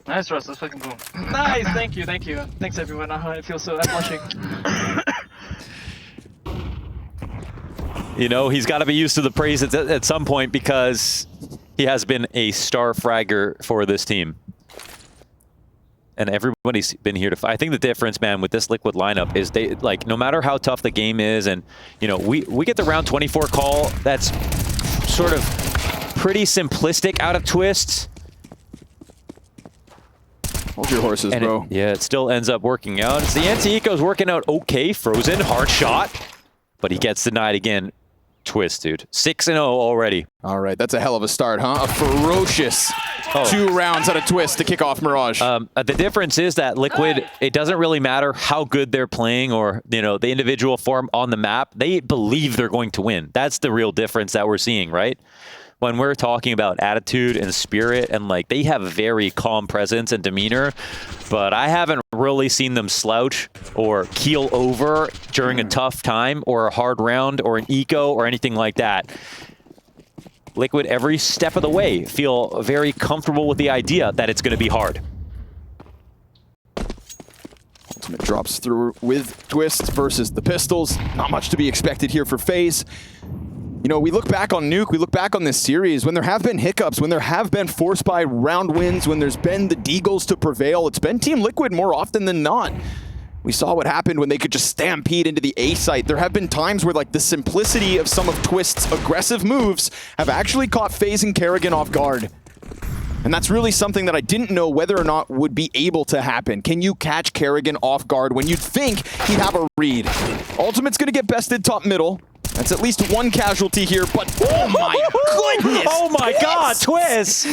Nice, Russ. Let's fucking boom. Nice. Thank you. Thank you. Thanks, everyone. I feel so. I'm blushing. You know, he's got to be used to the praise at some point because he has been a star fragger for this team. And everybody's been here to fight. I think the difference, man, with this Liquid lineup is they, like, no matter how tough the game is, and, you know, we get the round 24 call that's sort of pretty simplistic out of Twist. Hold your horses, And bro. it still ends up working out. It's the anti-eco's working out okay. Frozen, hard shot, but he gets denied again. Twist, dude. 6-0 already. All right, that's a hell of a start, huh? A ferocious 2 rounds out of Twist to kick off Mirage. The difference is that Liquid, it doesn't really matter how good they're playing or, you know, the individual form on the map. They believe they're going to win. That's the real difference that we're seeing, right? When we're talking about attitude and spirit, and like they have a very calm presence and demeanor, but I haven't really seen them slouch or keel over during a tough time or a hard round or an eco or anything like that. Liquid, every step of the way, feel very comfortable with the idea that it's going to be hard. Ultimate drops through with Twist versus the Pistols. Not much to be expected here for FaZe. You know, we look back on Nuke, we look back on this series, when there have been hiccups, when there have been forced by round wins, when there's been the Deagles to prevail, it's been Team Liquid more often than not. We saw what happened when they could just stampede into the A site. There have been times where, like, the simplicity of some of Twist's aggressive moves have actually caught FaZe and Kerrigan off guard. And that's really something that I didn't know whether or not would be able to happen. Can you catch Kerrigan off guard when you'd think he'd have a read? Ultimate's gonna get bested top middle. That's at least one casualty here, but oh my goodness! Oh my God, Twist!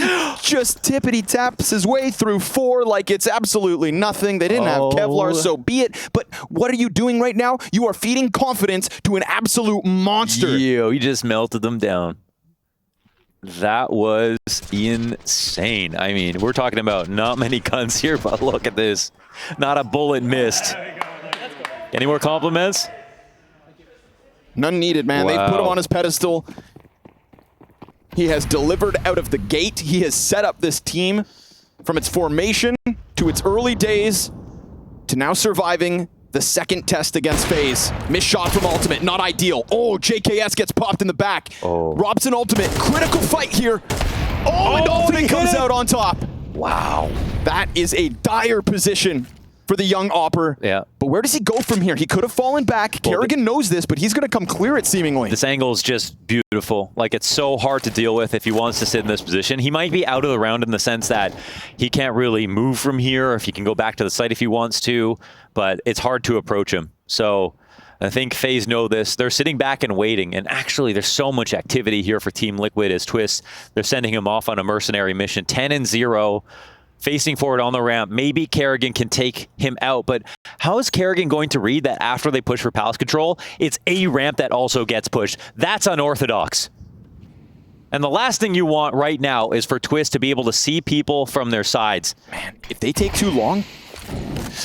Just tippity taps his way through 4 like it's absolutely nothing. They didn't have Kevlar, so be it. But what are you doing right now? You are feeding confidence to an absolute monster. Yo, you just melted them down. That was insane. I mean, we're talking about not many guns here, but look at this. Not a bullet missed. Any more compliments? None needed, man. Wow. They've put him on his pedestal. He has delivered out of the gate. He has set up this team from its formation to its early days to now surviving the second test against FaZe. Missed shot from Ultimate, not ideal. Oh, JKS gets popped in the back. Robson Ultimate, critical fight here. And Ultimate comes out on top. Wow. That is a dire position for the young Opper. Yeah. But where does he go from here? He could have fallen back. Kerrigan knows this, but he's going to come clear it seemingly. This angle is just beautiful. Like, it's so hard to deal with if he wants to sit in this position. He might be out of the round in the sense that he can't really move from here, or if he can go back to the site if he wants to, but it's hard to approach him. So I think FaZe know this. They're sitting back and waiting, and actually there's so much activity here for Team Liquid as Twist. They're sending him off on a mercenary mission, 10-0. Facing forward on the ramp. Maybe Kerrigan can take him out, but how is Kerrigan going to read that after they push for palace control, it's a ramp that also gets pushed? That's unorthodox. And the last thing you want right now is for Twist to be able to see people from their sides. Man, if they take too long,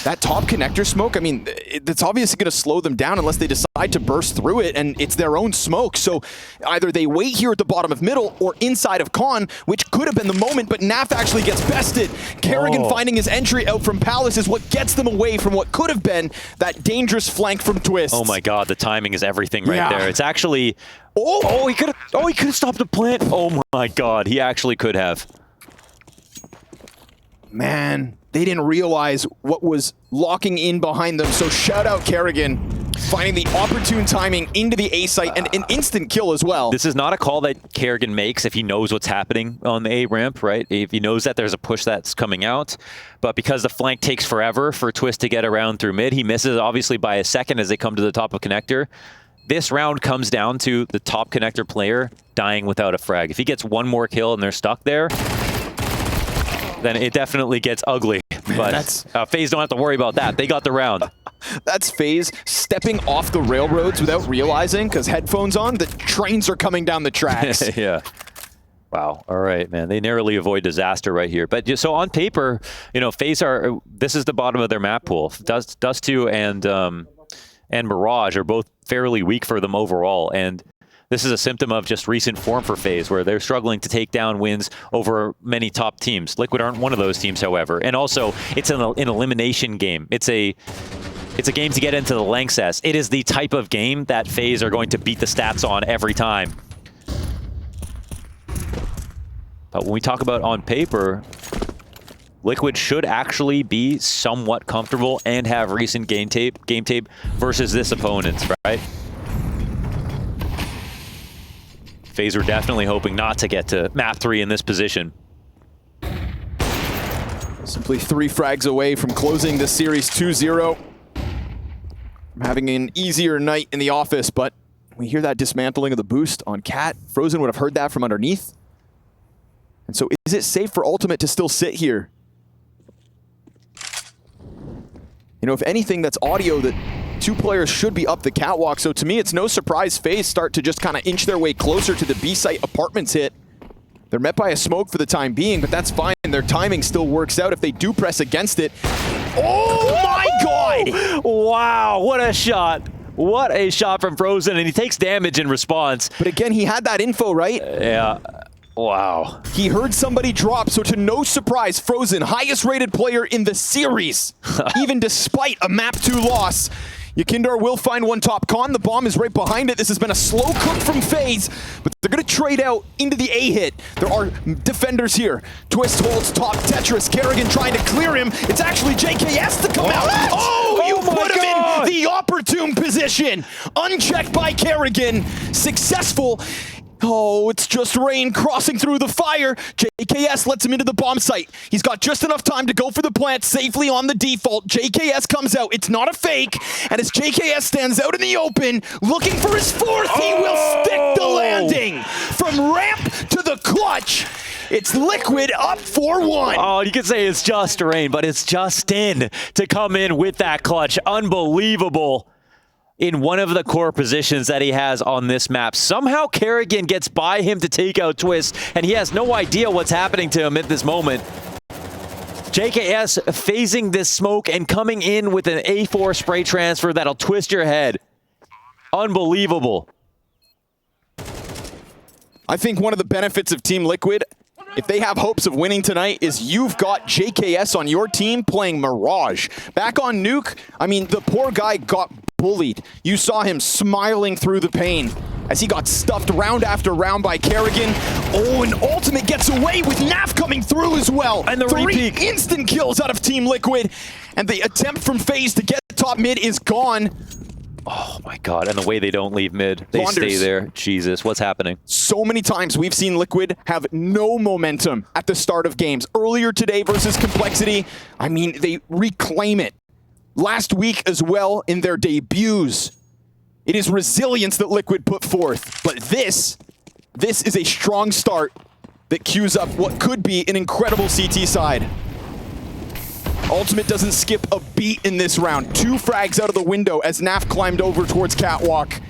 that top connector smoke, I mean, it's obviously going to slow them down unless they decide to burst through it, and it's their own smoke. So either they wait here at the bottom of middle or inside of Con, which could have been the moment, but Naf actually gets bested. Kerrigan finding his entry out from Palace is what gets them away from what could have been that dangerous flank from Twist. Oh my God, the timing is everything right there. It's actually... he could have stopped the plant. Oh my God, he actually could have. Man, they didn't realize what was locking in behind them, so shout out Kerrigan, finding the opportune timing into the A site and an instant kill as well. This is not a call that Kerrigan makes if he knows what's happening on the A ramp, right? If he knows that there's a push that's coming out, but because the flank takes forever for Twist to get around through mid, he misses obviously by a second as they come to the top of connector. This round comes down to the top connector player dying without a frag. If he gets one more kill and they're stuck there, then it definitely gets ugly. But FaZe don't have to worry about that. They got the round. That's FaZe stepping off the railroads without realizing, because headphones on, the trains are coming down the tracks. Yeah. Wow. All right, man. They narrowly avoid disaster right here. But so on paper, you know, FaZe are, this is the bottom of their map pool. Dust 2 and Mirage are both fairly weak for them overall. And this is a symptom of just recent form for FaZe, where they're struggling to take down wins over many top teams. Liquid aren't one of those teams, however. And also, it's an elimination game. It's a game to get into the Lanxess. It is the type of game that FaZe are going to beat the stats on every time. But when we talk about on paper, Liquid should actually be somewhat comfortable and have recent game tape versus this opponent, right? FaZe are definitely hoping not to get to map 3 in this position. Simply 3 frags away from closing the series 2-0. From having an easier night in the office, but we hear that dismantling of the boost on Cat. Frozen would have heard that from underneath. And so is it safe for Ultimate to still sit here? You know, if anything, that's audio that 2 players should be up the catwalk. So to me, it's no surprise FaZe start to just kind of inch their way closer to the B-site apartments hit. They're met by a smoke for the time being, but that's fine. Their timing still works out if they do press against it. Oh my God! Wow, what a shot. What a shot from Frozen, and he takes damage in response. But again, he had that info, right? Yeah. Wow. He heard somebody drop, so to no surprise, Frozen, highest rated player in the series, even despite a map 2 loss. Yakindar will find one top con. The bomb is right behind it. This has been a slow cook from FaZe, but they're going to trade out into the A hit. There are defenders here. Twist holds top Tetris. Kerrigan trying to clear him. It's actually JKS to come out. Oh, you put him in the opportune position. Unchecked by Kerrigan. Successful. Oh, it's just Rain crossing through the fire. JKS lets him into the bomb site. He's got just enough time to go for the plant safely on the default. JKS comes out. It's not a fake. And as JKS stands out in the open, looking for his 4th, he will stick the landing. From ramp to the clutch, it's Liquid up 4-1. Oh, you could say it's just Rain, but it's Justin to come in with that clutch. Unbelievable. In one of the core positions that he has on this map. Somehow Kerrigan gets by him to take out Twist, and he has no idea what's happening to him at this moment. JKS phasing this smoke and coming in with an A4 spray transfer that'll twist your head. Unbelievable. I think one of the benefits of Team Liquid, if they have hopes of winning tonight, is you've got JKS on your team playing Mirage. Back on Nuke, I mean, the poor guy got bullied. You saw him smiling through the pain as he got stuffed round after round by Kerrigan. Oh, and Ultimate gets away with Naf coming through as well. And the 3 repeat. instant kills out of Team Liquid. And the attempt from FaZe to get top mid is gone. Oh my God, and the way they don't leave mid. They Launders. stay there. Jesus, what's happening? So many times we've seen Liquid have no momentum at the start of games. Earlier today versus Complexity, I mean, they reclaim it. Last week as well in their debuts. It is resilience that Liquid put forth. But this is a strong start that cues up what could be an incredible CT side. Ultimate doesn't skip a beat in this round. 2 frags out of the window as Naf climbed over towards Catwalk.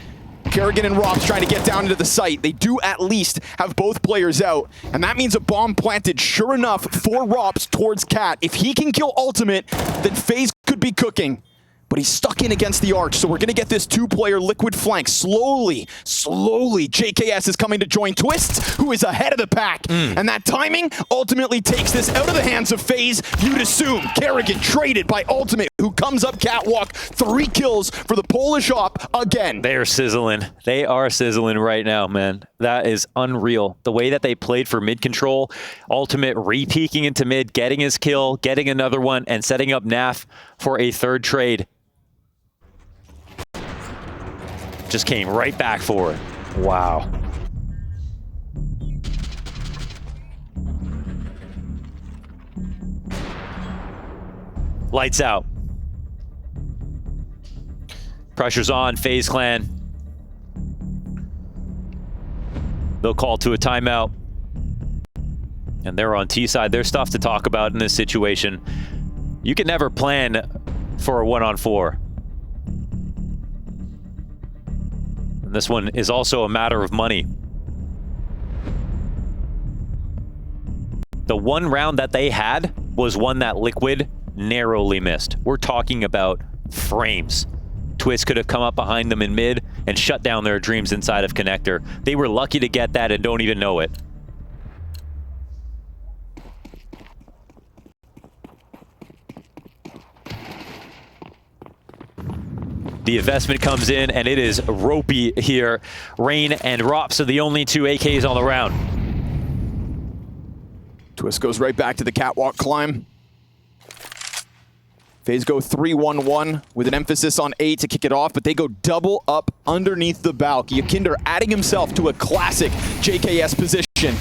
Kerrigan and Robs trying to get down into the site. They do at least have both players out, and that means a bomb planted, sure enough, for Robs towards Cat. If he can kill Ultimate, then FaZe could be cooking. But he's stuck in against the arch, so we're going to get this 2-player Liquid flank. Slowly, JKS is coming to join Twists, who is ahead of the pack. And that timing ultimately takes this out of the hands of FaZe. You'd assume Kerrigan traded by Ultimate, who comes up Catwalk. 3 kills for the Polish op again. They are sizzling. They are sizzling right now, man. That is unreal. The way that they played for mid control, Ultimate re-peeking into mid, getting his kill, getting another one, and setting up Naf for a 3rd trade. Just came right back for it. Wow. Lights out. Pressure's on, FaZe Clan. They'll call to a timeout. And they're on T side. There's stuff to talk about in this situation. You can never plan for a 1-on-4. And this one is also a matter of money. The one round that they had was one that Liquid narrowly missed. We're talking about frames. Twist could have come up behind them in mid and shut down their dreams inside of Connector. They were lucky to get that and don't even know it. The investment comes in, and it is ropey here. Rain and Rops are the only two AKs on the round. Twist goes right back to the catwalk climb. FaZe go 3-1-1 with an emphasis on A to kick it off, but they go double up underneath the balk. Yakinder adding himself to a classic JKS position.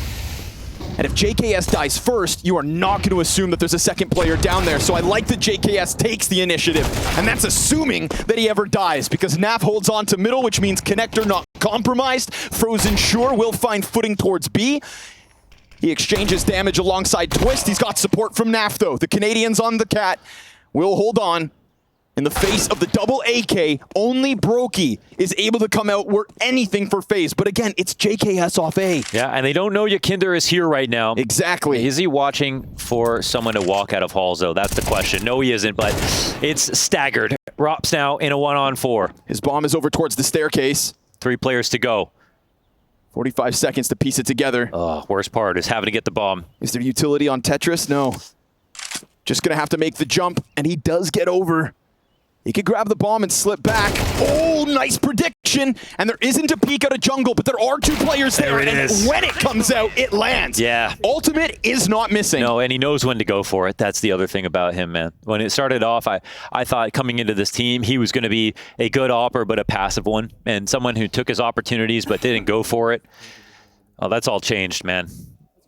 And if JKS dies first, you are not going to assume that there's a second player down there. So I like that JKS takes the initiative. And that's assuming that he ever dies, because Naf holds on to middle, which means Connector not compromised. Frozen Sure will find footing towards B. He exchanges damage alongside Twist. He's got support from Naf, though. The Canadians on the Cat will hold on. In the face of the double AK, only Brokey is able to come out worth anything for FaZe. But again, it's JKS off A. Yeah, and they don't know Yakinder is here right now. Exactly. Is he watching for someone to walk out of halls, though? That's the question. No, he isn't, but it's staggered. Rops now in a 1-on-4. His bomb is over towards the staircase. 3 players to go. 45 seconds to piece it together. Oh, worst part is having to get the bomb. Is there utility on Tetris? No. Just gonna have to make the jump, and he does get over. He could grab the bomb and slip back. Oh, nice prediction. And there isn't a peek out of jungle, but there are 2 players there. There it is. When it comes out, it lands. Yeah. Ultimate is not missing. No, and he knows when to go for it. That's the other thing about him, man. When it started off, I thought coming into this team, he was going to be a good opper, but a passive one. And someone who took his opportunities, but didn't go for it. Oh, that's all changed, man.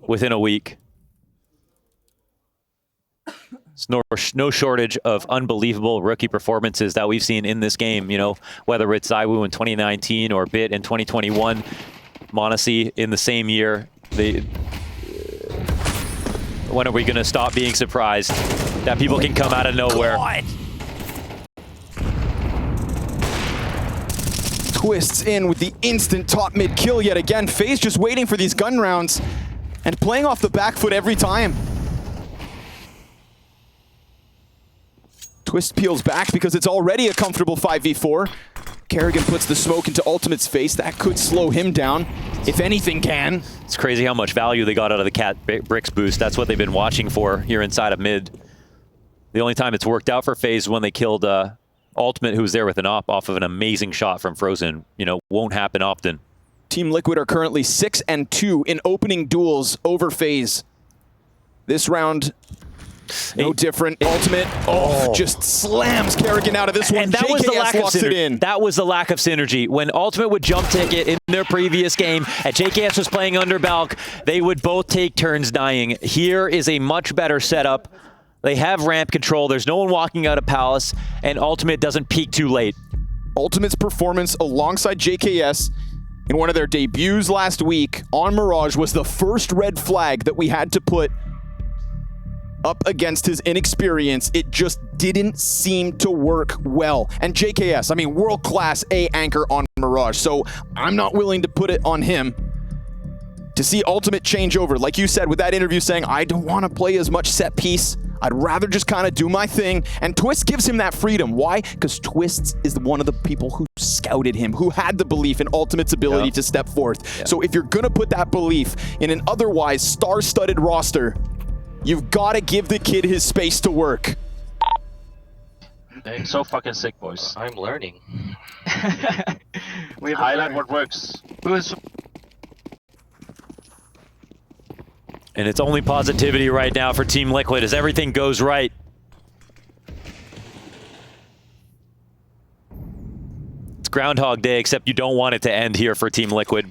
Within a week. There's no shortage of unbelievable rookie performances that we've seen in this game, you know, whether it's Zywoo in 2019 or Bit in 2021, Monacy in the same year. When are we going to stop being surprised that people can come out of nowhere? God. Twists in with the instant top mid kill yet again. FaZe just waiting for these gun rounds and playing off the back foot every time. Twist peels back because it's already a comfortable 5v4. Kerrigan puts the smoke into Ultimate's face. That could slow him down, if anything can. It's crazy how much value they got out of the Cat Bricks boost. That's what they've been watching for here inside of mid. The only time it's worked out for FaZe is when they killed Ultimate, who was there with an op off of an amazing shot from Frozen. You know, won't happen often. Team Liquid are currently 6-2 in opening duels over FaZe. This round, no different. Ultimate, just slams Kerrigan out of this one. And that was the lack of synergy. in. That was the lack of synergy. When Ultimate would jump ticket in their previous game, and JKS was playing under Balk, they would both take turns dying. Here is a much better setup. They have ramp control. There's no one walking out of Palace, and Ultimate doesn't peak too late. Ultimate's performance alongside JKS in one of their debuts last week on Mirage was the first red flag that we had to put up against his inexperience. It just didn't seem to work well. And JKS, I mean, world-class A anchor on Mirage, so I'm not willing to put it on him. To see Ultimate change over, like you said with that interview saying, I don't want to play as much set piece. I'd rather just kind of do my thing. And Twist gives him that freedom. Why? Because Twist is one of the people who scouted him, who had the belief in Ultimate's ability to step forth. So if you're going to put that belief in an otherwise star-studded roster, you've got to give the kid his space to work. They're so fucking sick, boys. I'm learning. We have Highlight what works. Who is And it's only positivity right now for Team Liquid as everything goes right. It's Groundhog Day, except you don't want it to end here for Team Liquid.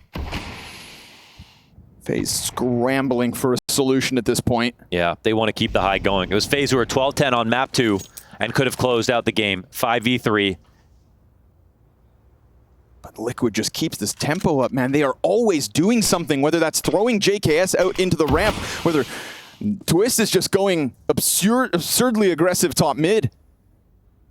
FaZe scrambling for a solution at this point. Yeah, they want to keep the high going. It was FaZe who were 12-10 on map 2 and could have closed out the game 5v3. But Liquid just keeps this tempo up, man. They are always doing something, whether that's throwing JKS out into the ramp, whether Twist is just going absurdly aggressive top mid.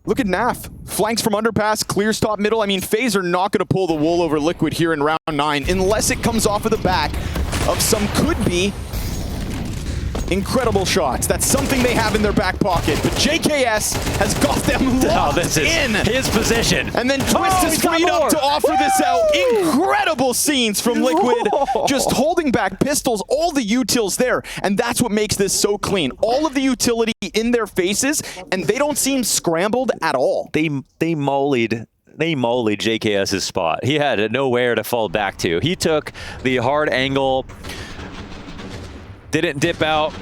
Look at Naf. Flanks from underpass, clears top middle. I mean, FaZe are not going to pull the wool over Liquid here in round 9 unless it comes off of the back of some could-be incredible shots. That's something they have in their back pocket. But JKS has got them locked this is in. his position. And then Twist is freed up to offer this out. Incredible scenes from Liquid. Just holding back pistols, all the utils there. And that's what makes this so clean. All of the utility in their faces, and they don't seem scrambled at all. They mollied JKS's spot. He had nowhere to fall back to. He took the hard angle, didn't dip out,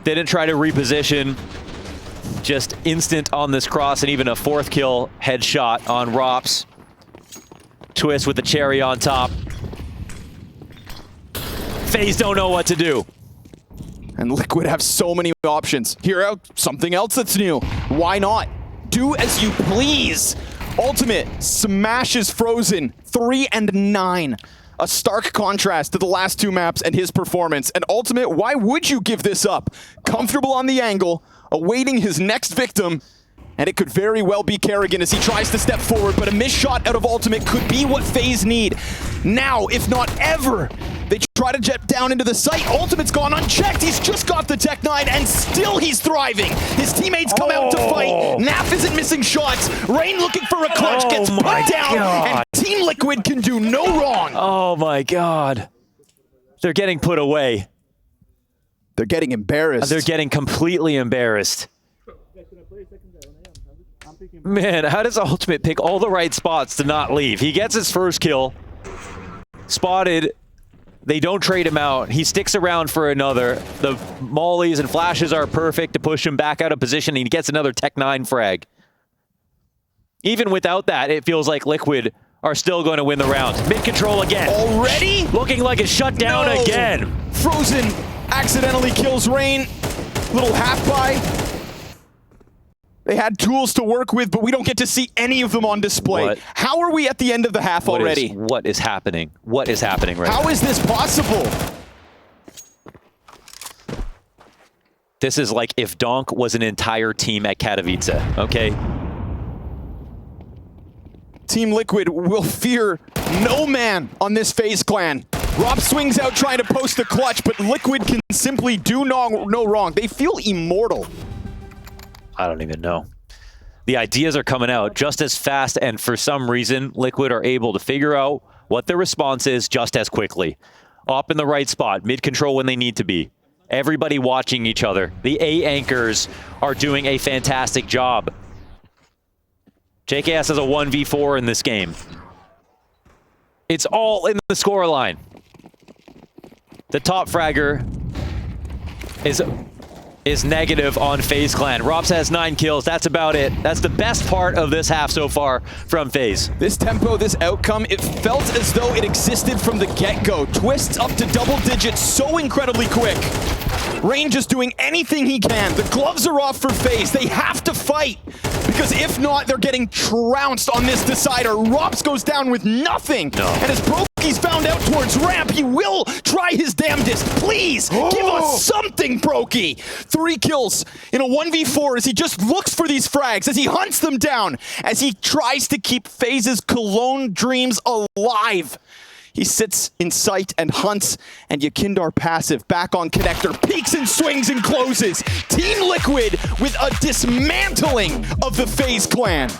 didn't try to reposition. Just instant on this cross, and even a 4th kill headshot on Rops. Twist with the cherry on top. FaZe don't know what to do. And Liquid have so many options. Here out something else that's new. Why not? Do as you please. Ultimate smashes Frozen 3 and 9. A stark contrast to the last 2 maps and his performance. And Ultimate, why would you give this up? Comfortable on the angle, awaiting his next victim. And it could very well be Kerrigan as he tries to step forward, but a missed shot out of Ultimate could be what FaZe need. Now, if not ever, they try to jet down into the site. Ultimate's gone unchecked. He's just got the Tech 9, and still he's thriving. His teammates come out to fight. Naf isn't missing shots. Rain looking for a clutch, gets put down, and Team Liquid can do no wrong. Oh my God. They're getting put away. They're getting embarrassed. They're getting completely embarrassed. Man, how does Ultimate pick all the right spots to not leave? He gets his first kill. Spotted. They don't trade him out. He sticks around for another. The mollies and flashes are perfect to push him back out of position, and he gets another Tech 9 frag. Even without that, it feels like Liquid are still going to win the round. Mid-control again. Already? Looking like it's shut down again. Frozen accidentally kills Rain. Little half-buy. They had tools to work with, but we don't get to see any of them on display. What? How are we at the end of the half already? What is happening? What is happening right now? How is this possible? This is like if Donk was an entire team at Katowice, okay? Team Liquid will fear no man on this FaZe clan. Rob swings out trying to post a clutch, but Liquid can simply do no wrong. They feel immortal. I don't even know. The ideas are coming out just as fast, and for some reason, Liquid are able to figure out what their response is just as quickly. Up in the right spot, mid-control when they need to be. Everybody watching each other. The A anchors are doing a fantastic job. JKS has a 1v4 in this game. It's all in the scoreline. The top fragger is negative on FaZe Clan. Rops has 9 kills. That's about it. That's the best part of this half so far from FaZe. This tempo, this outcome, it felt as though it existed from the get-go. Twists up to double digits so incredibly quick. Rain just doing anything he can. The gloves are off for FaZe. They have to fight, because if not, they're getting trounced on this decider. Rops goes down with nothing. No. And as Broky's found out towards ramp, he will try his damnedest. Please, give us something, Brokey. 3 kills in a 1v4 as he just looks for these frags, as he hunts them down, as he tries to keep FaZe's Cologne dreams alive. He sits in sight and hunts, and Yakindar passive back on connector, peeks and swings and closes. Team Liquid with a dismantling of the FaZe clan.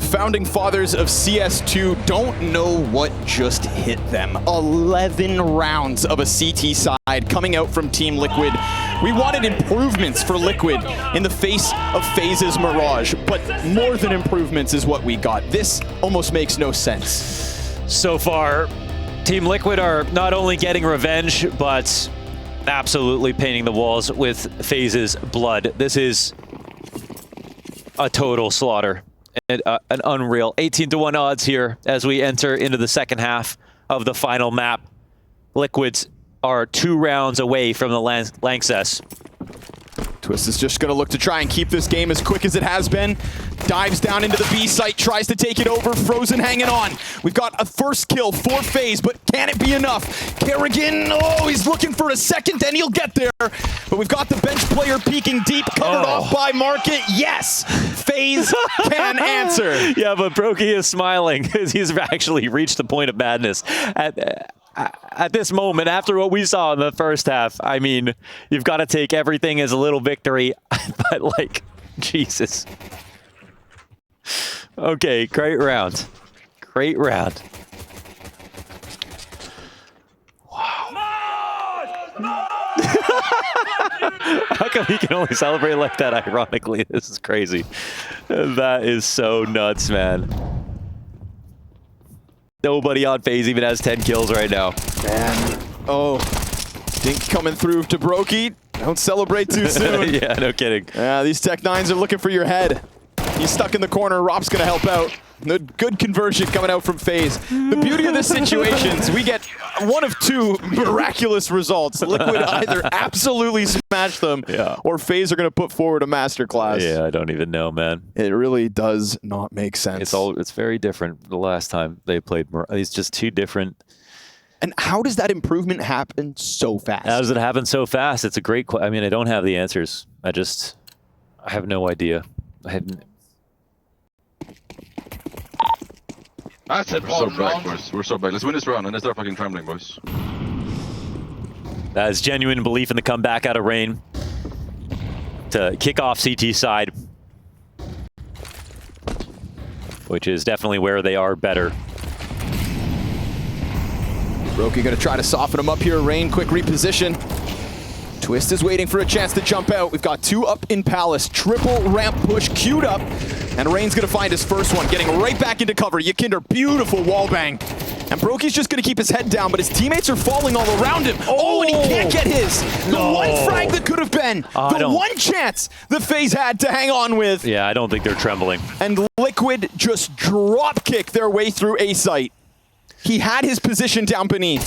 founding fathers of CS2 don't know what just hit them. 11 rounds of a CT side coming out from Team Liquid. We wanted improvements for Liquid in the face of FaZe's Mirage, but more than improvements is what we got. This almost makes no sense. So far, Team Liquid are not only getting revenge, but absolutely painting the walls with FaZe's blood. This is a total slaughter. And, an unreal 18-1 odds here as we enter into the second half of the final map. Liquids are 2 rounds away from the Lanxess. Twist is just going to look to try and keep this game as quick as it has been. Dives down into the B site, tries to take it over. Frozen hanging on. We've got a first kill for FaZe, but can it be enough? Kerrigan, oh, he's looking for a second, and he'll get there. But we've got the bench player peeking deep, covered off by Market. Yes, FaZe can answer. Yeah, but Brokey is smiling because he's actually reached the point of madness. At this moment, after what we saw in the first half, I mean, you've got to take everything as a little victory, but like, Jesus. Okay, great round. Great round. Wow. How come he can only celebrate like that ironically? This is crazy. That is so nuts, man. Nobody on FaZe even has 10 kills right now. And, oh, Dink coming through to Brokey. Don't celebrate too soon. Yeah, no kidding. Yeah, these Tech-9s are looking for your head. He's stuck in the corner. Rob's going to help out. Good conversion coming out from FaZe. The beauty of this situation is we get one of 2 miraculous results. Liquid either absolutely smash them, or FaZe are going to put forward a masterclass. Yeah, I don't even know, man. It really does not make sense. It's very different the last time they played. It's just 2 different. And how does that improvement happen so fast? How does it happen so fast? It's a great question. I mean, I don't have the answers. I have no idea. I said we're so back, boys. We're so back. Let's win this round and let's start fucking trembling, boys. That is genuine belief in the comeback out of Rain to kick off CT side, which is definitely where they are better. Brokey going to try to soften him up here. Rain, quick reposition. Twist is waiting for a chance to jump out. We've got 2 up in Palace. Triple ramp push queued up. And Rain's going to find his first one, getting right back into cover. Yakinder, beautiful wallbang. And Brokey's just going to keep his head down, but his teammates are falling all around him. Oh, and he can't get his. The one frag that could have been. The one chance the FaZe had to hang on with. Yeah, I don't think they're trembling. And Liquid just drop kick their way through A site. He had his position down beneath.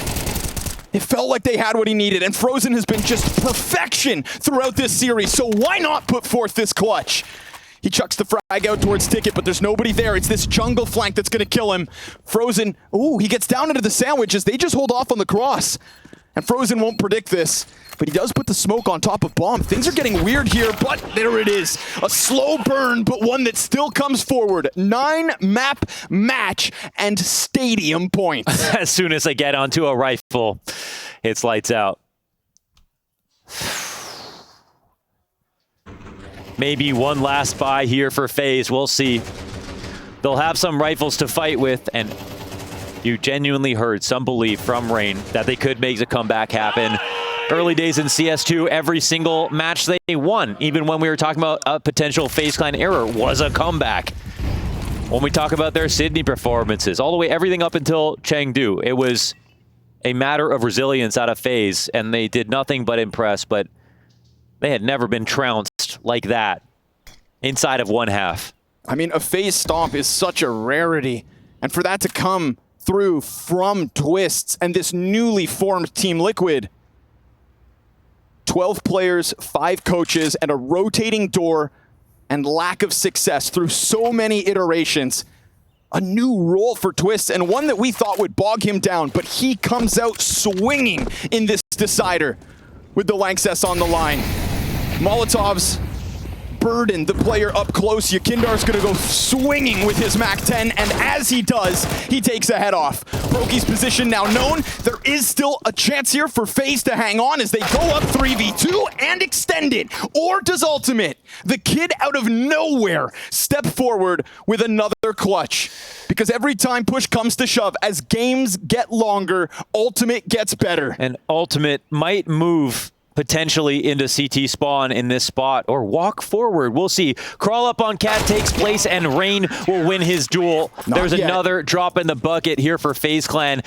It felt like they had what he needed, and Frozen has been just perfection throughout this series, so why not put forth this clutch? He chucks the frag out towards Ticket, but there's nobody there. It's this jungle flank that's going to kill him. Frozen, ooh, he gets down into the sandwiches. They just hold off on the cross. And Frozen won't predict this, but he does put the smoke on top of Bomb. Things are getting weird here, but there it is. A slow burn, but one that still comes forward. 9-map match and stadium points. As soon as they get onto a rifle, it's lights out. Maybe one last buy here for FaZe. We'll see. They'll have some rifles to fight with, and you genuinely heard some belief from Rain that they could make a comeback happen. Early days in CS2, every single match they won, even when we were talking about a potential FaZe Clan error, was a comeback. When we talk about their Sydney performances, all the way, everything up until Chengdu, it was a matter of resilience out of FaZe, and they did nothing but impress, but they had never been trounced like that inside of one half. I mean, a FaZe stomp is such a rarity, and for that to come through from Twists and this newly formed Team Liquid, 12 players, 5 coaches, and a rotating door and lack of success through so many iterations. A new role for Twists, and one that we thought would bog him down, but he comes out swinging in this decider with the Lanxess on the line. Molotovs burden the player up close. Yakindar's gonna go swinging with his MAC-10, and as he does, he takes a head off. Brokey's position now known. There is still a chance here for FaZe to hang on as they go up 3v2 and extend it. Or does Ultimate, the kid out of nowhere, step forward with another clutch? Because every time push comes to shove, as games get longer, Ultimate gets better. And Ultimate might move potentially into CT spawn in this spot, or walk forward. We'll see. Crawl up on Cat takes place, and Rain will win his duel. There's another drop in the bucket here for FaZe Clan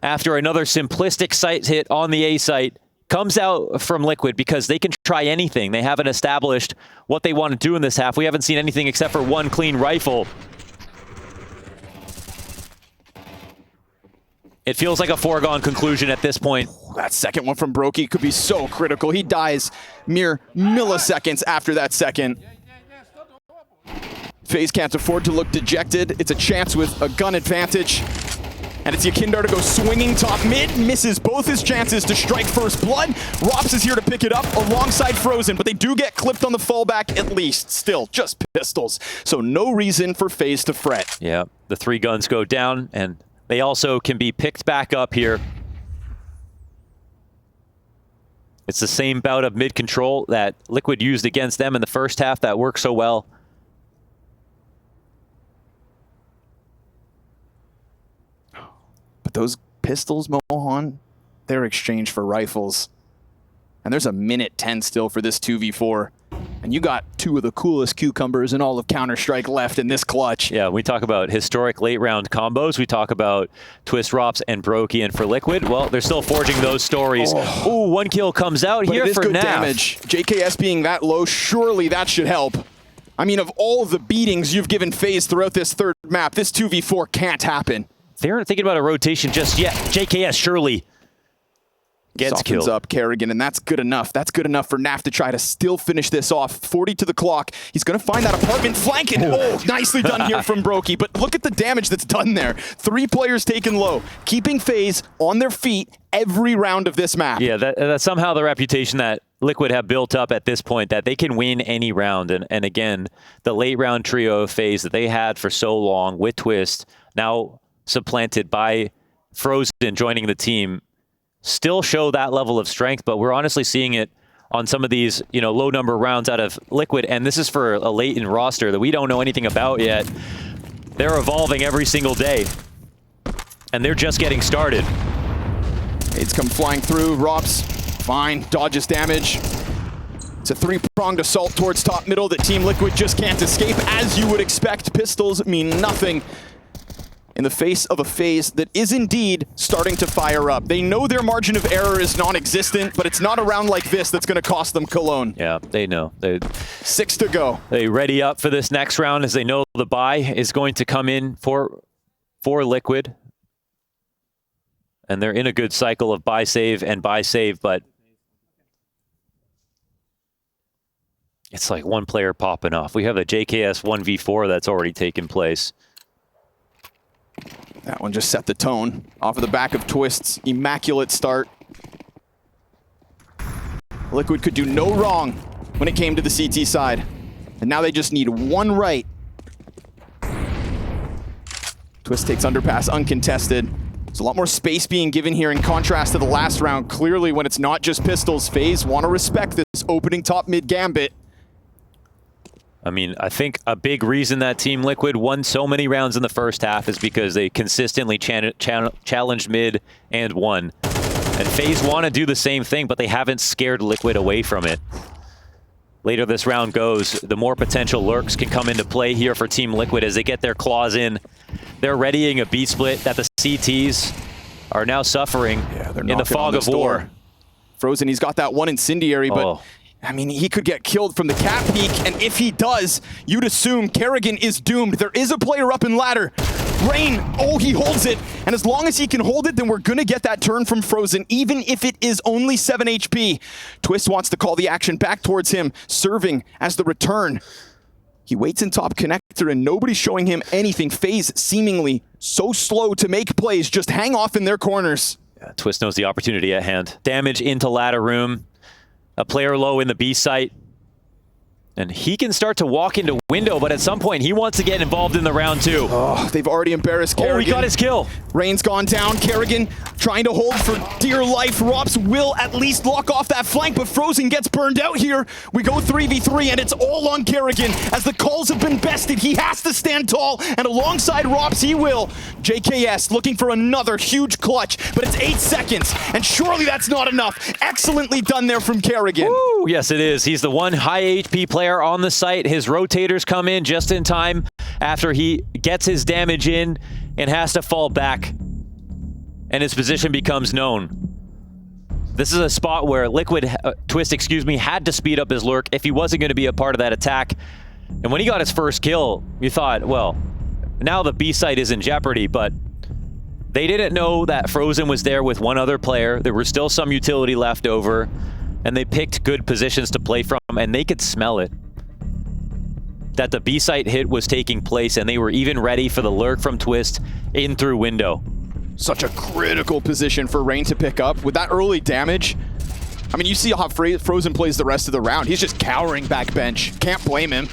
after another simplistic sight hit on the A site. Comes out from Liquid because they can try anything. They haven't established what they want to do in this half. We haven't seen anything except for one clean rifle. It feels like a foregone conclusion at this point. That second one from Brokey could be so critical. He dies mere milliseconds after that second. FaZe can't afford to look dejected. It's a chance with a gun advantage. And it's Yakindar to go swinging top mid, misses both his chances to strike first blood. Rops is here to pick it up alongside Frozen, but they do get clipped on the fallback at least. Still, just pistols. So no reason for FaZe to fret. Yeah, the 3 guns go down, and they also can be picked back up here. It's the same bout of mid control that Liquid used against them in the first half that worked so well. But those pistols, Mohan, they're exchanged for rifles. And there's a minute 10 still for this 2v4. And you got 2 of the coolest cucumbers in all of Counter-Strike left in this clutch. Yeah, we talk about historic late round combos. We talk about Twist, Rops, and Brokey. And for Liquid, well, they're still forging those stories. Ooh, 1 kill comes out but here it is for good Nav. damage. JKS being that low, surely that should help. I mean, of all the beatings you've given FaZe throughout this third map, this 2v4 can't happen. They aren't thinking about a rotation just yet. JKS surely gets Softens killed. up Kerrigan, and that's good enough. That's good enough for Naf to try to still finish this off. 40 to the clock. He's going to find that apartment flanking. Oh, nicely done here from Brokey. But look at the damage that's done there. 3 players taken low, keeping FaZe on their feet every round of this map. Yeah, that's somehow the reputation that Liquid have built up at this point, that they can win any round. And again, the late round trio of FaZe that they had for so long with Twist, now supplanted by Frozen joining the team, still show that level of strength, but we're honestly seeing it on some of these, low number rounds out of Liquid, and this is for a latent roster that we don't know anything about yet. They're evolving every single day, and they're just getting started. It's come flying through. Rops, fine, dodges damage. It's a 3-pronged assault towards top middle that Team Liquid just can't escape, as you would expect. Pistols mean nothing in the face of a FaZe that is indeed starting to fire up. They know their margin of error is non-existent, but it's not a round like this that's going to cost them Cologne. Yeah, they know. 6 to go. They ready up for this next round as they know the buy is going to come in for Liquid. And they're in a good cycle of buy save and buy save, but it's like one player popping off. We have a JKS 1v4 that's already taken place. That one just set the tone off of the back of Twist's immaculate start. Liquid could do no wrong when it came to the CT side. And now they just need one right. Twist takes underpass uncontested. There's a lot more space being given here in contrast to the last round. Clearly, when it's not just pistols, FaZe want to respect this opening top mid gambit. I mean, I think a big reason that Team Liquid won so many rounds in the first half is because they consistently challenged mid and won. And FaZe want to do the same thing, but they haven't scared Liquid away from it. Later this round goes, the more potential lurks can come into play here for Team Liquid as they get their claws in. They're readying a B split that the CTs are now suffering in the fog of war. Frozen, he's got that one incendiary, but I mean, he could get killed from the cat peak, and if he does, you'd assume Kerrigan is doomed. There is a player up in ladder. Rain, oh, he holds it. And as long as he can hold it, then we're gonna get that turn from Frozen, even if it is only 7 HP. Twist wants to call the action back towards him, serving as the return. He waits in top connector, and nobody's showing him anything. FaZe seemingly so slow to make plays, just hang off in their corners. Yeah, Twist knows the opportunity at hand. Damage into ladder room. A player low in the B site. And he can start to walk into window, but at some point he wants to get involved in the round too. Oh, they've already embarrassed Kerrigan. Oh, he got his kill. Rain's gone down. Kerrigan trying to hold for dear life. Rops will at least lock off that flank, but Frozen gets burned out here. We go 3v3, and it's all on Kerrigan. As the calls have been bested, he has to stand tall, and alongside Rops, he will. JKS looking for another huge clutch, but it's 8 seconds, and surely that's not enough. Excellently done there from Kerrigan. Woo, yes, it is. He's the one high HP player on the site. His rotators come in just in time after he gets his damage in and has to fall back, and his position becomes known. This is a spot where Twist, had to speed up his lurk if he wasn't going to be a part of that attack. And when he got his first kill, you thought, well, now the B site is in jeopardy, but they didn't know that Frozen was there with one other player. There was still some utility left over, and they picked good positions to play from, and they could smell it. That the B site hit was taking place, and they were even ready for the lurk from Twist in through window. Such a critical position for Rain to pick up with that early damage. I mean, you see how Frozen plays the rest of the round. He's just cowering back bench. Can't blame him.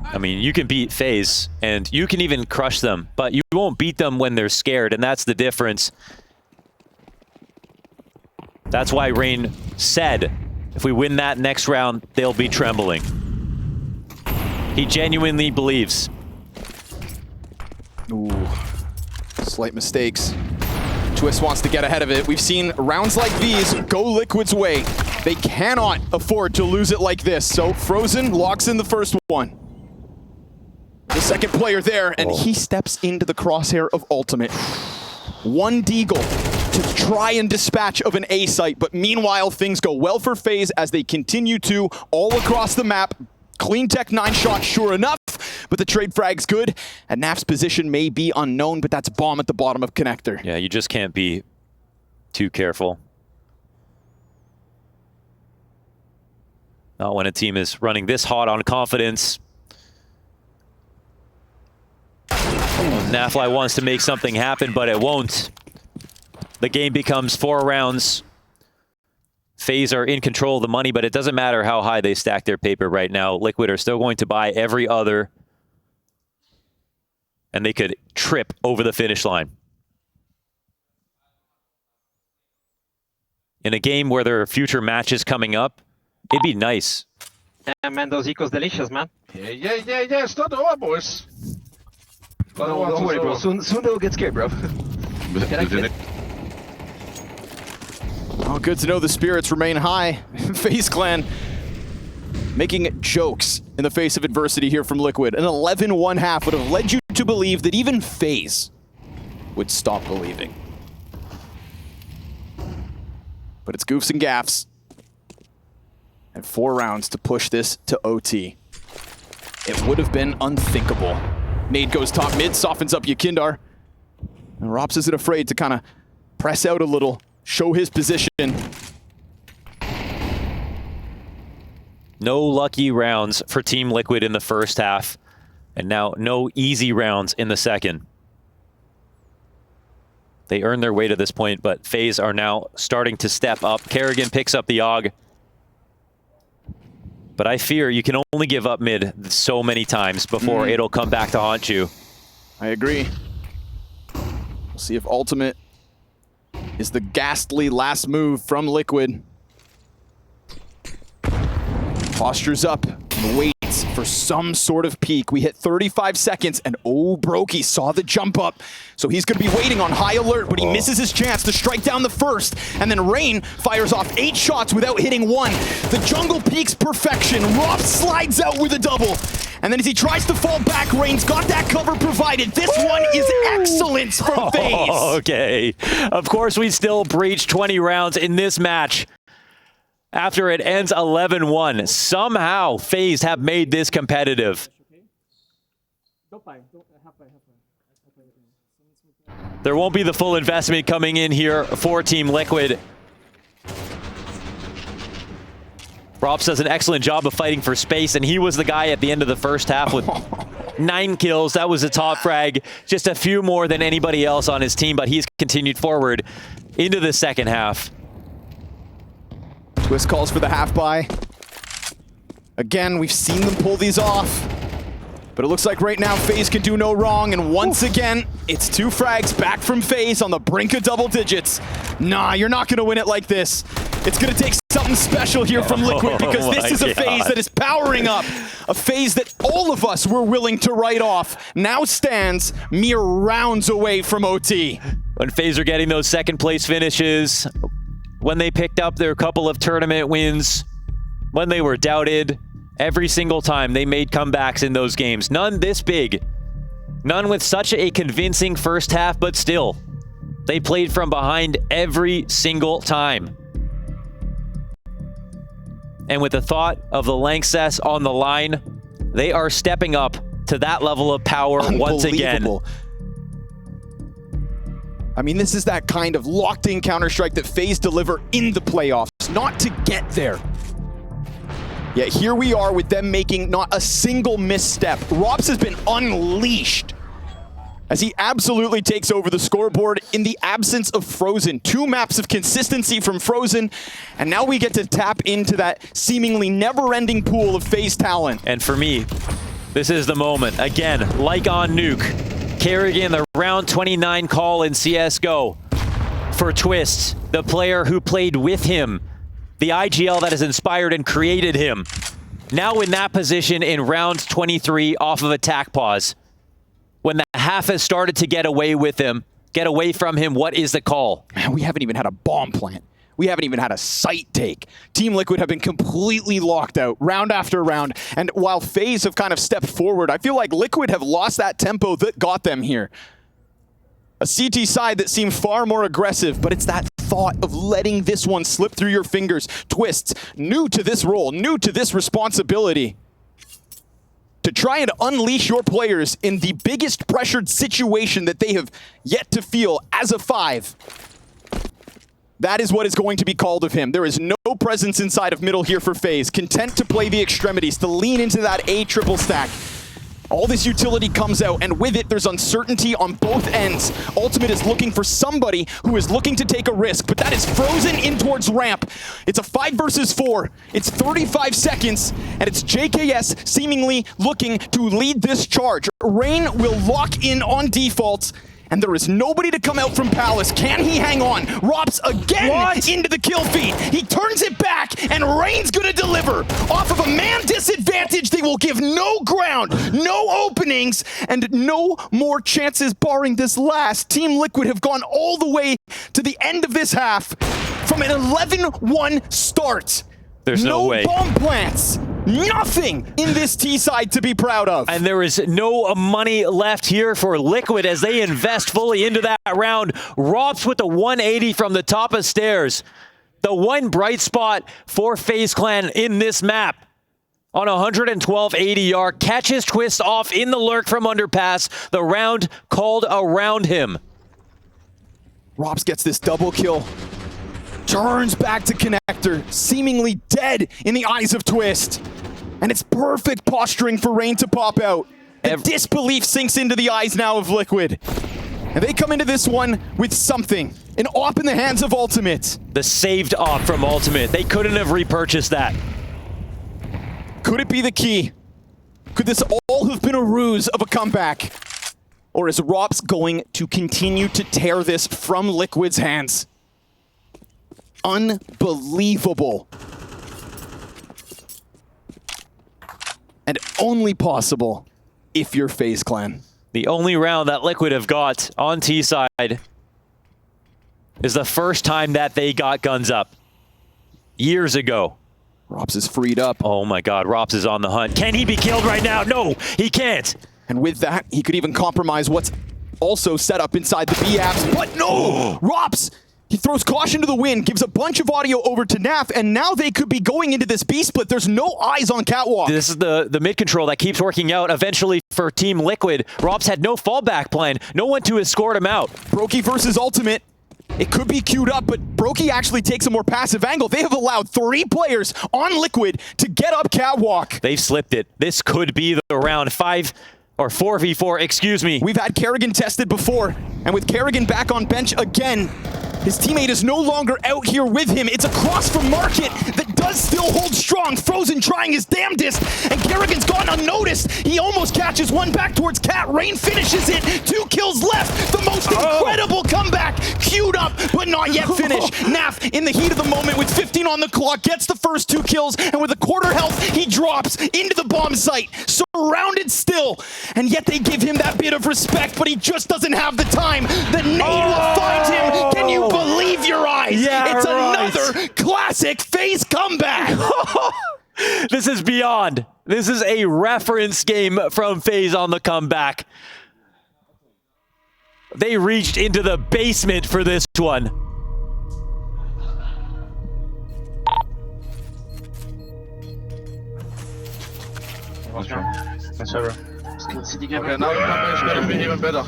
I mean, you can beat FaZe, and you can even crush them, but you won't beat them when they're scared, and that's the difference. That's why Rain said, if we win that next round, they'll be trembling. He genuinely believes. Ooh, slight mistakes. Twist wants to get ahead of it. We've seen rounds like these go Liquid's way. They cannot afford to lose it like this. So Frozen locks in the first one. The second player there, and he steps into the crosshair of Ultimate. One Deagle to try and dispatch of an A site, but meanwhile things go well for FaZe as they continue to all across the map. Clean tech 9 shot, sure enough, but the trade frag's good, and Naf's position may be unknown, but that's bomb at the bottom of connector. Yeah, you just can't be too careful. Not when a team is running this hot on confidence. Nafly wants to make something happen, but it won't. The game becomes 4 rounds. FaZe are in control of the money, but it doesn't matter how high they stack their paper right now. Liquid are still going to buy every other, and they could trip over the finish line. In a game where there are future matches coming up, it'd be nice. Yeah, man, those ecos delicious, man. Yeah. It's not over, boys. Don't worry, bro. Soon they'll get scared, bro. Oh, good to know the spirits remain high. FaZe Clan making jokes in the face of adversity here from Liquid. An 11-1 half would have led you to believe that even FaZe would stop believing. But it's goofs and gaffs. And 4 rounds to push this to OT. It would have been unthinkable. Nade goes top mid, softens up Yakindar. And Rops isn't afraid to kind of press out a little, show his position. No lucky rounds for Team Liquid in the first half, and now no easy rounds in the second. They earned their way to this point, but FaZe are now starting to step up. Kerrigan picks up the AUG. But I fear you can only give up mid so many times before it'll come back to haunt you. I agree. We'll see if Ultimate is the ghastly last move from Liquid. Postures up and waits for some sort of peak. We hit 35 seconds, and oh, Brokey saw the jump up. So he's going to be waiting on high alert, but he misses his chance to strike down the first. And then Rain fires off 8 shots without hitting 1. The jungle peaks perfection. Rob slides out with a double. And then as he tries to fall back, Rain's got that cover provided. This one is excellence from FaZe. Okay. Of course, we still breach 20 rounds in this match. After it ends 11-1, somehow FaZe have made this competitive. There won't be the full investment coming in here for Team Liquid. Rops does an excellent job of fighting for space, and he was the guy at the end of the first half with 9 kills. That was a top frag, just a few more than anybody else on his team, but he's continued forward into the second half. Twist calls for the half buy. Again, we've seen them pull these off. But it looks like right now FaZe can do no wrong, and once again, it's 2 frags back from FaZe on the brink of double digits. Nah, you're not gonna win it like this. It's gonna take something special here from Liquid, because this is a FaZe that is powering up. A FaZe that all of us were willing to write off now stands mere rounds away from OT. When FaZe are getting those second place finishes, when they picked up their couple of tournament wins, when they were doubted, every single time they made comebacks in those games. None this big. None with such a convincing first half, but still, they played from behind every single time. And with the thought of the Lanxess on the line, they are stepping up to that level of power once again. I mean, this is that kind of locked-in Counter-Strike that FaZe deliver in the playoffs, not to get there. Yet here we are with them making not a single misstep. Rops has been unleashed as he absolutely takes over the scoreboard in the absence of Frozen. 2 maps of consistency from Frozen, and now we get to tap into that seemingly never-ending pool of FaZe talent. And for me, this is the moment. Again, like on Nuke, Kerrigan, the round 29 call in CSGO. For Twist, the player who played with him, the IGL that has inspired and created him. Now in that position in round 23 off of attack pause. When the half has started to get away with him, get away from him, what is the call? Man, we haven't even had a bomb plant. We haven't even had a site take. Team Liquid have been completely locked out round after round. And while FaZe have kind of stepped forward, I feel like Liquid have lost that tempo that got them here. A CT side that seemed far more aggressive, but it's that thought of letting this one slip through your fingers. Twists, new to this role, new to this responsibility, to try and unleash your players in the biggest pressured situation that they have yet to feel as a 5. That is what is going to be called of him. There is no presence inside of middle here for FaZe. Content to play the extremities, to lean into that A triple stack. All this utility comes out, and with it, there's uncertainty on both ends. Ultimate is looking for somebody who is looking to take a risk, but that is Frozen in towards ramp. It's a 5 versus 4. It's 35 seconds, and it's JKS seemingly looking to lead this charge. Rain will lock in on default, and there is nobody to come out from Palace. Can he hang on? Rops again into the kill feed. He turns it back, and Rain's gonna deliver. Off of a man disadvantage, they will give no ground, no openings, and no more chances barring this last. Team Liquid have gone all the way to the end of this half from an 11-1 start. There's no way. Bomb plants. Nothing in this T side to be proud of. And there is no money left here for Liquid as they invest fully into that round. Rops with the 180 from the top of stairs. The one bright spot for FaZe Clan in this map. On 112 ADR, catches Twist off in the lurk from underpass. The round called around him. Rops gets this double kill. Turns back to connector, seemingly dead in the eyes of Twist. And it's perfect posturing for Rain to pop out. The disbelief sinks into the eyes now of Liquid. And they come into this one with something. An op in the hands of Ultimate. The saved op from Ultimate. They couldn't have repurchased that. Could it be the key? Could this all have been a ruse of a comeback? Or is Rops going to continue to tear this from Liquid's hands? Unbelievable. And only possible if you're FaZe Clan. The only round that Liquid have got on T side is the first time that they got guns up. Years ago. Rops is freed up. Oh my god, Rops is on the hunt. Can he be killed right now? No, he can't. And with that, he could even compromise what's also set up inside the B apps. But no! Rops! He throws caution to the wind, gives a bunch of audio over to Naf, and now they could be going into this B split. There's no eyes on Catwalk. This is the mid control that keeps working out eventually for Team Liquid. Rops had no fallback plan. No one to escort him out. Brokey versus Ultimate. It could be queued up, but Brokey actually takes a more passive angle. They have allowed 3 players on Liquid to get up Catwalk. They've slipped it. This could be the round 5 or 4v4, excuse me. We've had Kerrigan tested before, and with Kerrigan back on bench again, His teammate is no longer out here with him. It's across from Market that does still hold strong. Frozen trying his damnedest, and Kerrigan's gone unnoticed. He almost catches one back towards Cat. Rain finishes it. 2 kills left. The most incredible comeback. Queued up, but not yet finished. Naf, in the heat of the moment with 15 on the clock, gets the first 2 kills, and with a quarter health, he drops into the bomb site. Surrounded still, and yet they give him that bit of respect, but he just doesn't have the time. The nade will find him. Can you believe your eyes? Yeah, it's right. another classic FaZe comeback. This is beyond. This is a reference game from FaZe on the comeback. They reached into the basement for this one. Okay, now the comeback is gonna be even better.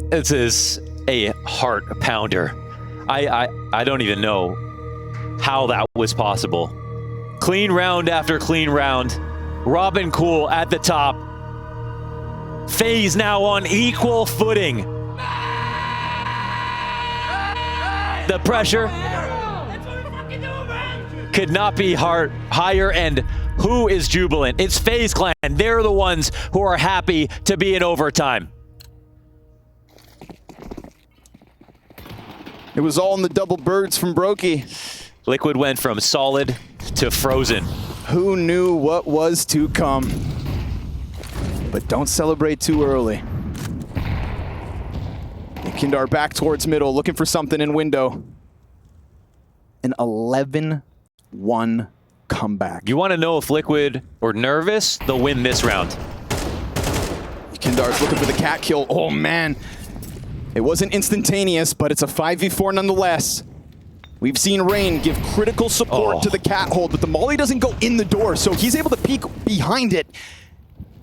This is a heart pounder. I don't even know how that was possible. Clean round after clean round. Robin Cool at the top. FaZe now on equal footing. The pressure could not be higher, and who is jubilant? It's FaZe Clan. They're the ones who are happy to be in overtime. It was all in the double birds from Brokey. Liquid went from solid to frozen. Who knew what was to come? But don't celebrate too early. Kindar back towards middle, looking for something in window. An 11-1 comeback. You want to know if Liquid were nervous? They'll win this round. Kindar's looking for the cat kill. Oh man. It wasn't instantaneous, but it's a 5v4 nonetheless. We've seen Rain give critical support to the cat hold, but the molly doesn't go in the door, so he's able to peek behind it.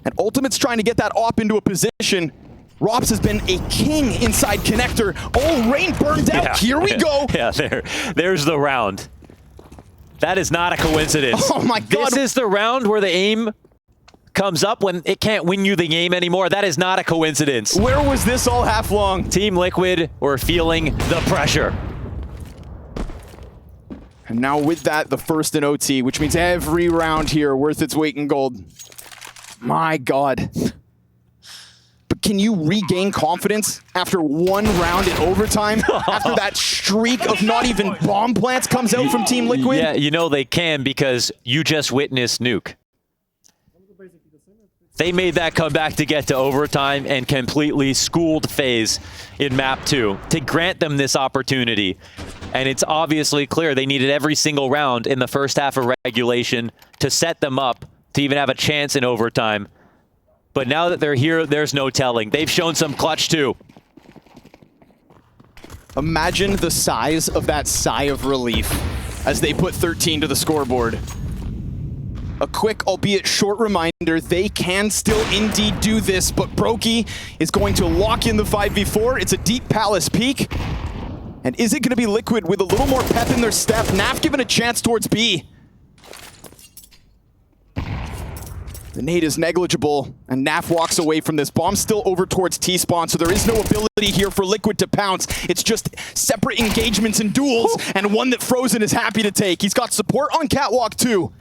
And Ultimate's trying to get that op into a position. Rops has been a king inside connector. Oh, Rain burned out. Here we go. Yeah, there's the round. That is not a coincidence. Oh my God. This is the round where the aim comes up when it can't win you the game anymore. That is not a coincidence. Where was this all half long? Team Liquid were feeling the pressure. And now with that, the first in OT, which means every round here worth its weight in gold. My God. But can you regain confidence after one round in overtime? After that streak of not even bomb plants comes out from Team Liquid? Yeah, you know they can because you just witnessed Nuke. They made that comeback to get to overtime and completely schooled FaZe in map 2 to grant them this opportunity. And it's obviously clear they needed every single round in the first half of regulation to set them up to even have a chance in overtime. But now that they're here, there's no telling. They've shown some clutch too. Imagine the size of that sigh of relief as they put 13 to the scoreboard. A quick, albeit short reminder, they can still indeed do this, but Brokey is going to lock in the 5v4. It's a deep Palace peak. And is it going to be Liquid with a little more pep in their step? Naf given a chance towards B. The nade is negligible, and Naf walks away from this. Bomb still over towards T-spawn, so there is no ability here for Liquid to pounce. It's just separate engagements and duels, and one that Frozen is happy to take. He's got support on Catwalk too.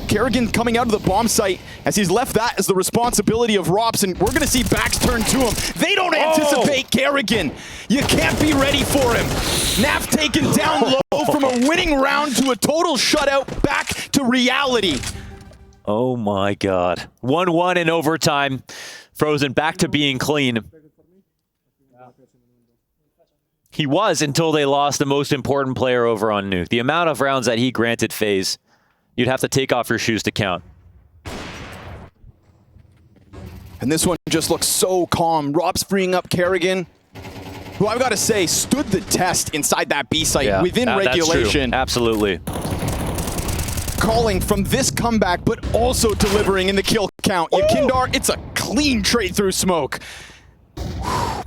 Kerrigan coming out of the bomb site as he's left that as the responsibility of Rops, and we're going to see backs turn to him. They don't anticipate Kerrigan. You can't be ready for him. Naf taken down low from a winning round to a total shutout back to reality. Oh my God. 1-1 in overtime. Frozen back to being clean. He was until they lost the most important player over on Nuke. The amount of rounds that he granted FaZe, you'd have to take off your shoes to count. And this one just looks so calm. Rob's freeing up Kerrigan, who I've got to say stood the test inside that B site within regulation. That's true. Absolutely. Calling from this comeback, but also delivering in the kill count. Yakindar, it's a clean trade through smoke.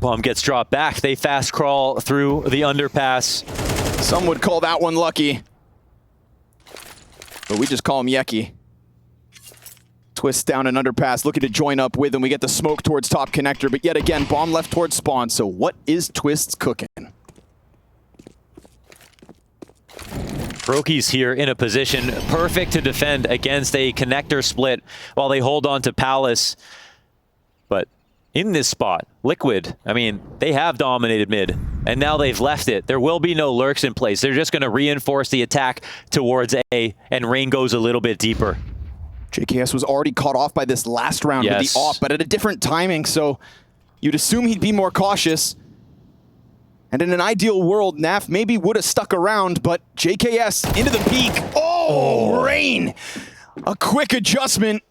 Bomb gets dropped back. They fast crawl through the underpass. Some would call that one lucky, but we just call him Yeki. Twist down an underpass, looking to join up with, and we get the smoke towards top connector, but yet again, bomb left towards spawn. So what is Twist's cooking? Brokey's here in a position perfect to defend against a connector split while they hold on to Palace. But in this spot, Liquid, I mean, they have dominated mid, and now they've left it. There will be no lurks in place. They're just going to reinforce the attack towards A, and Rain goes a little bit deeper. JKS was already caught off by this last round with the off, but at a different timing, so you'd assume he'd be more cautious. And in an ideal world, Naf maybe would have stuck around, but JKS into the peak. Oh, Rain! A quick adjustment.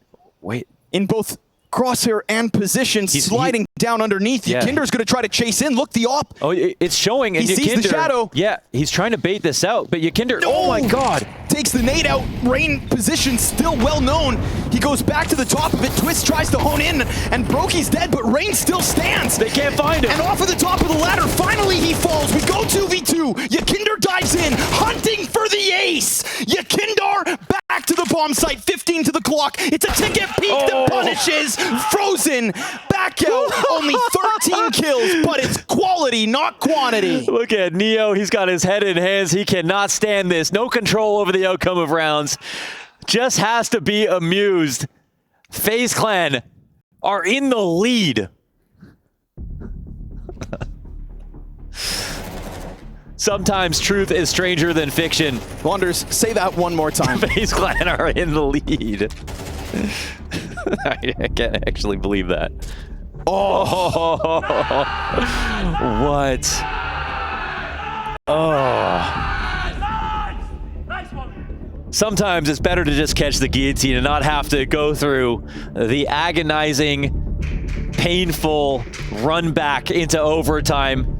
Wait. In both crosshair and position, sliding down underneath. Yeah. Yakinder's going to try to chase in. Look, the op. Oh, it's showing. And he sees the shadow. Yeah, he's trying to bait this out, but Yakinder, oh my god. Takes the nade out. Rain position still well known. He goes back to the top of it. Twist tries to hone in, and Brokey's dead, but Rain still stands. They can't find him. And off of the top of the ladder, finally he falls. We go 2v2. Yakinder dives in, hunting for the ace. Yakinder back to the bomb site, 15 to the clock. It's a ticket peak that punishes. Frozen, back out, only 13 kills, but it's quality, not quantity. Look at Neo, he's got his head in hands. He cannot stand this. No control over the outcome of rounds. Just has to be amused. FaZe Clan are in the lead. Sometimes truth is stranger than fiction. Wonders, say that one more time. FaZe Clan are in the lead. I can't actually believe that. Oh, what? Oh. Sometimes it's better to just catch the guillotine and not have to go through the agonizing, painful run back into overtime.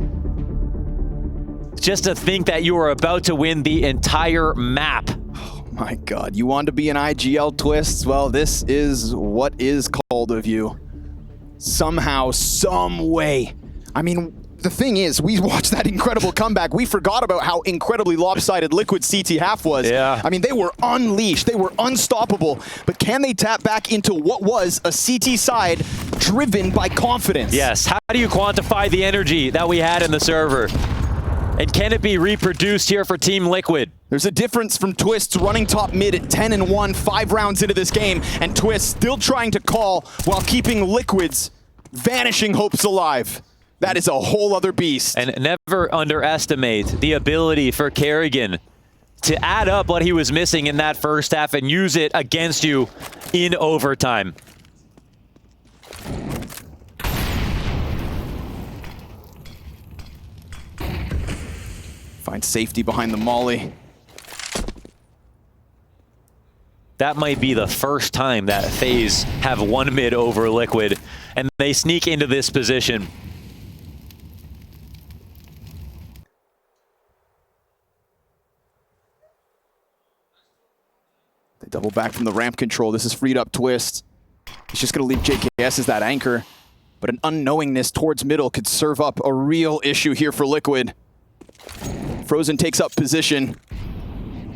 Just to think that you are about to win the entire map. My God, you want to be an IGL Twist? Well, this is what is called of you. Somehow, some way. I mean, the thing is, we watched that incredible comeback. We forgot about how incredibly lopsided Liquid CT half was. Yeah. I mean, they were unleashed. They were unstoppable. But can they tap back into what was a CT side driven by confidence? Yes. How do you quantify the energy that we had in the server? And can it be reproduced here for Team Liquid? There's a difference from Twist running top mid at 10-1, 5 rounds into this game, and Twist still trying to call while keeping Liquid's vanishing hopes alive. That is a whole other beast. And never underestimate the ability for Kerrigan to add up what he was missing in that first half and use it against you in overtime. Find safety behind the molly. That might be the first time that FaZe have one mid over Liquid, and they sneak into this position. They double back from the ramp control. This is freed up Twist. He's just going to leave JKS as that anchor, but an unknowingness towards middle could serve up a real issue here for Liquid. Frozen takes up position.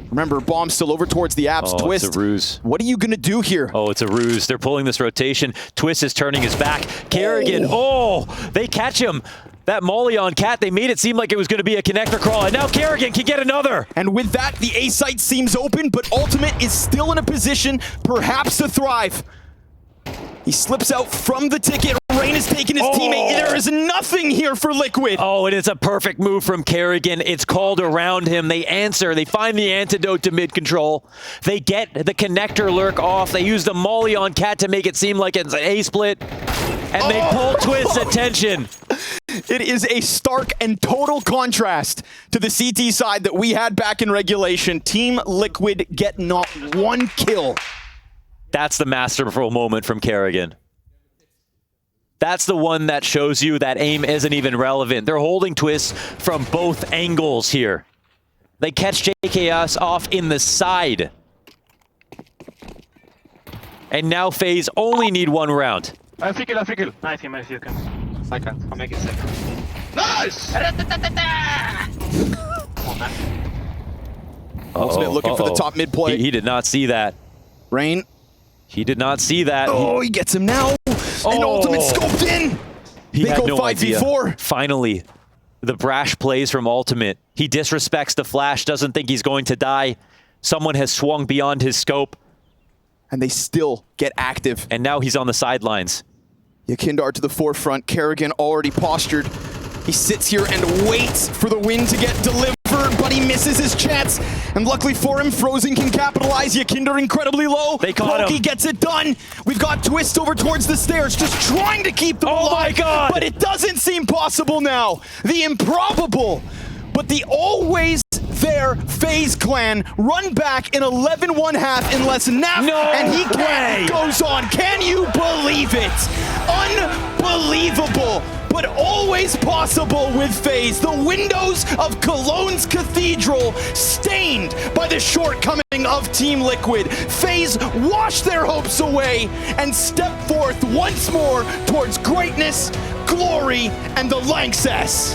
Remember, bomb still over towards the apps. Twist, it's a ruse. What are you going to do here? Oh, it's a ruse. They're pulling this rotation. Twist is turning his back. Kerrigan, they catch him. That molly on Cat, they made it seem like it was going to be a connector crawl, and now Kerrigan can get another. And with that, the A site seems open, but Ultimate is still in a position perhaps to thrive. He slips out from the ticket. Rain has taken his teammate. There is nothing here for Liquid. Oh, and it's a perfect move from Kerrigan. It's called around him. They answer. They find the antidote to mid control. They get the connector lurk off. They use the molly on Cat to make it seem like it's an A split. And they pull Twist's attention. It is a stark and total contrast to the CT side that we had back in regulation. Team Liquid get not one kill. That's the masterful moment from Kerrigan. That's the one that shows you that aim isn't even relevant. They're holding Twist from both angles here. They catch JKS off in the side. And now FaZe only need one round. I free kill. Nice team, if you can. Second, I'll make it second. Nice! Ultimate looking for the top mid play. He did not see that. Rain, He did not see that. Oh, he gets him now. An ultimate scoped in. He They had go no 5v4. idea. Finally, the brash plays from Ultimate. He disrespects the flash, doesn't think he's going to die. Someone has swung beyond his scope. And they still get active. And now he's on the sidelines. Yakindar to the forefront. Kerrigan already postured. He sits here and waits for the win to get delivered, but he misses his chance. And luckily for him, Frozen can capitalize. Yakindar incredibly low. They caught him. gets it done. We've got Twist over towards the stairs, just trying to keep them alive. my God! But it doesn't seem possible now. The improbable, but the always there FaZe clan run back in 11-1 half unless Naf and he goes on. Can you believe it? Unbelievable, but always possible with FaZe. The windows of Cologne's cathedral stained by the shortcoming of Team Liquid. FaZe wash their hopes away and step forth once more towards greatness, glory, and the Lanxess.